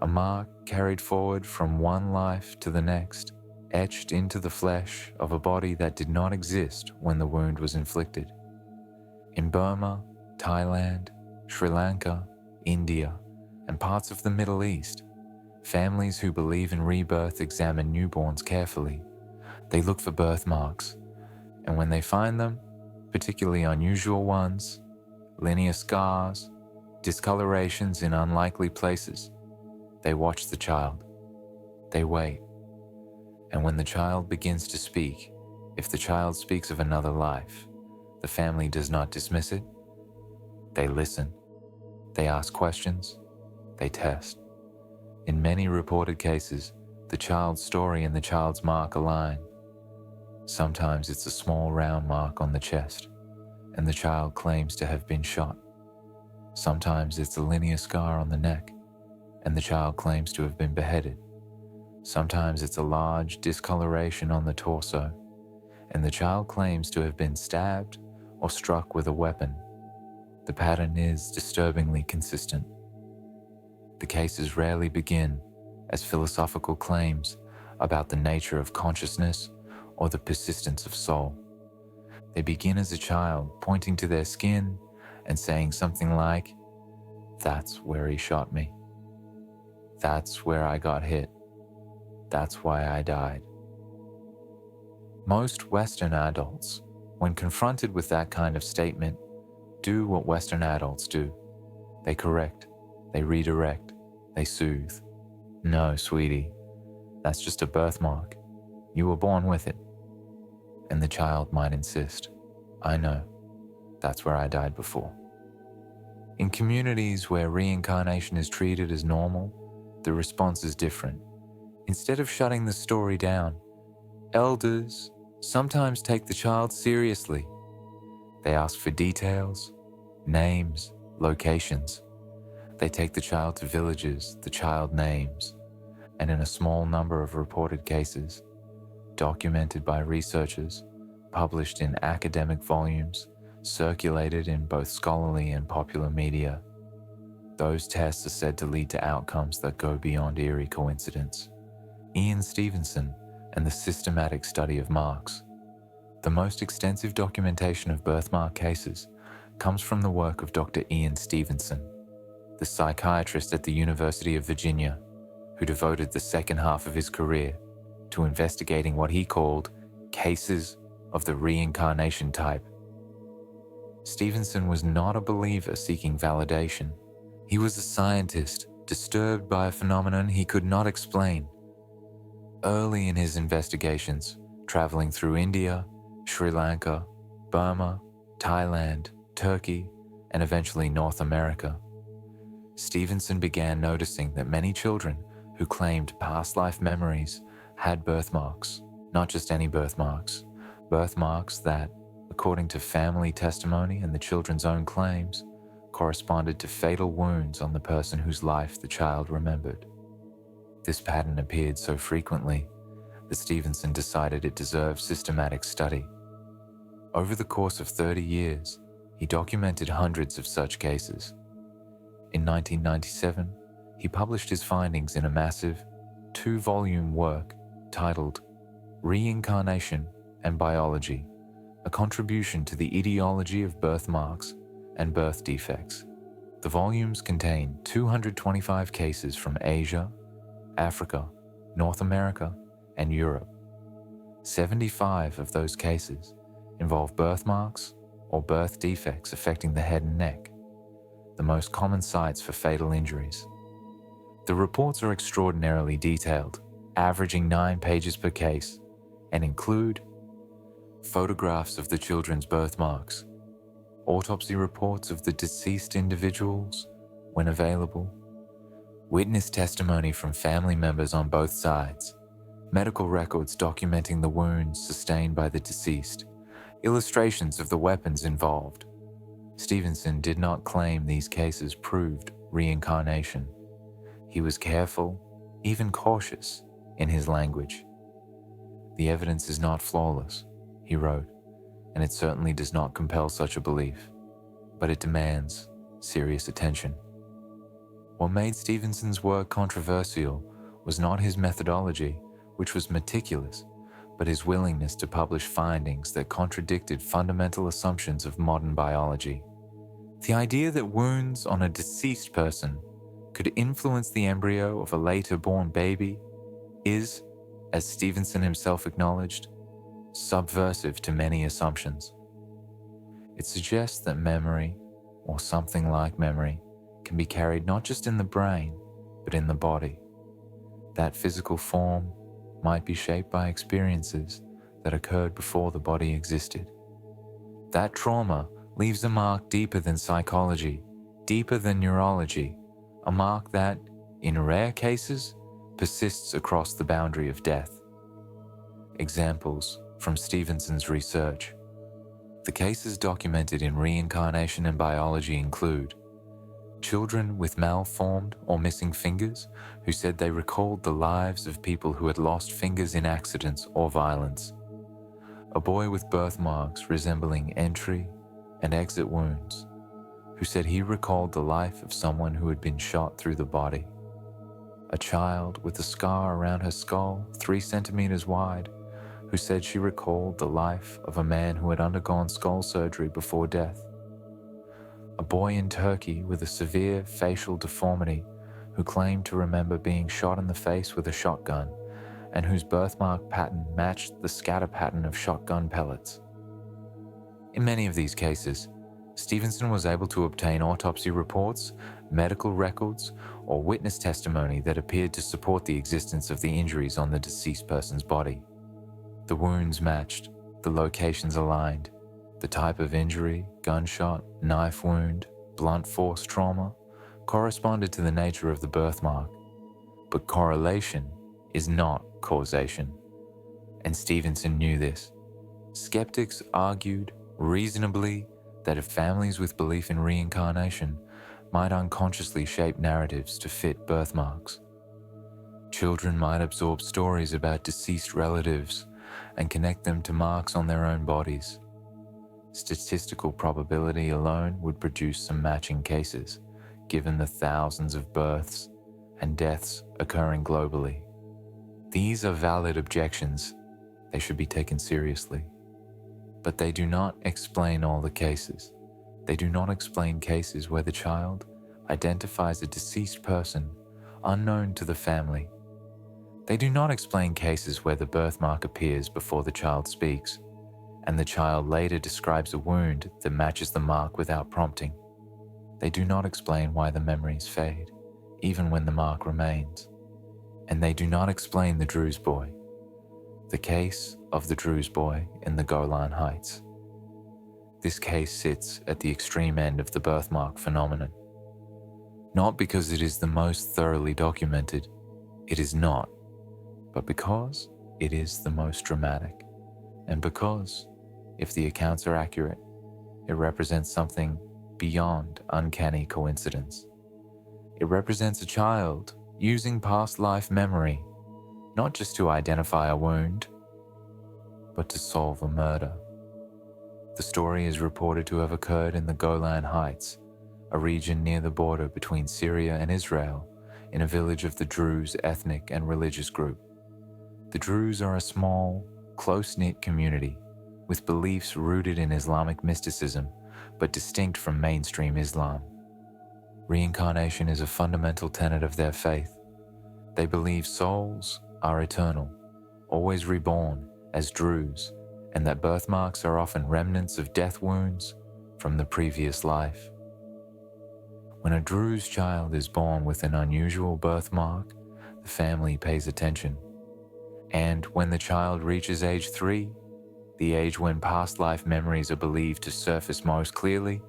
a mark carried forward from one life to the next, etched into the flesh of a body that did not exist when the wound was inflicted. In Burma, Thailand, Sri Lanka, India, and parts of the Middle East, families who believe in rebirth examine newborns carefully. They look for birthmarks, and when they find them, particularly unusual ones, linear scars, discolorations in unlikely places. They watch the child. They wait. And when the child begins to speak, if the child speaks of another life, the family does not dismiss it. They listen. They ask questions. They test. In many reported cases, the child's story and the child's mark align. Sometimes it's a small round mark on the chest, and the child claims to have been shot. Sometimes it's a linear scar on the neck, and the child claims to have been beheaded. Sometimes it's a large discoloration on the torso, and the child claims to have been stabbed or struck with a weapon. The pattern is disturbingly consistent. The cases rarely begin as philosophical claims about the nature of consciousness or the persistence of soul. They begin as a child pointing to their skin and saying something like, "That's where he shot me. That's where I got hit. That's why I died." Most Western adults, when confronted with that kind of statement, do what Western adults do. They correct, they redirect, they soothe. "No, sweetie, that's just a birthmark. You were born with it." And the child might insist, "I know, that's where I died before." In communities where reincarnation is treated as normal, the response is different. Instead of shutting the story down, elders sometimes take the child seriously. They ask for details, names, locations. They take the child to villages the child names, and in a small number of reported cases, documented by researchers, published in academic volumes, circulated in both scholarly and popular media, those tests are said to lead to outcomes that go beyond eerie coincidence. Ian Stevenson and the systematic study of marks. The most extensive documentation of birthmark cases comes from the work of Dr. Ian Stevenson, the psychiatrist at the University of Virginia, who devoted the second half of his career to investigating what he called cases of the reincarnation type. Stevenson was not a believer seeking validation. He was a scientist disturbed by a phenomenon he could not explain. Early in his investigations, traveling through India, Sri Lanka, Burma, Thailand, Turkey, and eventually North America, Stevenson began noticing that many children who claimed past life memories had birthmarks, not just any birthmarks, birthmarks that, according to family testimony and the children's own claims, corresponded to fatal wounds on the person whose life the child remembered. This pattern appeared so frequently that Stevenson decided it deserved systematic study. Over the course of 30 years, he documented hundreds of such cases. In 1997, he published his findings in a massive, 2-volume work titled Reincarnation and Biology, a contribution to the etiology of birthmarks and birth defects. The volumes contain 225 cases from Asia, Africa, North America, and Europe. 75 of those cases involve birthmarks or birth defects affecting the head and neck, the most common sites for fatal injuries. The reports are extraordinarily detailed, averaging 9 pages per case, and include photographs of the children's birthmarks, autopsy reports of the deceased individuals, when available, witness testimony from family members on both sides, medical records documenting the wounds sustained by the deceased, illustrations of the weapons involved. Stevenson did not claim these cases proved reincarnation. He was careful, even cautious, in his language. "The evidence is not flawless," he wrote, "and it certainly does not compel such a belief, but it demands serious attention." What made Stevenson's work controversial was not his methodology, which was meticulous, but his willingness to publish findings that contradicted fundamental assumptions of modern biology. The idea that wounds on a deceased person could influence the embryo of a later-born baby is, as Stevenson himself acknowledged, subversive to many assumptions. It suggests that memory, or something like memory, can be carried not just in the brain, but in the body. That physical form might be shaped by experiences that occurred before the body existed. That trauma leaves a mark deeper than psychology, deeper than neurology, a mark that, in rare cases, persists across the boundary of death. Examples from Stevenson's research. The cases documented in reincarnation and biology include children with malformed or missing fingers who said they recalled the lives of people who had lost fingers in accidents or violence. A boy with birthmarks resembling entry and exit wounds who said he recalled the life of someone who had been shot through the body. A child with a scar around her skull 3 centimeters wide who said she recalled the life of a man who had undergone skull surgery before death. A boy in Turkey with a severe facial deformity who claimed to remember being shot in the face with a shotgun and whose birthmark pattern matched the scatter pattern of shotgun pellets. In many of these cases, Stevenson was able to obtain autopsy reports, medical records, or witness testimony that appeared to support the existence of the injuries on the deceased person's body. The wounds matched, the locations aligned, the type of injury, gunshot, knife wound, blunt force trauma, corresponded to the nature of the birthmark. But correlation is not causation. And Stevenson knew this. Skeptics argued, reasonably, that if families with belief in reincarnation might unconsciously shape narratives to fit birthmarks. Children might absorb stories about deceased relatives and connect them to marks on their own bodies. Statistical probability alone would produce some matching cases, given the thousands of births and deaths occurring globally. These are valid objections. They should be taken seriously. But they do not explain all the cases. They do not explain cases where the child identifies a deceased person unknown to the family. They do not explain cases where the birthmark appears before the child speaks, and the child later describes a wound that matches the mark without prompting. They do not explain why the memories fade, even when the mark remains. And they do not explain the Druze boy, the case of the Druze boy in the Golan Heights. This case sits at the extreme end of the birthmark phenomenon. Not because it is the most thoroughly documented, it is not, but because it is the most dramatic, and because, if the accounts are accurate, it represents something beyond uncanny coincidence. It represents a child using past life memory, not just to identify a wound, but to solve a murder. The story is reported to have occurred in the Golan Heights, a region near the border between Syria and Israel, in a village of the Druze ethnic and religious group. The Druze are a small, close-knit community with beliefs rooted in Islamic mysticism, but distinct from mainstream Islam. Reincarnation is a fundamental tenet of their faith. They believe souls are eternal, always reborn as Druze, and that birthmarks are often remnants of death wounds from the previous life. When a Druze child is born with an unusual birthmark, the family pays attention. And when the child reaches age 3, the age when past life memories are believed to surface most clearly,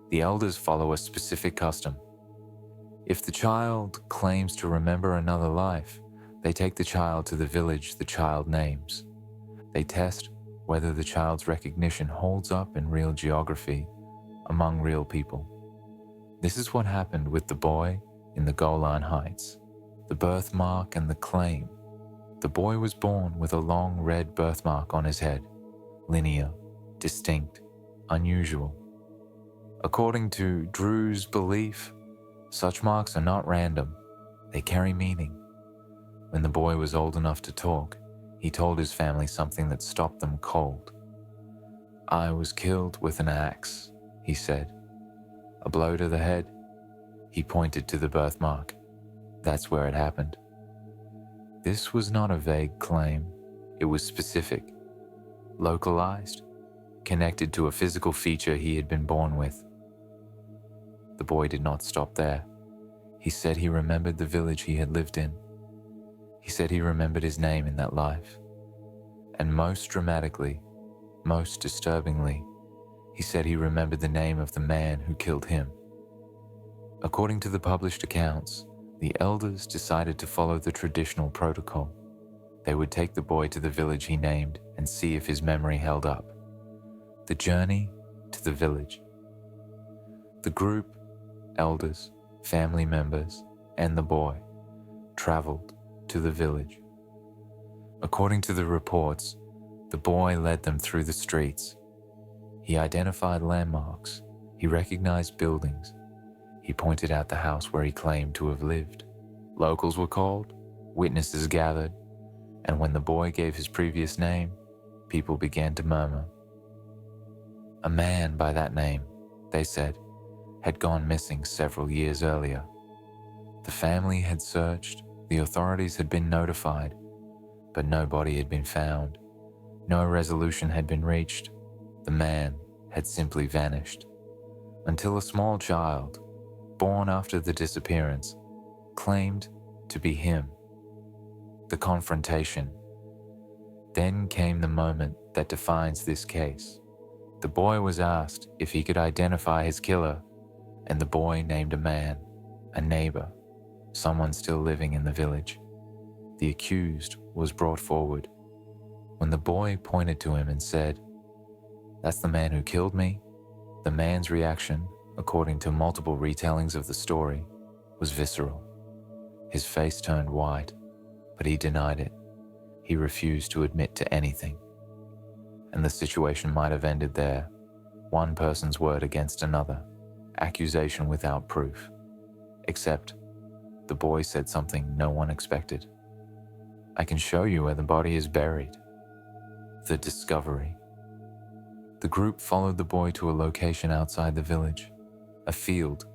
the elders follow a specific custom. If the child claims to remember another life, they take the child to the village the child names. They test whether the child's recognition holds up in real geography among real people. This is what happened with the boy in the Golan Heights. The birthmark and the claim. The boy was born with a long red birthmark on his head, linear, distinct, unusual. According to Druze belief, such marks are not random, they carry meaning. When the boy was old enough to talk, he told his family something that stopped them cold. "I was killed with an axe," he said. "A blow to the head." He pointed to the birthmark. That's where it happened. This was not a vague claim. It was specific, localized, connected to a physical feature he had been born with. The boy did not stop there. He said he remembered the village he had lived in. He said he remembered his name in that life. And most dramatically, most disturbingly, he said he remembered the name of the man who killed him. According to the published accounts, the elders decided to follow the traditional protocol. They would take the boy to the village he named and see if his memory held up. The journey to the village. The group, elders, family members, and the boy traveled to the village. According to the reports, the boy led them through the streets. He identified landmarks. He recognized buildings. He pointed out the house where he claimed to have lived. Locals were called, witnesses gathered, and when the boy gave his previous name, people began to murmur. A man by that name, they said, had gone missing several years earlier. The family had searched, the authorities had been notified, but no body had been found. No resolution had been reached. The man had simply vanished. Until a small child, born after the disappearance, claimed to be him. The confrontation. Then came the moment that defines this case. The boy was asked if he could identify his killer, and the boy named a man, a neighbor, someone still living in the village. The accused was brought forward. When the boy pointed to him and said, "That's the man who killed me," the man's reaction, according to multiple retellings of the story, was visceral. His face turned white, but he denied it. He refused to admit to anything. And the situation might have ended there, one person's word against another, accusation without proof. Except, the boy said something no one expected. "I can show you where the body is buried." The discovery. The group followed the boy to a location outside the village, a field,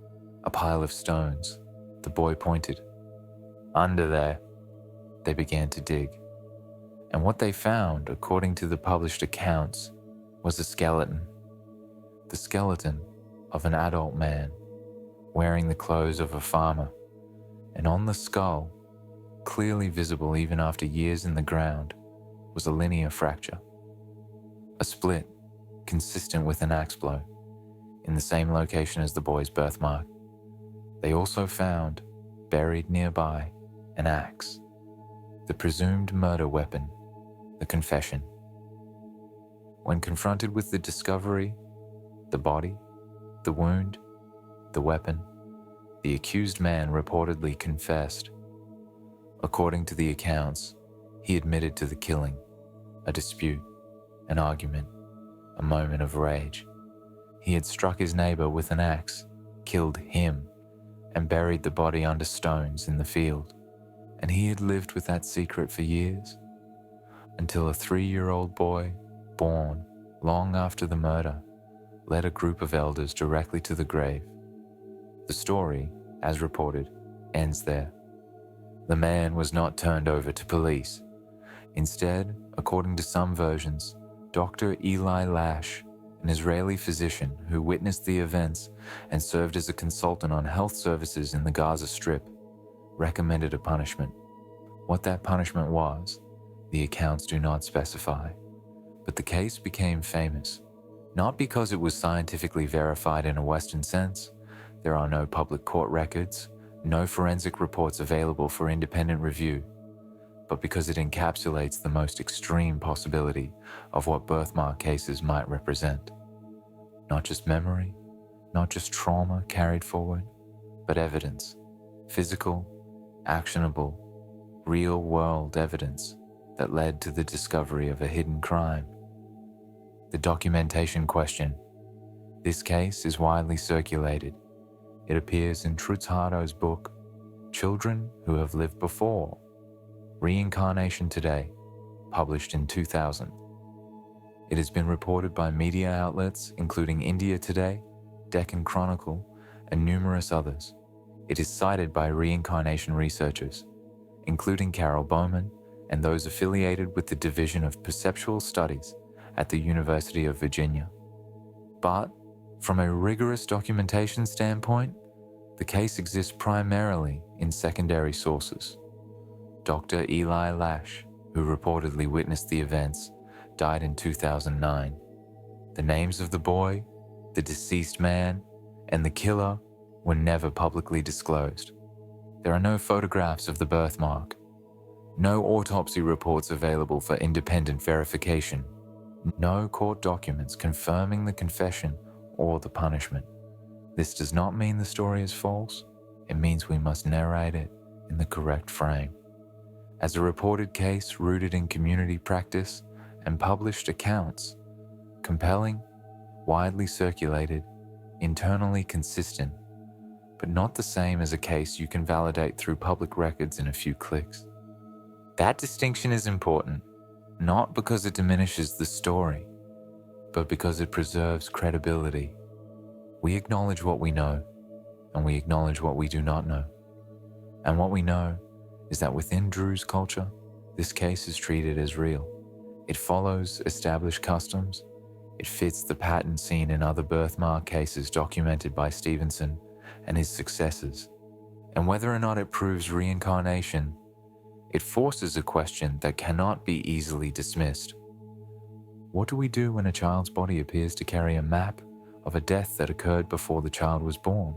a pile of stones. The boy pointed. "Under there." They began to dig. And what they found, according to the published accounts, was a skeleton. The skeleton of an adult man, wearing the clothes of a farmer, and on the skull, clearly visible even after years in the ground, was a linear fracture. A split, consistent with an axe blow, in the same location as the boy's birthmark. They also found, buried nearby, an axe, the presumed murder weapon, the confession. When confronted with the discovery, the body, the wound, the weapon, the accused man reportedly confessed. According to the accounts, he admitted to the killing, a dispute, an argument, a moment of rage. He had struck his neighbor with an axe, killed him, and buried the body under stones in the field. And he had lived with that secret for years, until a 3-year-old boy, born long after the murder, led a group of elders directly to the grave. The story, as reported, ends there. The man was not turned over to police. Instead, according to some versions, Dr. Eli Lash, an Israeli physician who witnessed the events and served as a consultant on health services in the Gaza Strip, recommended a punishment. What that punishment was, the accounts do not specify. But the case became famous, not because it was scientifically verified in a Western sense. There are no public court records, no forensic reports available for independent review, but because it encapsulates the most extreme possibility of what birthmark cases might represent. Not just memory, not just trauma carried forward, but evidence, physical, actionable, real-world evidence that led to the discovery of a hidden crime. The documentation question. This case is widely circulated. It appears in Truthato's book, Children Who Have Lived Before, Reincarnation Today, published in 2000. It has been reported by media outlets including India Today, Deccan Chronicle, and numerous others. It is cited by reincarnation researchers, including Carol Bowman and those affiliated with the Division of Perceptual Studies at the University of Virginia. But from a rigorous documentation standpoint, the case exists primarily in secondary sources. Dr. Eli Lash, who reportedly witnessed the events, died in 2009. The names of the boy, the deceased man, and the killer were never publicly disclosed. There are no photographs of the birthmark, no autopsy reports available for independent verification, no court documents confirming the confession or the punishment. This does not mean the story is false. It means we must narrate it in the correct frame. As a reported case rooted in community practice and published accounts, compelling, widely circulated, internally consistent, but not the same as a case you can validate through public records in a few clicks. That distinction is important, not because it diminishes the story, but because it preserves credibility. We acknowledge what we know, and we acknowledge what we do not know. And what we know is that within Drew's culture, this case is treated as real. It follows established customs. It fits the pattern seen in other birthmark cases documented by Stevenson and his successors. And whether or not it proves reincarnation, it forces a question that cannot be easily dismissed. What do we do when a child's body appears to carry a map of a death that occurred before the child was born?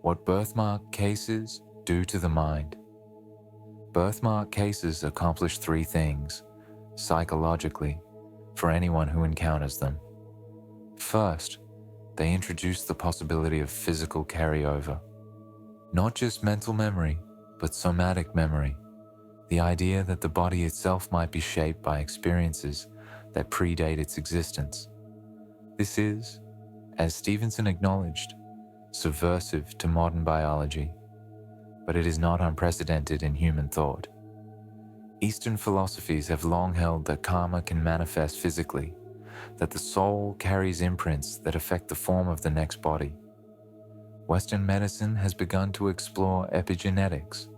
What birthmark cases do to the mind? Birthmark cases accomplish three things, psychologically, for anyone who encounters them. First, they introduce the possibility of physical carryover. Not just mental memory, but somatic memory. The idea that the body itself might be shaped by experiences that predate its existence. This is, as Stevenson acknowledged, subversive to modern biology, but it is not unprecedented in human thought. Eastern philosophies have long held that karma can manifest physically, that the soul carries imprints that affect the form of the next body. Western medicine has begun to explore epigenetics,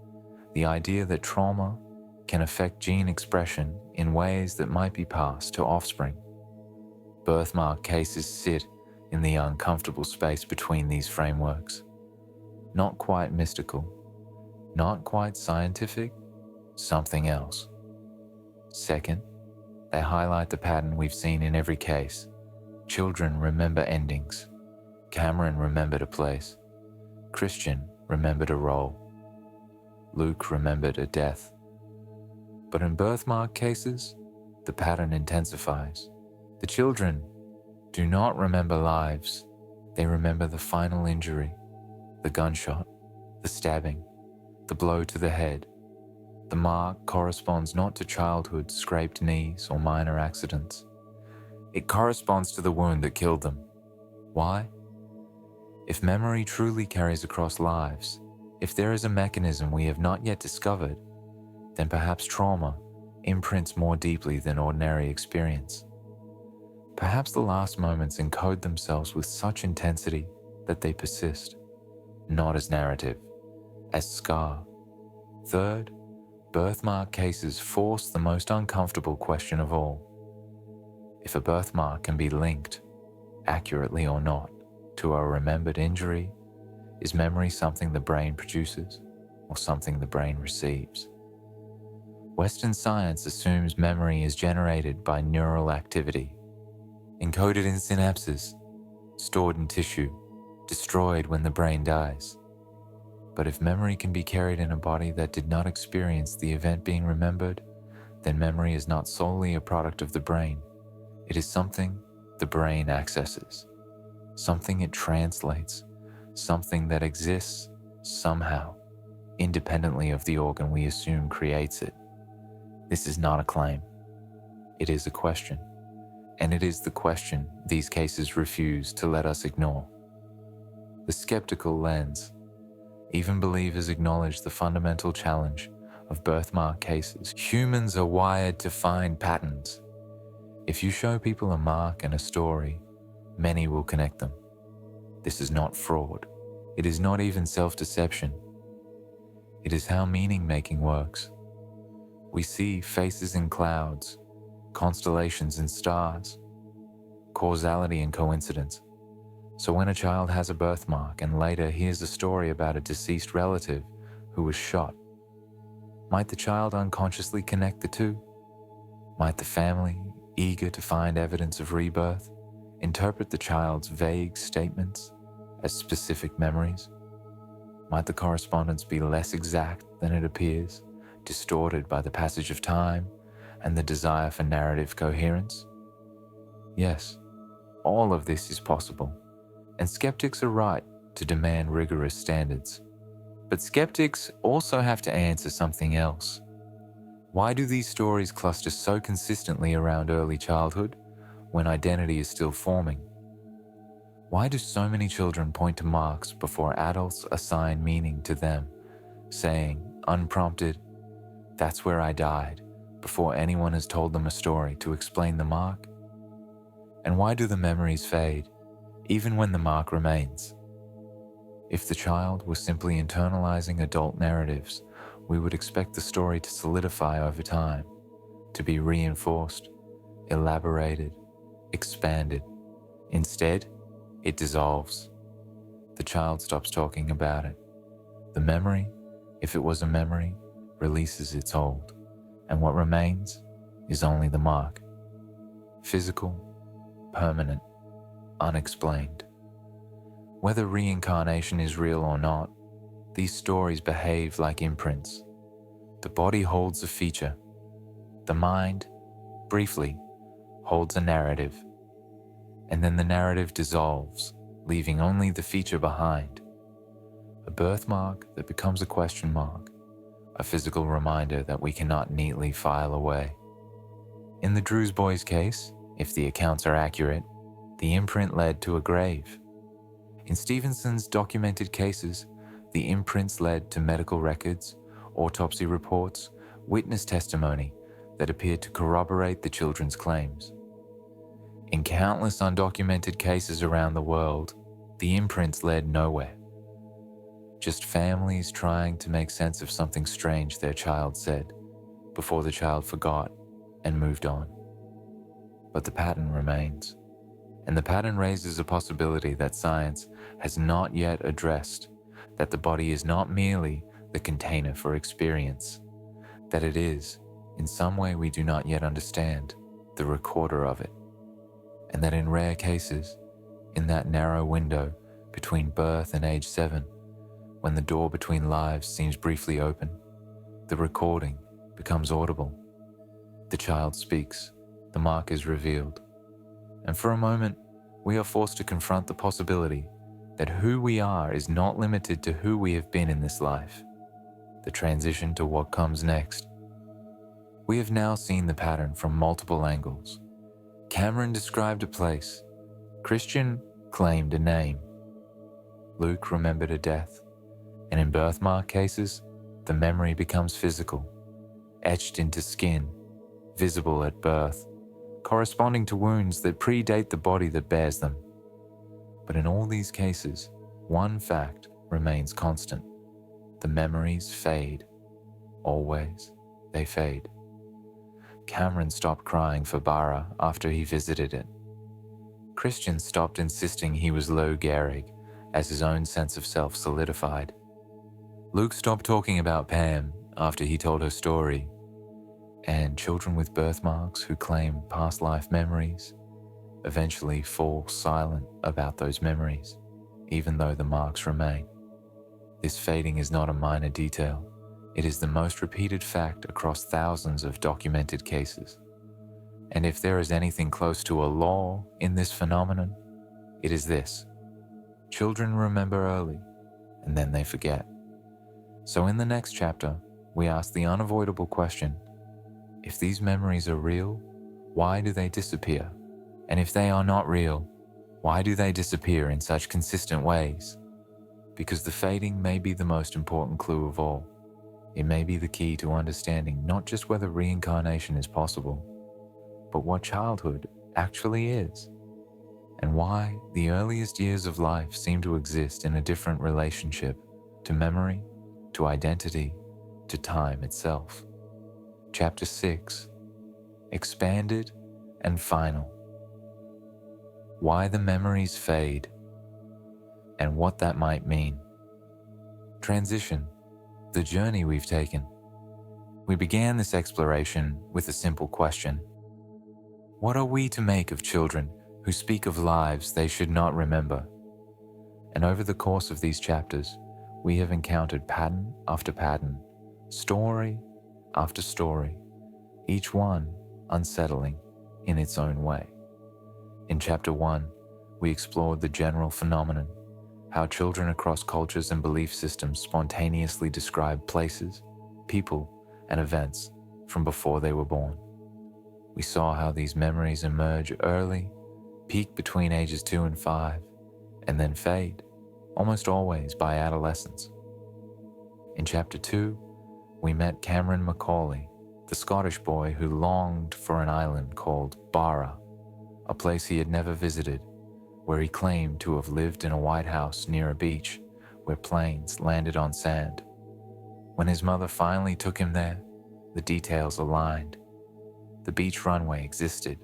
the idea that trauma can affect gene expression in ways that might be passed to offspring. Birthmark cases sit in the uncomfortable space between these frameworks. Not quite mystical, not quite scientific, something else. Second, they highlight the pattern we've seen in every case. Children remember endings. Cameron remembered a place. Christian remembered a role. Luke remembered a death. But in birthmark cases, the pattern intensifies. The children do not remember lives. They remember the final injury, the gunshot, the stabbing, the blow to the head. The mark corresponds not to childhood's scraped knees or minor accidents. It corresponds to the wound that killed them. Why? If memory truly carries across lives, if there is a mechanism we have not yet discovered, then perhaps trauma imprints more deeply than ordinary experience. Perhaps the last moments encode themselves with such intensity that they persist, not as narrative, as scar. Third, birthmark cases force the most uncomfortable question of all. If a birthmark can be linked, accurately or not, to a remembered injury, is memory something the brain produces or something the brain receives? Western science assumes memory is generated by neural activity, encoded in synapses, stored in tissue, destroyed when the brain dies. But if memory can be carried in a body that did not experience the event being remembered, then memory is not solely a product of the brain. It is something the brain accesses, something it translates, something that exists somehow, independently of the organ we assume creates it. This is not a claim. It is a question. And it is the question these cases refuse to let us ignore. The skeptical lens. Even believers acknowledge the fundamental challenge of birthmark cases. Humans are wired to find patterns. If you show people a mark and a story, many will connect them. This is not fraud. It is not even self-deception. It is how meaning-making works. We see faces in clouds, constellations and stars, causality and coincidence. So when a child has a birthmark and later hears a story about a deceased relative who was shot, might the child unconsciously connect the two? Might the family, eager to find evidence of rebirth, interpret the child's vague statements as specific memories? Might the correspondence be less exact than it appears, distorted by the passage of time and the desire for narrative coherence? Yes, all of this is possible, and skeptics are right to demand rigorous standards. But skeptics also have to answer something else. Why do these stories cluster so consistently around early childhood when identity is still forming? Why do so many children point to marks before adults assign meaning to them, saying, unprompted, "That's where I died," before anyone has told them a story to explain the mark? And why do the memories fade, even when the mark remains? If the child was simply internalizing adult narratives, we would expect the story to solidify over time, to be reinforced, elaborated, expanded. Instead, it dissolves. The child stops talking about it. The memory, if it was a memory, releases its hold, and what remains is only the mark. Physical, permanent, unexplained. Whether reincarnation is real or not, these stories behave like imprints. The body holds a feature. The mind, briefly, holds a narrative. And then the narrative dissolves, leaving only the feature behind. A birthmark that becomes a question mark, a physical reminder that we cannot neatly file away. In the Drews boys' case, if the accounts are accurate, the imprint led to a grave. In Stevenson's documented cases, the imprints led to medical records, autopsy reports, witness testimony that appeared to corroborate the children's claims. In countless undocumented cases around the world, the imprints led nowhere. Just families trying to make sense of something strange their child said, before the child forgot and moved on. But the pattern remains. And the pattern raises a possibility that science has not yet addressed, that the body is not merely the container for experience, that it is, in some way we do not yet understand, the recorder of it, and that in rare cases, in that narrow window between birth and age 7, when the door between lives seems briefly open, the recording becomes audible. The child speaks, the mark is revealed. And for a moment, we are forced to confront the possibility that who we are is not limited to who we have been in this life, the transition to what comes next. We have now seen the pattern from multiple angles. Cameron described a place. Christian claimed a name. Luke remembered a death. And in birthmark cases, the memory becomes physical, etched into skin, visible at birth, corresponding to wounds that predate the body that bears them. But in all these cases, one fact remains constant. The memories fade. Always, they fade. Cameron stopped crying for Bara after he visited it. Christian stopped insisting he was Lou Gehrig as his own sense of self solidified. Luke stopped talking about Pam after he told her story. And children with birthmarks who claim past life memories eventually fall silent about those memories, even though the marks remain. This fading is not a minor detail. It is the most repeated fact across thousands of documented cases. And if there is anything close to a law in this phenomenon, it is this. Children remember early, and then they forget. So in the next chapter, we ask the unavoidable question, if these memories are real, why do they disappear? And if they are not real, why do they disappear in such consistent ways? Because the fading may be the most important clue of all. It may be the key to understanding not just whether reincarnation is possible, but what childhood actually is, and why the earliest years of life seem to exist in a different relationship to memory, to identity, to time itself. Chapter 6, expanded, and final. Why the memories fade, and what that might mean. Transition, the journey we've taken. We began this exploration with a simple question. What are we to make of children who speak of lives they should not remember? And over the course of these chapters, we have encountered pattern after pattern, story after story, each one unsettling in its own way. In Chapter 1, we explored the general phenomenon, how children across cultures and belief systems spontaneously describe places, people, and events from before they were born. We saw how these memories emerge early, peak between ages 2 and 5, and then fade, almost always by adolescence. In Chapter 2, we met Cameron Macaulay, the Scottish boy who longed for an island called Barra, a place he had never visited, where he claimed to have lived in a white house near a beach where planes landed on sand. When his mother finally took him there, the details aligned. The beach runway existed,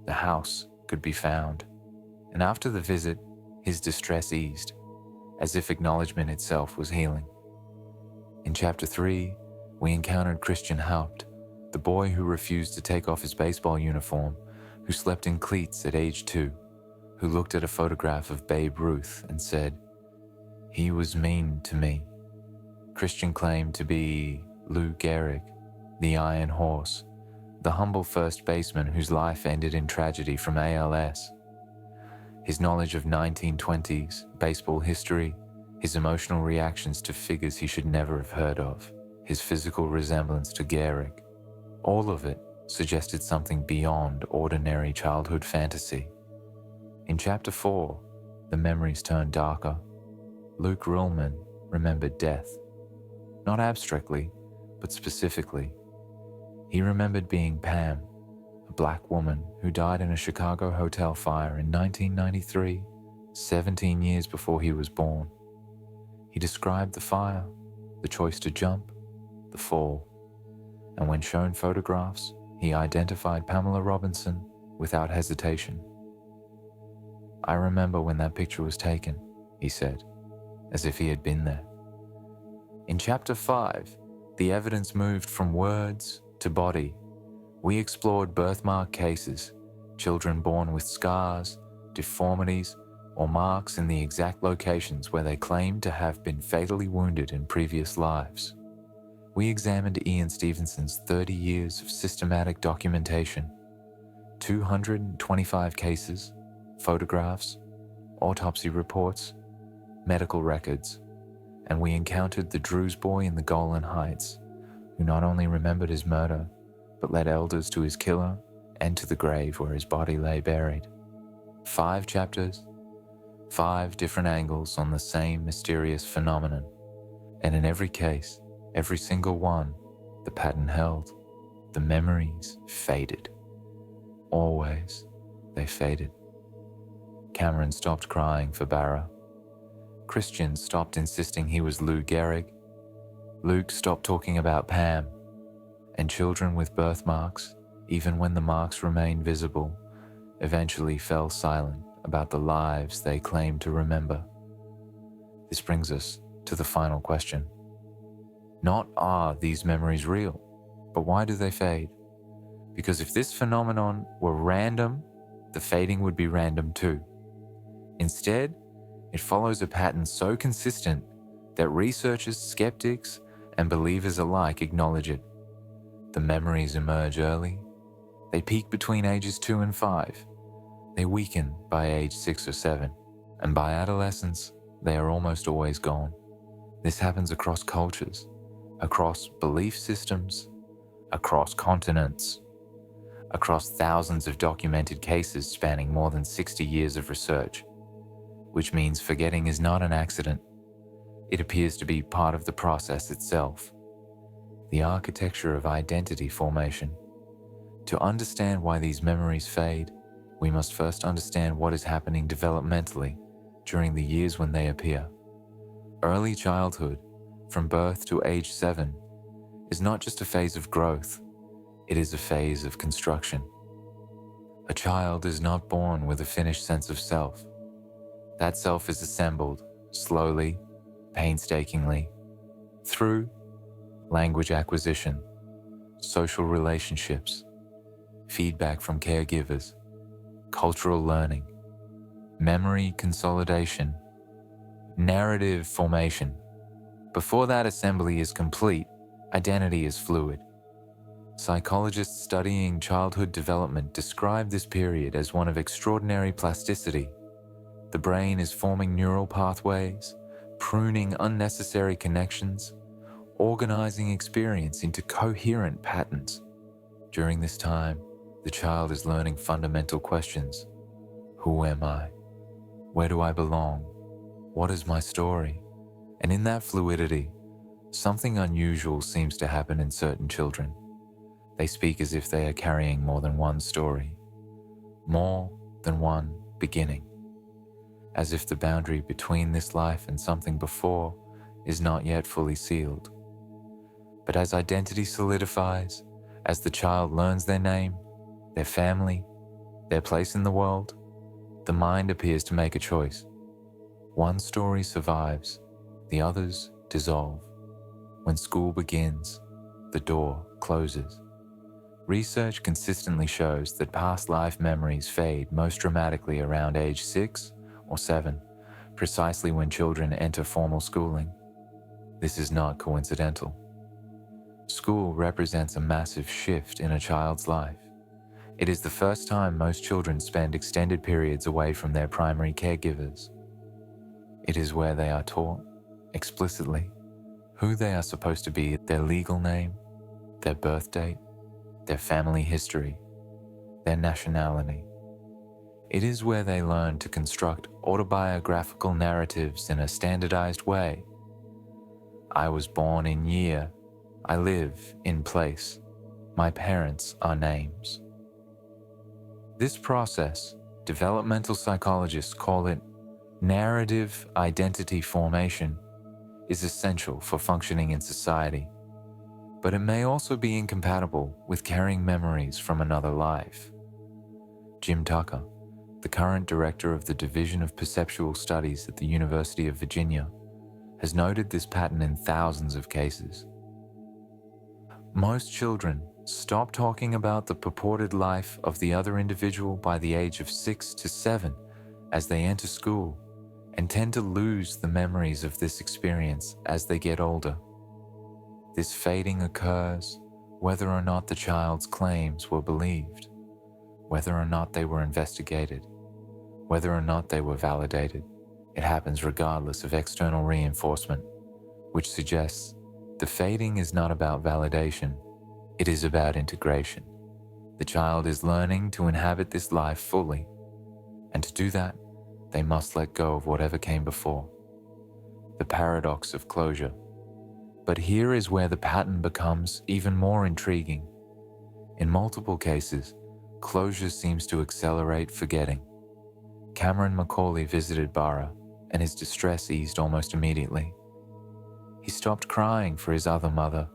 the house could be found, and after the visit, his distress eased, as if acknowledgement itself was healing. In Chapter 3, we encountered Christian Haupt, the boy who refused to take off his baseball uniform, who slept in cleats at age 2, who looked at a photograph of Babe Ruth and said, "He was mean to me." Christian claimed to be Lou Gehrig, the Iron Horse, the humble first baseman whose life ended in tragedy from ALS. His knowledge of 1920s baseball history, his emotional reactions to figures he should never have heard of, his physical resemblance to Gehrig, all of it suggested something beyond ordinary childhood fantasy. In Chapter 4, the memories turned darker. Luke Ruhlman remembered death, not abstractly, but specifically. He remembered being Pam, a black woman who died in a Chicago hotel fire in 1993, 17 years before he was born. He described the fire, the choice to jump, the fall, and when shown photographs, he identified Pamela Robinson without hesitation. "I remember when that picture was taken," he said, as if he had been there. In Chapter 5, the evidence moved from words to body. We explored birthmark cases, children born with scars, deformities, or marks in the exact locations where they claimed to have been fatally wounded in previous lives. We examined Ian Stevenson's 30 years of systematic documentation, 225 cases, photographs, autopsy reports, medical records, and we encountered the Drews boy in the Golan Heights, who not only remembered his murder, but led elders to his killer and to the grave where his body lay buried. 5 chapters, 5 different angles on the same mysterious phenomenon, and in every case, every single one, the pattern held. The memories faded. Always, they faded. Cameron stopped crying for Barra. Christian stopped insisting he was Lou Gehrig. Luke stopped talking about Pam. And children with birthmarks, even when the marks remained visible, eventually fell silent about the lives they claimed to remember. This brings us to the final question. Not are these memories real, but why do they fade? Because if this phenomenon were random, the fading would be random too. Instead, it follows a pattern so consistent that researchers, skeptics, and believers alike acknowledge it. The memories emerge early. They peak between ages 2 and 5. They weaken by age 6 or 7. And by adolescence, they are almost always gone. This happens across cultures, across belief systems, across continents, across thousands of documented cases spanning more than 60 years of research, which means forgetting is not an accident. It appears to be part of the process itself, the architecture of identity formation. To understand why these memories fade, we must first understand what is happening developmentally during the years when they appear. Early childhood, from birth to age 7, is not just a phase of growth. It is a phase of construction. A child is not born with a finished sense of self. That self is assembled slowly, painstakingly, through language acquisition, social relationships, feedback from caregivers, cultural learning, memory consolidation, narrative formation. Before that assembly is complete, identity is fluid. Psychologists studying childhood development describe this period as one of extraordinary plasticity. The brain is forming neural pathways, pruning unnecessary connections, organizing experience into coherent patterns. During this time, the child is learning fundamental questions. Who am I? Where do I belong? What is my story? And in that fluidity, something unusual seems to happen in certain children. They speak as if they are carrying more than one story, more than one beginning, as if the boundary between this life and something before is not yet fully sealed. But as identity solidifies, as the child learns their name, their family, their place in the world, the mind appears to make a choice. One story survives, the others dissolve. When school begins, the door closes. Research consistently shows that past life memories fade most dramatically around age 6 or 7, precisely when children enter formal schooling. This is not coincidental. School represents a massive shift in a child's life. It is the first time most children spend extended periods away from their primary caregivers. It is where they are taught, explicitly, who they are supposed to be, their legal name, their birth date, their family history, their nationality. It is where they learn to construct autobiographical narratives in a standardized way. I was born in year, I live in place, my parents are names. This process, developmental psychologists call it narrative identity formation, is essential for functioning in society. But it may also be incompatible with carrying memories from another life. Jim Tucker, the current director of the Division of Perceptual Studies at the University of Virginia, has noted this pattern in thousands of cases. Most children stop talking about the purported life of the other individual by the age of 6 to 7 as they enter school, and tend to lose the memories of this experience as they get older. This fading occurs whether or not the child's claims were believed, whether or not they were investigated, whether or not they were validated. It happens regardless of external reinforcement, which suggests the fading is not about validation, it is about integration. The child is learning to inhabit this life fully, and to do that, they must let go of whatever came before. The paradox of closure. But here is where the pattern becomes even more intriguing. In multiple cases, closure seems to accelerate forgetting. Cameron Macaulay visited Barra, and his distress eased almost immediately. He stopped crying for his other mother.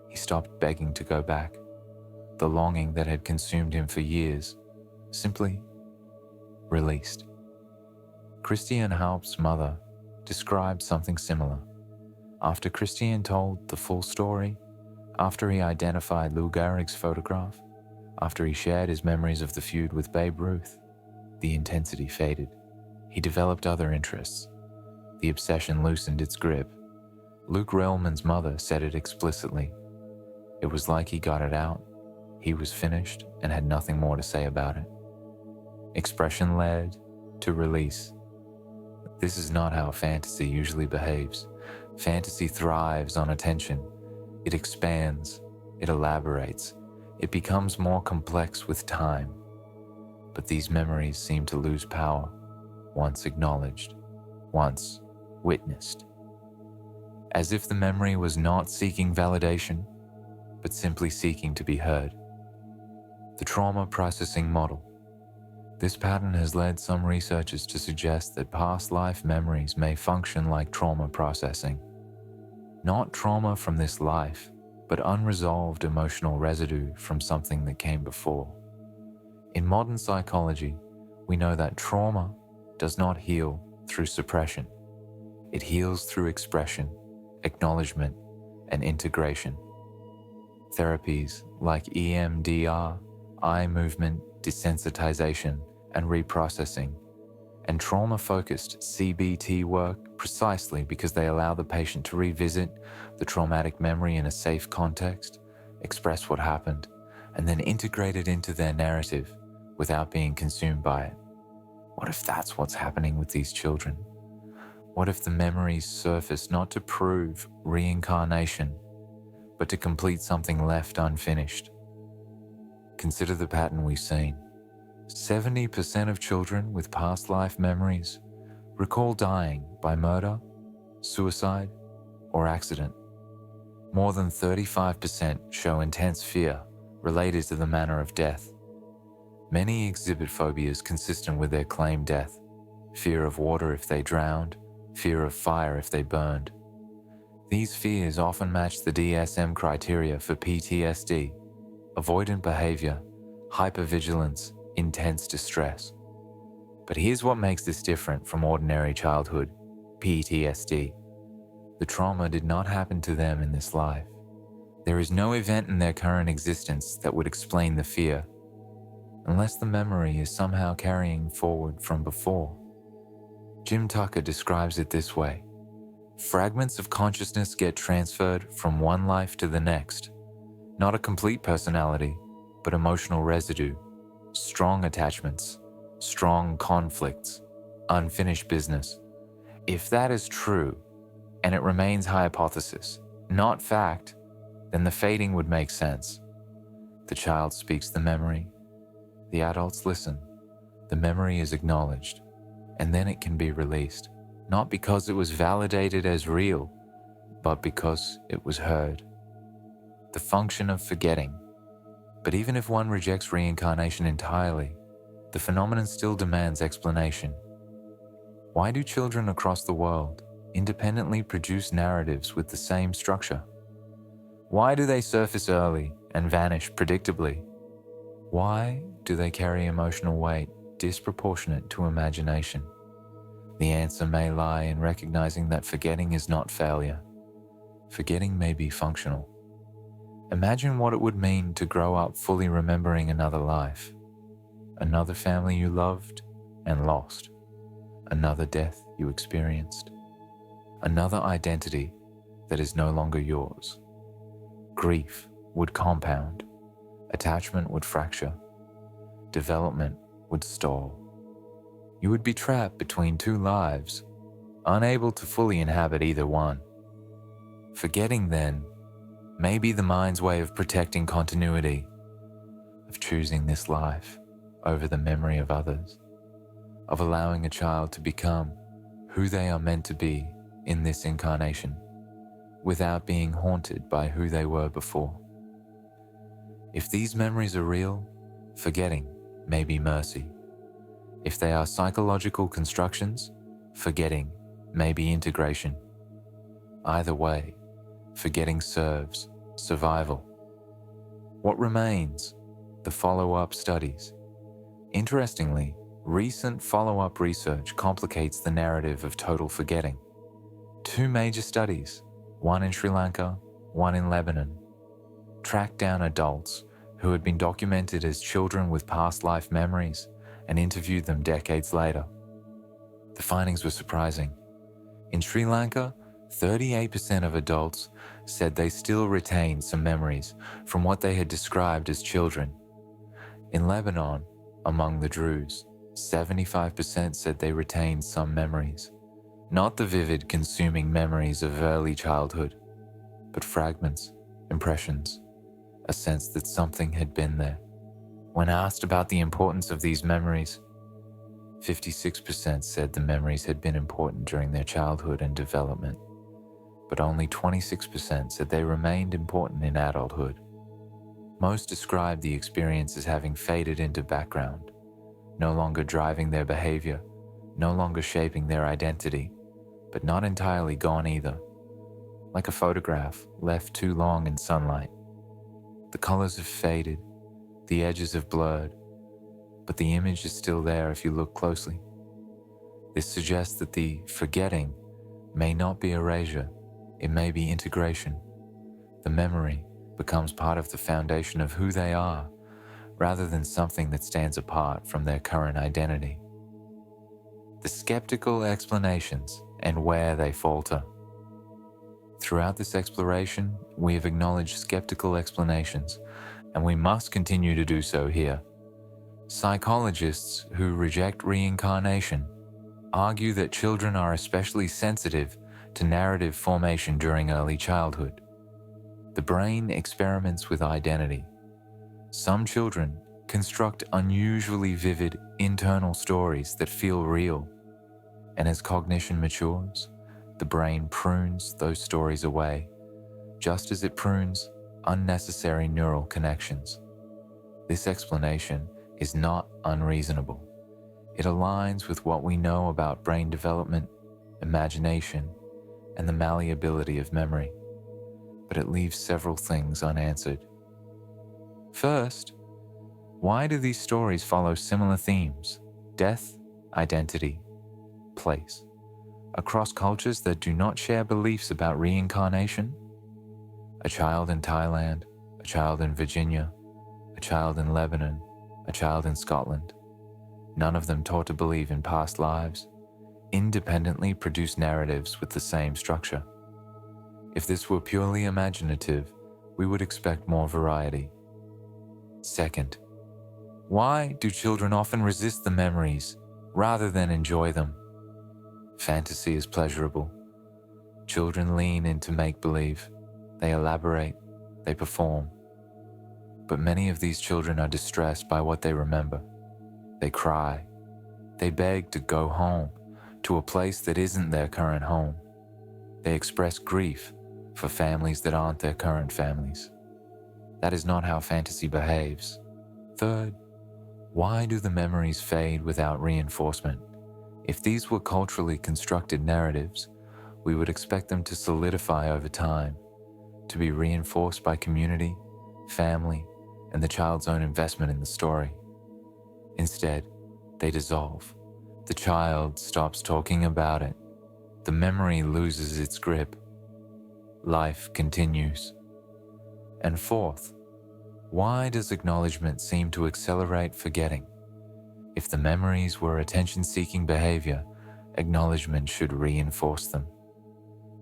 He stopped begging to go back. The longing that had consumed him for years simply released. Christian Haupt's mother described something similar. After Christian told the full story, after he identified Lou Gehrig's photograph, after he shared his memories of the feud with Babe Ruth, the intensity faded. He developed other interests. The obsession loosened its grip. Luke Relman's mother said it explicitly. It was like he got it out. He was finished and had nothing more to say about it. Expression led to release. This is not how fantasy usually behaves. Fantasy thrives on attention. It expands, it elaborates, it becomes more complex with time. But these memories seem to lose power once acknowledged, once witnessed. As if the memory was not seeking validation, but simply seeking to be heard. The trauma processing model. This pattern has led some researchers to suggest that past life memories may function like trauma processing. Not trauma from this life, but unresolved emotional residue from something that came before. In modern psychology, we know that trauma does not heal through suppression. It heals through expression, acknowledgement, and integration. Therapies like EMDR, eye movement, desensitization, and reprocessing, and trauma-focused CBT work precisely because they allow the patient to revisit the traumatic memory in a safe context, express what happened, and then integrate it into their narrative without being consumed by it. What if that's what's happening with these children? What if the memories surface not to prove reincarnation, but to complete something left unfinished? Consider the pattern we've seen. 70% of children with past life memories recall dying by murder, suicide, or accident. More than 35% show intense fear related to the manner of death. Many exhibit phobias consistent with their claimed death: fear of water if they drowned, fear of fire if they burned. These fears often match the DSM criteria for PTSD: avoidant behavior, hypervigilance, intense distress. But here's what makes this different from ordinary childhood PTSD. The trauma did not happen to them in this life. There is no event in their current existence that would explain the fear, unless the memory is somehow carrying forward from before. Jim Tucker describes it this way: fragments of consciousness get transferred from one life to the next. Not a complete personality, but emotional residue, strong attachments, strong conflicts, unfinished business. If that is true, and it remains hypothesis, not fact, then the fading would make sense. The child speaks the memory. The adults listen. The memory is acknowledged, and then it can be released, not because it was validated as real, but because it was heard. The function of forgetting. But even if one rejects reincarnation entirely, the phenomenon still demands explanation. Why do children across the world independently produce narratives with the same structure? Why do they surface early and vanish predictably? Why do they carry emotional weight disproportionate to imagination? The answer may lie in recognizing that forgetting is not failure. Forgetting may be functional. Imagine what it would mean to grow up fully remembering another life, another family you loved and lost, another death you experienced, another identity that is no longer yours. Grief would compound, attachment would fracture, development would stall. You would be trapped between two lives, unable to fully inhabit either one. Forgetting, then, may be the mind's way of protecting continuity, of choosing this life over the memory of others, of allowing a child to become who they are meant to be in this incarnation, without being haunted by who they were before. If these memories are real, forgetting may be mercy. If they are psychological constructions, forgetting may be integration. Either way, forgetting serves survival. What remains? The follow-up studies. Interestingly, recent follow-up research complicates the narrative of total forgetting. Two major studies, one in Sri Lanka, one in Lebanon, tracked down adults who had been documented as children with past life memories and interviewed them decades later. The findings were surprising. In Sri Lanka, 38% of adults said they still retained some memories from what they had described as children. In Lebanon, among the Druze, 75% said they retained some memories, not the vivid, consuming memories of early childhood, but fragments, impressions, a sense that something had been there. When asked about the importance of these memories, 56% said the memories had been important during their childhood and development, but only 26% said they remained important in adulthood. Most described the experience as having faded into background, no longer driving their behavior, no longer shaping their identity, but not entirely gone either. like a photograph left too long in sunlight. The colors have faded, the edges have blurred, but the image is still there if you look closely. This suggests that the forgetting may not be erasure, it may be integration. The memory becomes part of the foundation of who they are, rather than something that stands apart from their current identity. The skeptical explanations and where they falter. Throughout this exploration, we have acknowledged skeptical explanations, and we must continue to do so here. Psychologists who reject reincarnation argue that children are especially sensitive to narrative formation during early childhood. The brain experiments with identity. Some children construct unusually vivid internal stories that feel real, and as cognition matures, the brain prunes those stories away, just as it prunes unnecessary neural connections. This explanation is not unreasonable. It aligns with what we know about brain development, imagination, and the malleability of memory, but it leaves several things unanswered. First, why do these stories follow similar themes: death, identity, place, across cultures that do not share beliefs about reincarnation? A child in Thailand, a child in Virginia, a child in Lebanon, a child in Scotland, none of them taught to believe in past lives, independently produce narratives with the same structure. If this were purely imaginative, we would expect more variety. Second, why do children often resist the memories rather than enjoy them? Fantasy is pleasurable. Children lean into make-believe. They elaborate, they perform. But many of these children are distressed by what they remember. They cry. They beg to go home, to a place that isn't their current home. They express grief for families that aren't their current families. That is not how fantasy behaves. Third, why do the memories fade without reinforcement? If these were culturally constructed narratives, we would expect them to solidify over time, to be reinforced by community, family, and the child's own investment in the story. Instead, they dissolve. The child stops talking about it. The memory loses its grip. Life continues. And fourth, why does acknowledgement seem to accelerate forgetting? If the memories were attention-seeking behavior, acknowledgement should reinforce them.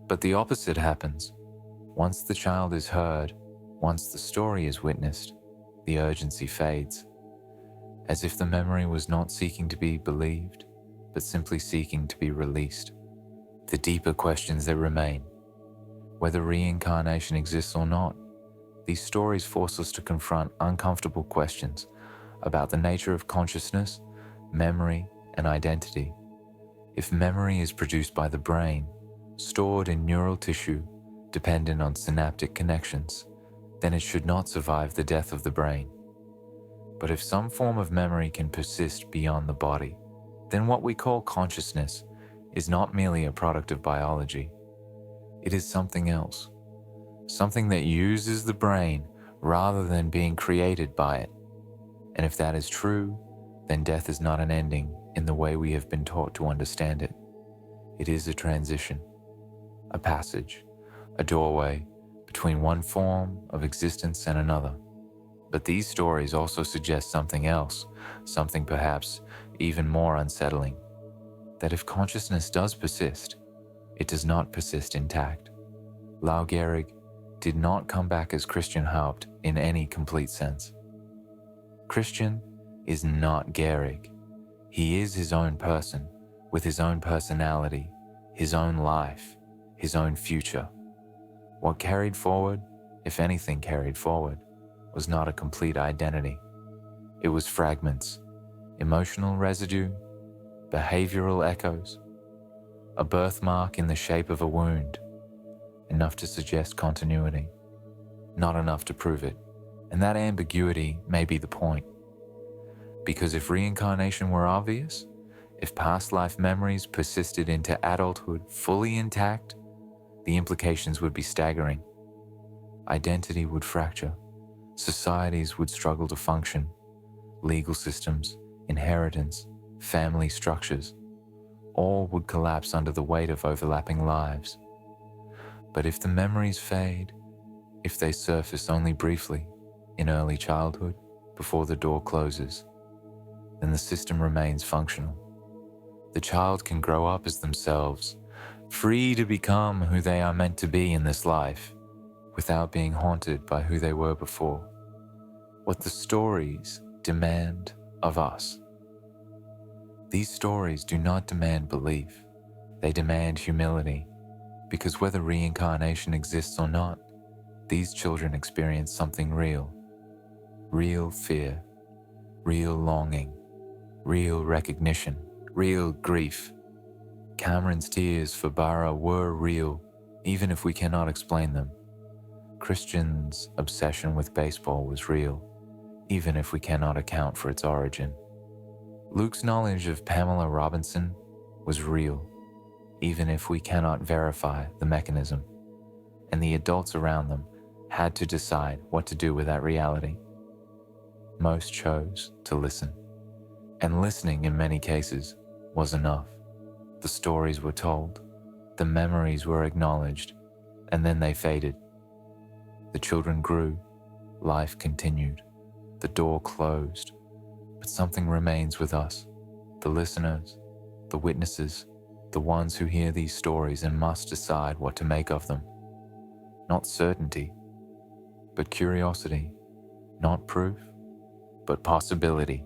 But the opposite happens. Once the child is heard, once the story is witnessed, the urgency fades, as if the memory was not seeking to be believed, but simply seeking to be released. The deeper questions that remain, whether reincarnation exists or not, these stories force us to confront uncomfortable questions about the nature of consciousness, memory, and identity. If memory is produced by the brain, stored in neural tissue, dependent on synaptic connections, then it should not survive the death of the brain. But if some form of memory can persist beyond the body, then what we call consciousness is not merely a product of biology. It is something else, something that uses the brain rather than being created by it. And if that is true, then death is not an ending in the way we have been taught to understand it. It is a transition, a passage, a doorway between one form of existence and another. But these stories also suggest something else, something perhaps even more unsettling, that if consciousness does persist, it does not persist intact. Lao Gehrig did not come back as Christian Haupt in any complete sense. Christian is not Gehrig. He is his own person, with his own personality, his own life, his own future. What carried forward, if anything carried forward, was not a complete identity. It was fragments, emotional residue, behavioral echoes, a birthmark in the shape of a wound, enough to suggest continuity, not enough to prove it. And that ambiguity may be the point. Because if reincarnation were obvious, if past life memories persisted into adulthood fully intact, the implications would be staggering. Identity would fracture. Societies would struggle to function. Legal systems, inheritance, family structures, all would collapse under the weight of overlapping lives. But if the memories fade, if they surface only briefly in early childhood before the door closes, then the system remains functional. The child can grow up as themselves, free to become who they are meant to be in this life, without being haunted by who they were before. What the stories demand of us. These stories do not demand belief, they demand humility, because whether reincarnation exists or not, these children experience something real. Real fear, real longing, real recognition, real grief. Cameron's tears for Bara were real, even if we cannot explain them. Christian's obsession with baseball was real, even if we cannot account for its origin. Luke's knowledge of Pamela Robinson was real, even if we cannot verify the mechanism. And the adults around them had to decide what to do with that reality. Most chose to listen. And listening, in many cases, was enough. The stories were told, the memories were acknowledged, and then they faded. The children grew, life continued, the door closed, but something remains with us, the listeners, the witnesses, the ones who hear these stories and must decide what to make of them. Not certainty, but curiosity. Not proof, but possibility.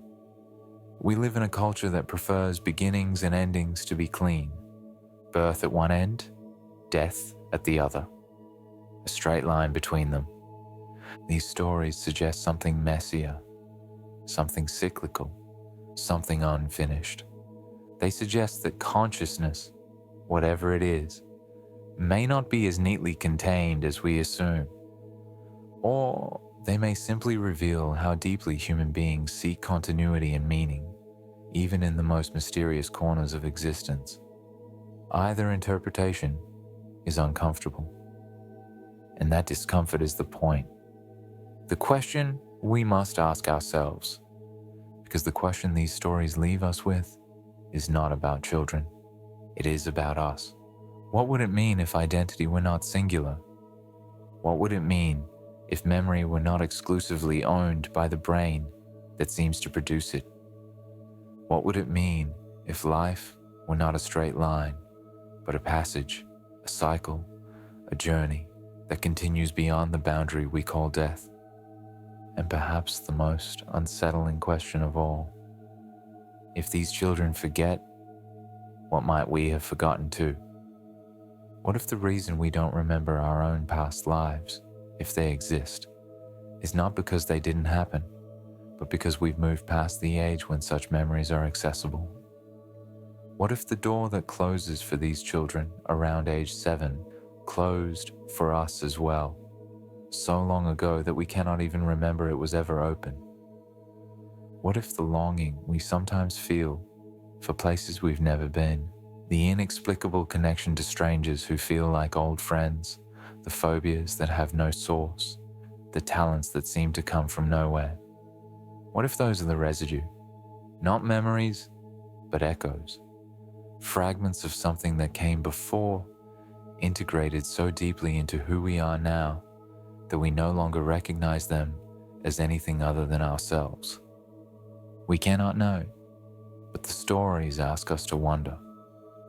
We live in a culture that prefers beginnings and endings to be clean. Birth at one end, death at the other. A straight line between them. These stories suggest something messier, something cyclical, something unfinished. They suggest that consciousness, whatever it is, may not be as neatly contained as we assume. Or they may simply reveal how deeply human beings seek continuity and meaning, even in the most mysterious corners of existence. Either interpretation is uncomfortable, and that discomfort is the point. The question we must ask ourselves, because the question these stories leave us with is not about children. It is about us. What would it mean if identity were not singular? What would it mean if memory were not exclusively owned by the brain that seems to produce it? What would it mean if life were not a straight line, but a passage, a cycle, a journey that continues beyond the boundary we call death? And perhaps the most unsettling question of all, if these children forget, what might we have forgotten too? What if the reason we don't remember our own past lives, if they exist, is not because they didn't happen, but because we've moved past the age when such memories are accessible? What if the door that closes for these children around age 7 closed for us as well, so long ago that we cannot even remember it was ever open? What if the longing we sometimes feel for places we've never been, the inexplicable connection to strangers who feel like old friends, the phobias that have no source, the talents that seem to come from nowhere, what if those are the residue? Not memories, but echoes. Fragments of something that came before, integrated so deeply into who we are now that we no longer recognize them as anything other than ourselves. We cannot know, but the stories ask us to wonder.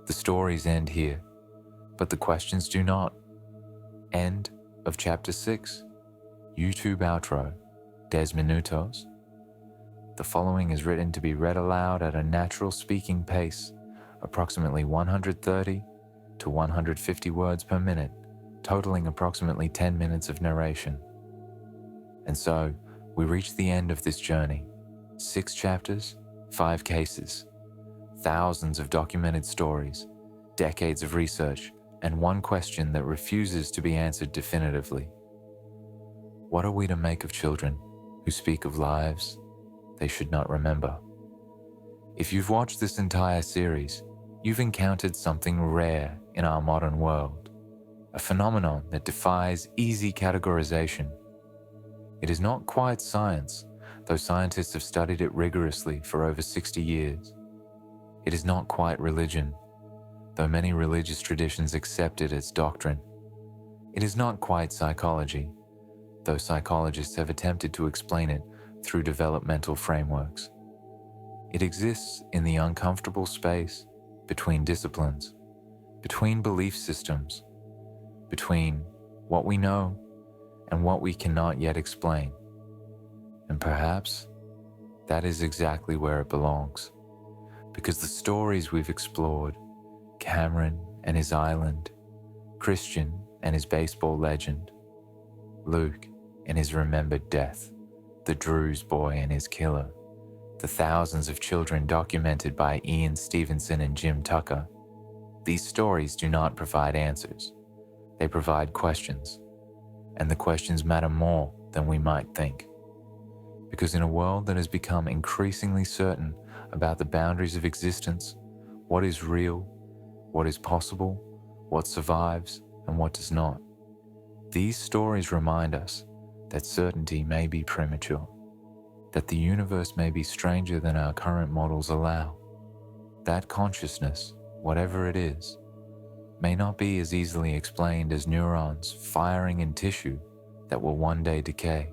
The stories end here, but the questions do not. End of Chapter 6. YouTube outro, 10 minutos. The following is written to be read aloud at a natural speaking pace, approximately 130 to 150 words per minute, totaling approximately 10 minutes of narration. And so, we reach the end of this journey. 6 chapters, 5 cases, thousands of documented stories, decades of research, and one question that refuses to be answered definitively. What are we to make of children who speak of lives they should not remember? If you've watched this entire series, you've encountered something rare in our modern world, a phenomenon that defies easy categorization. It is not quite science, though scientists have studied it rigorously for over 60 years. It is not quite religion, though many religious traditions accept it as doctrine. It is not quite psychology, though psychologists have attempted to explain it through developmental frameworks. It exists in the uncomfortable space between disciplines, between belief systems, between what we know and what we cannot yet explain. And perhaps that is exactly where it belongs, because the stories we've explored, Cameron and his island, Christian and his baseball legend, Luke and his remembered death, the Drews boy and his killer, the thousands of children documented by Ian Stevenson and Jim Tucker, these stories do not provide answers. They provide questions, and the questions matter more than we might think. Because in a world that has become increasingly certain about the boundaries of existence, what is real, what is possible, what survives, and what does not, these stories remind us that certainty may be premature, that the universe may be stranger than our current models allow, that consciousness, whatever it is, may not be as easily explained as neurons firing in tissue that will one day decay.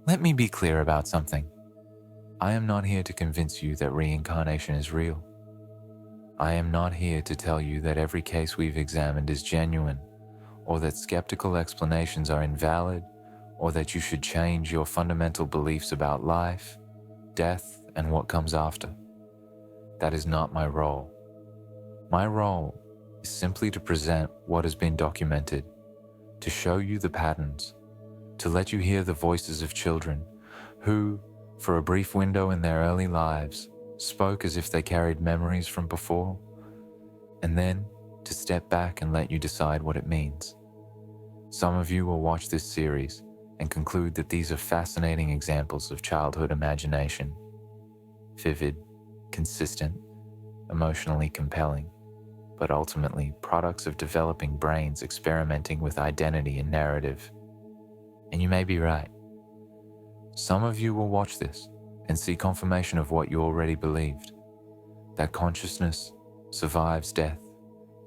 Let me be clear about something. I am not here to convince you that reincarnation is real. I am not here to tell you that every case we've examined is genuine, or that skeptical explanations are invalid, or that you should change your fundamental beliefs about life, death, and what comes after. That is not my role. My role is simply to present what has been documented, to show you the patterns, to let you hear the voices of children who, for a brief window in their early lives, spoke as if they carried memories from before, and then to step back and let you decide what it means. Some of you will watch this series and conclude that these are fascinating examples of childhood imagination, vivid, consistent, emotionally compelling, but ultimately products of developing brains experimenting with identity and narrative. And you may be right. Some of you will watch this and see confirmation of what you already believed, that consciousness survives death,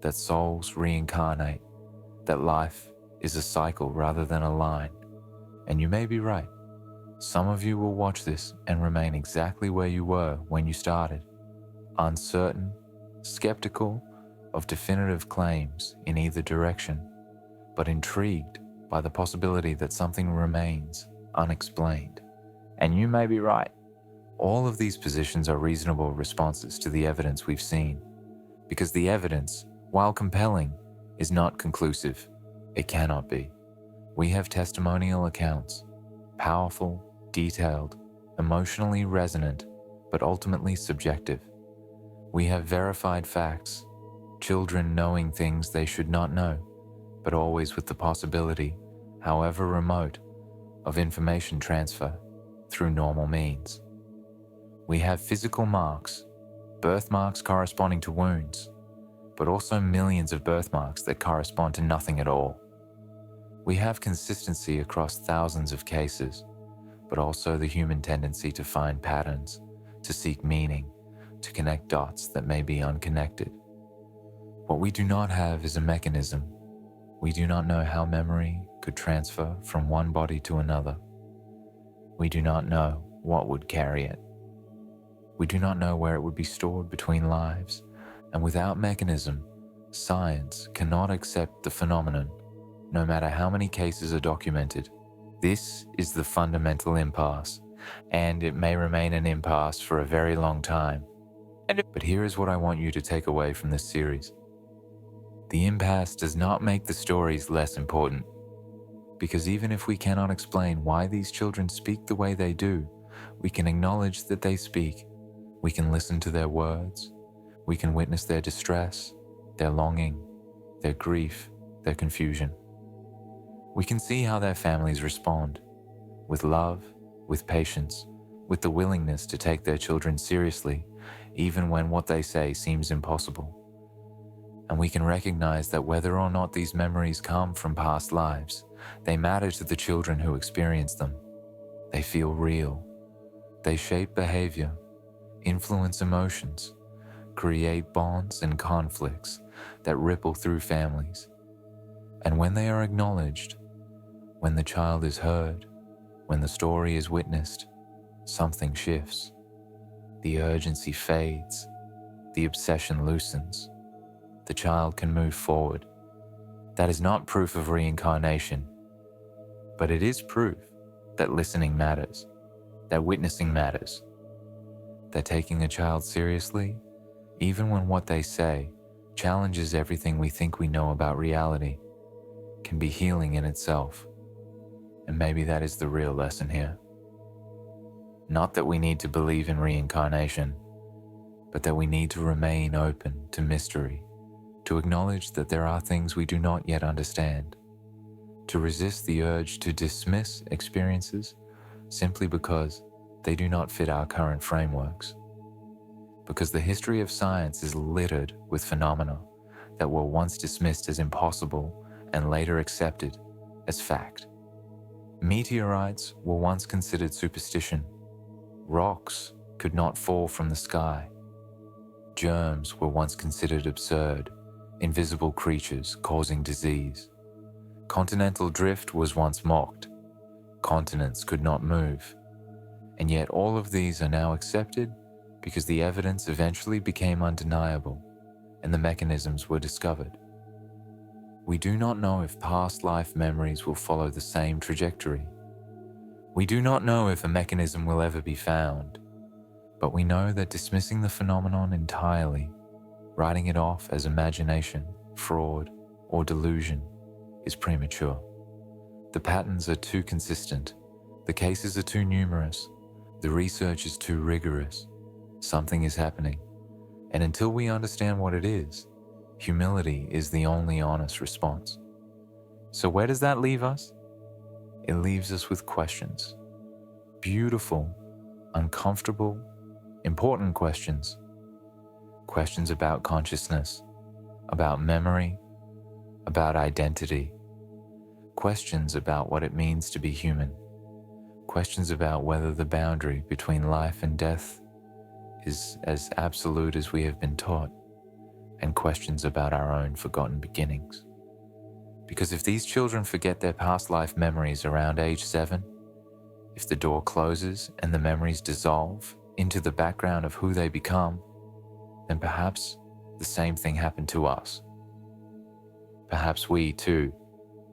that souls reincarnate, that life is a cycle rather than a line. And you may be right. Some of you will watch this and remain exactly where you were when you started, uncertain, skeptical of definitive claims in either direction, but intrigued by the possibility that something remains unexplained. And you may be right. All of these positions are reasonable responses to the evidence we've seen, because the evidence, while compelling, is not conclusive. It cannot be. We have testimonial accounts, powerful, detailed, emotionally resonant, but ultimately subjective. We have verified facts, children knowing things they should not know, but always with the possibility, however remote, of information transfer through normal means. We have physical marks, birthmarks corresponding to wounds, but also millions of birthmarks that correspond to nothing at all. We have consistency across thousands of cases, but also the human tendency to find patterns, to seek meaning, to connect dots that may be unconnected. What we do not have is a mechanism. We do not know how memory could transfer from one body to another. We do not know what would carry it. We do not know where it would be stored between lives, and without mechanism, science cannot accept the phenomenon, no matter how many cases are documented. This is the fundamental impasse, and it may remain an impasse for a very long time. But here is what I want you to take away from this series. The impasse does not make the stories less important, because even if we cannot explain why these children speak the way they do, we can acknowledge that they speak. We can listen to their words. We can witness their distress, their longing, their grief, their confusion. We can see how their families respond, with love, with patience, with the willingness to take their children seriously, even when what they say seems impossible. And we can recognize that whether or not these memories come from past lives, they matter to the children who experience them. They feel real. They shape behavior, influence emotions, create bonds and conflicts that ripple through families. And when they are acknowledged, when the child is heard, when the story is witnessed, something shifts. The urgency fades, the obsession loosens. The child can move forward. That is not proof of reincarnation, but it is proof that listening matters, that witnessing matters, that taking a child seriously, even when what they say challenges everything we think we know about reality, can be healing in itself. And maybe that is the real lesson here. Not that we need to believe in reincarnation, but that we need to remain open to mystery, to acknowledge that there are things we do not yet understand, to resist the urge to dismiss experiences simply because they do not fit our current frameworks. Because the history of science is littered with phenomena that were once dismissed as impossible and later accepted as fact. Meteorites were once considered superstition. Rocks could not fall from the sky. Germs were once considered absurd, invisible creatures causing disease. Continental drift was once mocked. Continents could not move. And yet all of these are now accepted because the evidence eventually became undeniable and the mechanisms were discovered. We do not know if past life memories will follow the same trajectory. We do not know if a mechanism will ever be found, but we know that dismissing the phenomenon entirely, writing it off as imagination, fraud, or delusion, is premature. The patterns are too consistent, the cases are too numerous, the research is too rigorous. Something is happening, and until we understand what it is, humility is the only honest response. So where does that leave us? It leaves us with questions. Beautiful, uncomfortable, important questions. Questions about consciousness, about memory, about identity. Questions about what it means to be human. Questions about whether the boundary between life and death is as absolute as we have been taught, and questions about our own forgotten beginnings. Because if these children forget their past life memories around age 7, if the door closes and the memories dissolve into the background of who they become, then perhaps the same thing happened to us. Perhaps we, too,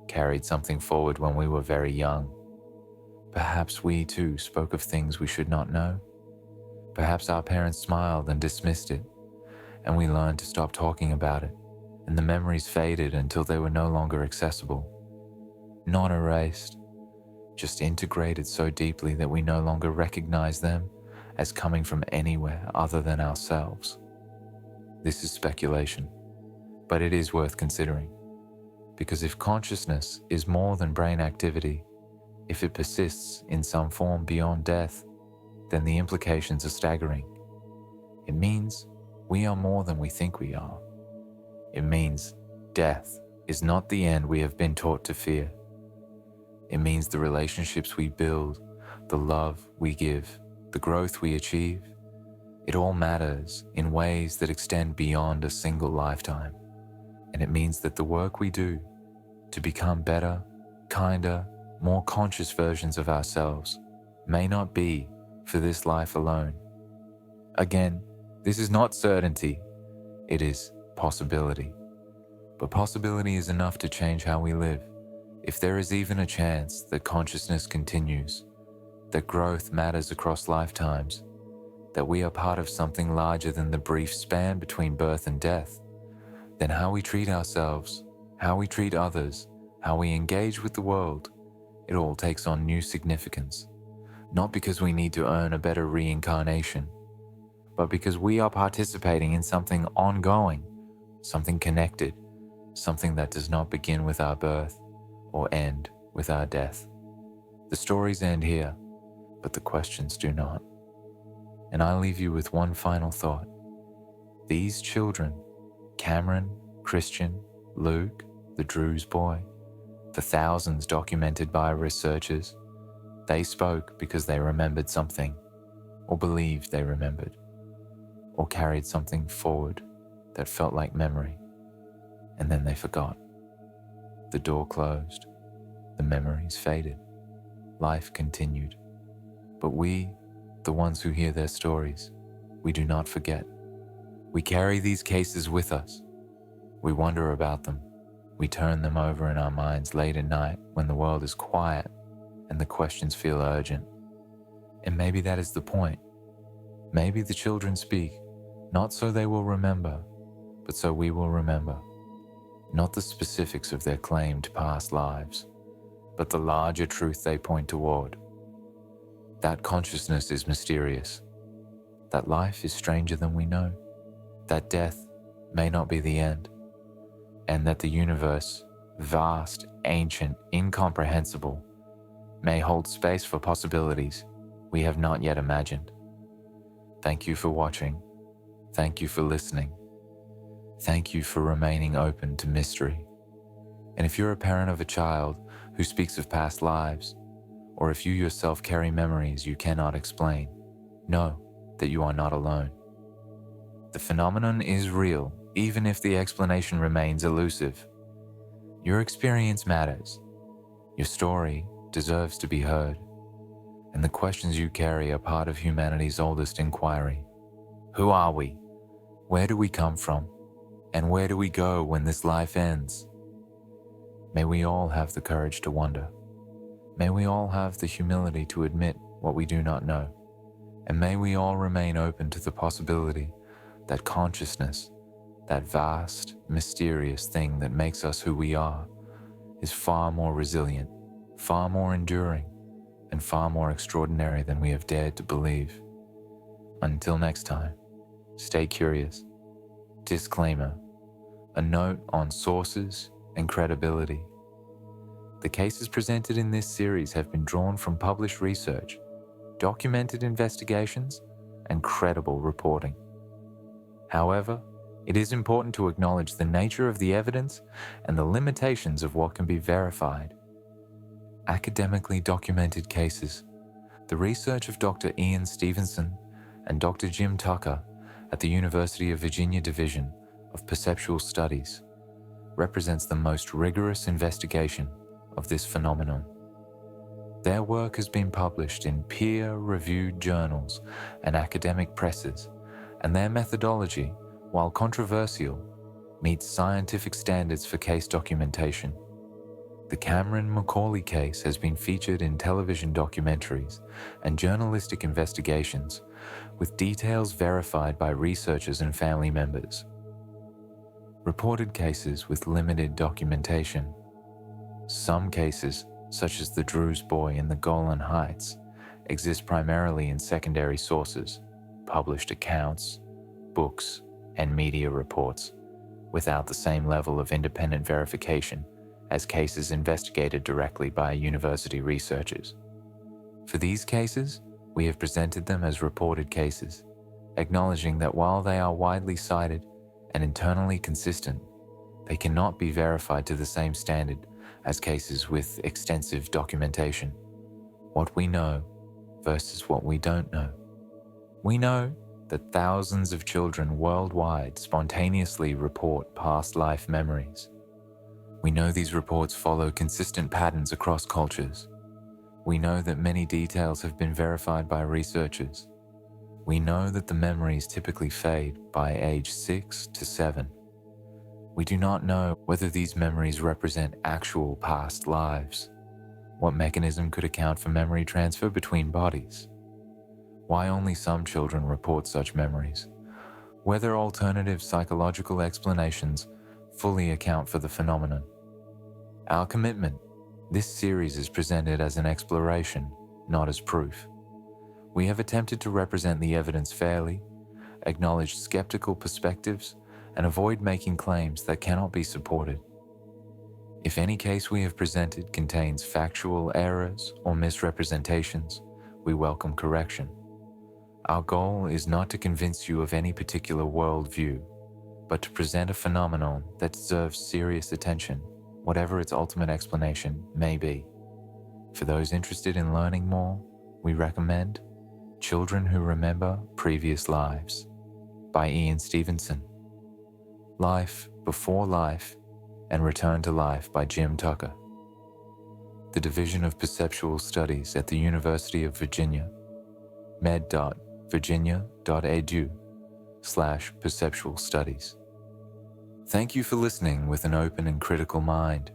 carried something forward when we were very young. Perhaps we, too, spoke of things we should not know. Perhaps our parents smiled and dismissed it, and we learned to stop talking about it, and the memories faded until they were no longer accessible. Not erased, just integrated so deeply that we no longer recognize them as coming from anywhere other than ourselves. This is speculation, but it is worth considering. Because if consciousness is more than brain activity, if it persists in some form beyond death, then the implications are staggering. It means we are more than we think we are. It means death is not the end we have been taught to fear. It means the relationships we build, the love we give, the growth we achieve, it all matters in ways that extend beyond a single lifetime. And it means that the work we do to become better, kinder, more conscious versions of ourselves may not be for this life alone. Again, this is not certainty, it is possibility. But possibility is enough to change how we live. If there is even a chance that consciousness continues, that growth matters across lifetimes, that we are part of something larger than the brief span between birth and death, then how we treat ourselves, how we treat others, how we engage with the world, it all takes on new significance. Not because we need to earn a better reincarnation, but because we are participating in something ongoing, something connected, something that does not begin with our birth or end with our death. The stories end here, but the questions do not. And I leave you with one final thought. These children, Cameron, Christian, Luke, the Drew's boy, the thousands documented by researchers, they spoke because they remembered something, or believed they remembered, or carried something forward that felt like memory, and then they forgot. The door closed, the memories faded, life continued. But we, the ones who hear their stories, we do not forget. We carry these cases with us. We wonder about them. We turn them over in our minds late at night when the world is quiet and the questions feel urgent. And maybe that is the point. Maybe the children speak, not so they will remember, but so we will remember. Not the specifics of their claimed past lives, but the larger truth they point toward. That consciousness is mysterious. That life is stranger than we know. That death may not be the end. And that the universe, vast, ancient, incomprehensible, may hold space for possibilities we have not yet imagined. Thank you for watching. Thank you for listening. Thank you for remaining open to mystery. And if you're a parent of a child who speaks of past lives, or if you yourself carry memories you cannot explain, know that you are not alone. The phenomenon is real, even if the explanation remains elusive. Your experience matters. Your story deserves to be heard. And the questions you carry are part of humanity's oldest inquiry. Who are we? Where do we come from? And where do we go when this life ends? May we all have the courage to wonder. May we all have the humility to admit what we do not know. And may we all remain open to the possibility that consciousness, that vast, mysterious thing that makes us who we are, is far more resilient, far more enduring, and far more extraordinary than we have dared to believe. Until next time, stay curious. Disclaimer: a note on sources and credibility. The cases presented in this series have been drawn from published research, documented investigations, and credible reporting. However, it is important to acknowledge the nature of the evidence and the limitations of what can be verified. Academically documented cases, the research of Dr. Ian Stevenson and Dr. Jim Tucker at the University of Virginia Division of Perceptual Studies, represents the most rigorous investigation of this phenomenon. Their work has been published in peer-reviewed journals and academic presses, and their methodology, while controversial, meets scientific standards for case documentation. The Cameron Macaulay case has been featured in television documentaries and journalistic investigations, with details verified by researchers and family members. Reported cases with limited documentation. Some cases, such as the Drew's boy in the Golan Heights, exist primarily in secondary sources, published accounts, books, and media reports, without the same level of independent verification as cases investigated directly by university researchers. For these cases, we have presented them as reported cases, acknowledging that while they are widely cited and internally consistent, they cannot be verified to the same standard as cases with extensive documentation. What we know versus what we don't know. We know that thousands of children worldwide spontaneously report past life memories. We know these reports follow consistent patterns across cultures. We know that many details have been verified by researchers. We know that the memories typically fade by age 6 to 7. We do not know whether these memories represent actual past lives. What mechanism could account for memory transfer between bodies? Why only some children report such memories? Whether alternative psychological explanations fully account for the phenomenon. Our commitment: this series is presented as an exploration, not as proof. We have attempted to represent the evidence fairly, acknowledge skeptical perspectives, and avoid making claims that cannot be supported. If any case we have presented contains factual errors or misrepresentations, we welcome correction. Our goal is not to convince you of any particular worldview, but to present a phenomenon that deserves serious attention, whatever its ultimate explanation may be. For those interested in learning more, we recommend Children Who Remember Previous Lives by Ian Stevenson, Life Before Life and Return to Life by Jim Tucker. The Division of Perceptual Studies at the University of Virginia, med.virginia.edu/perceptual studies. Thank you for listening with an open and critical mind.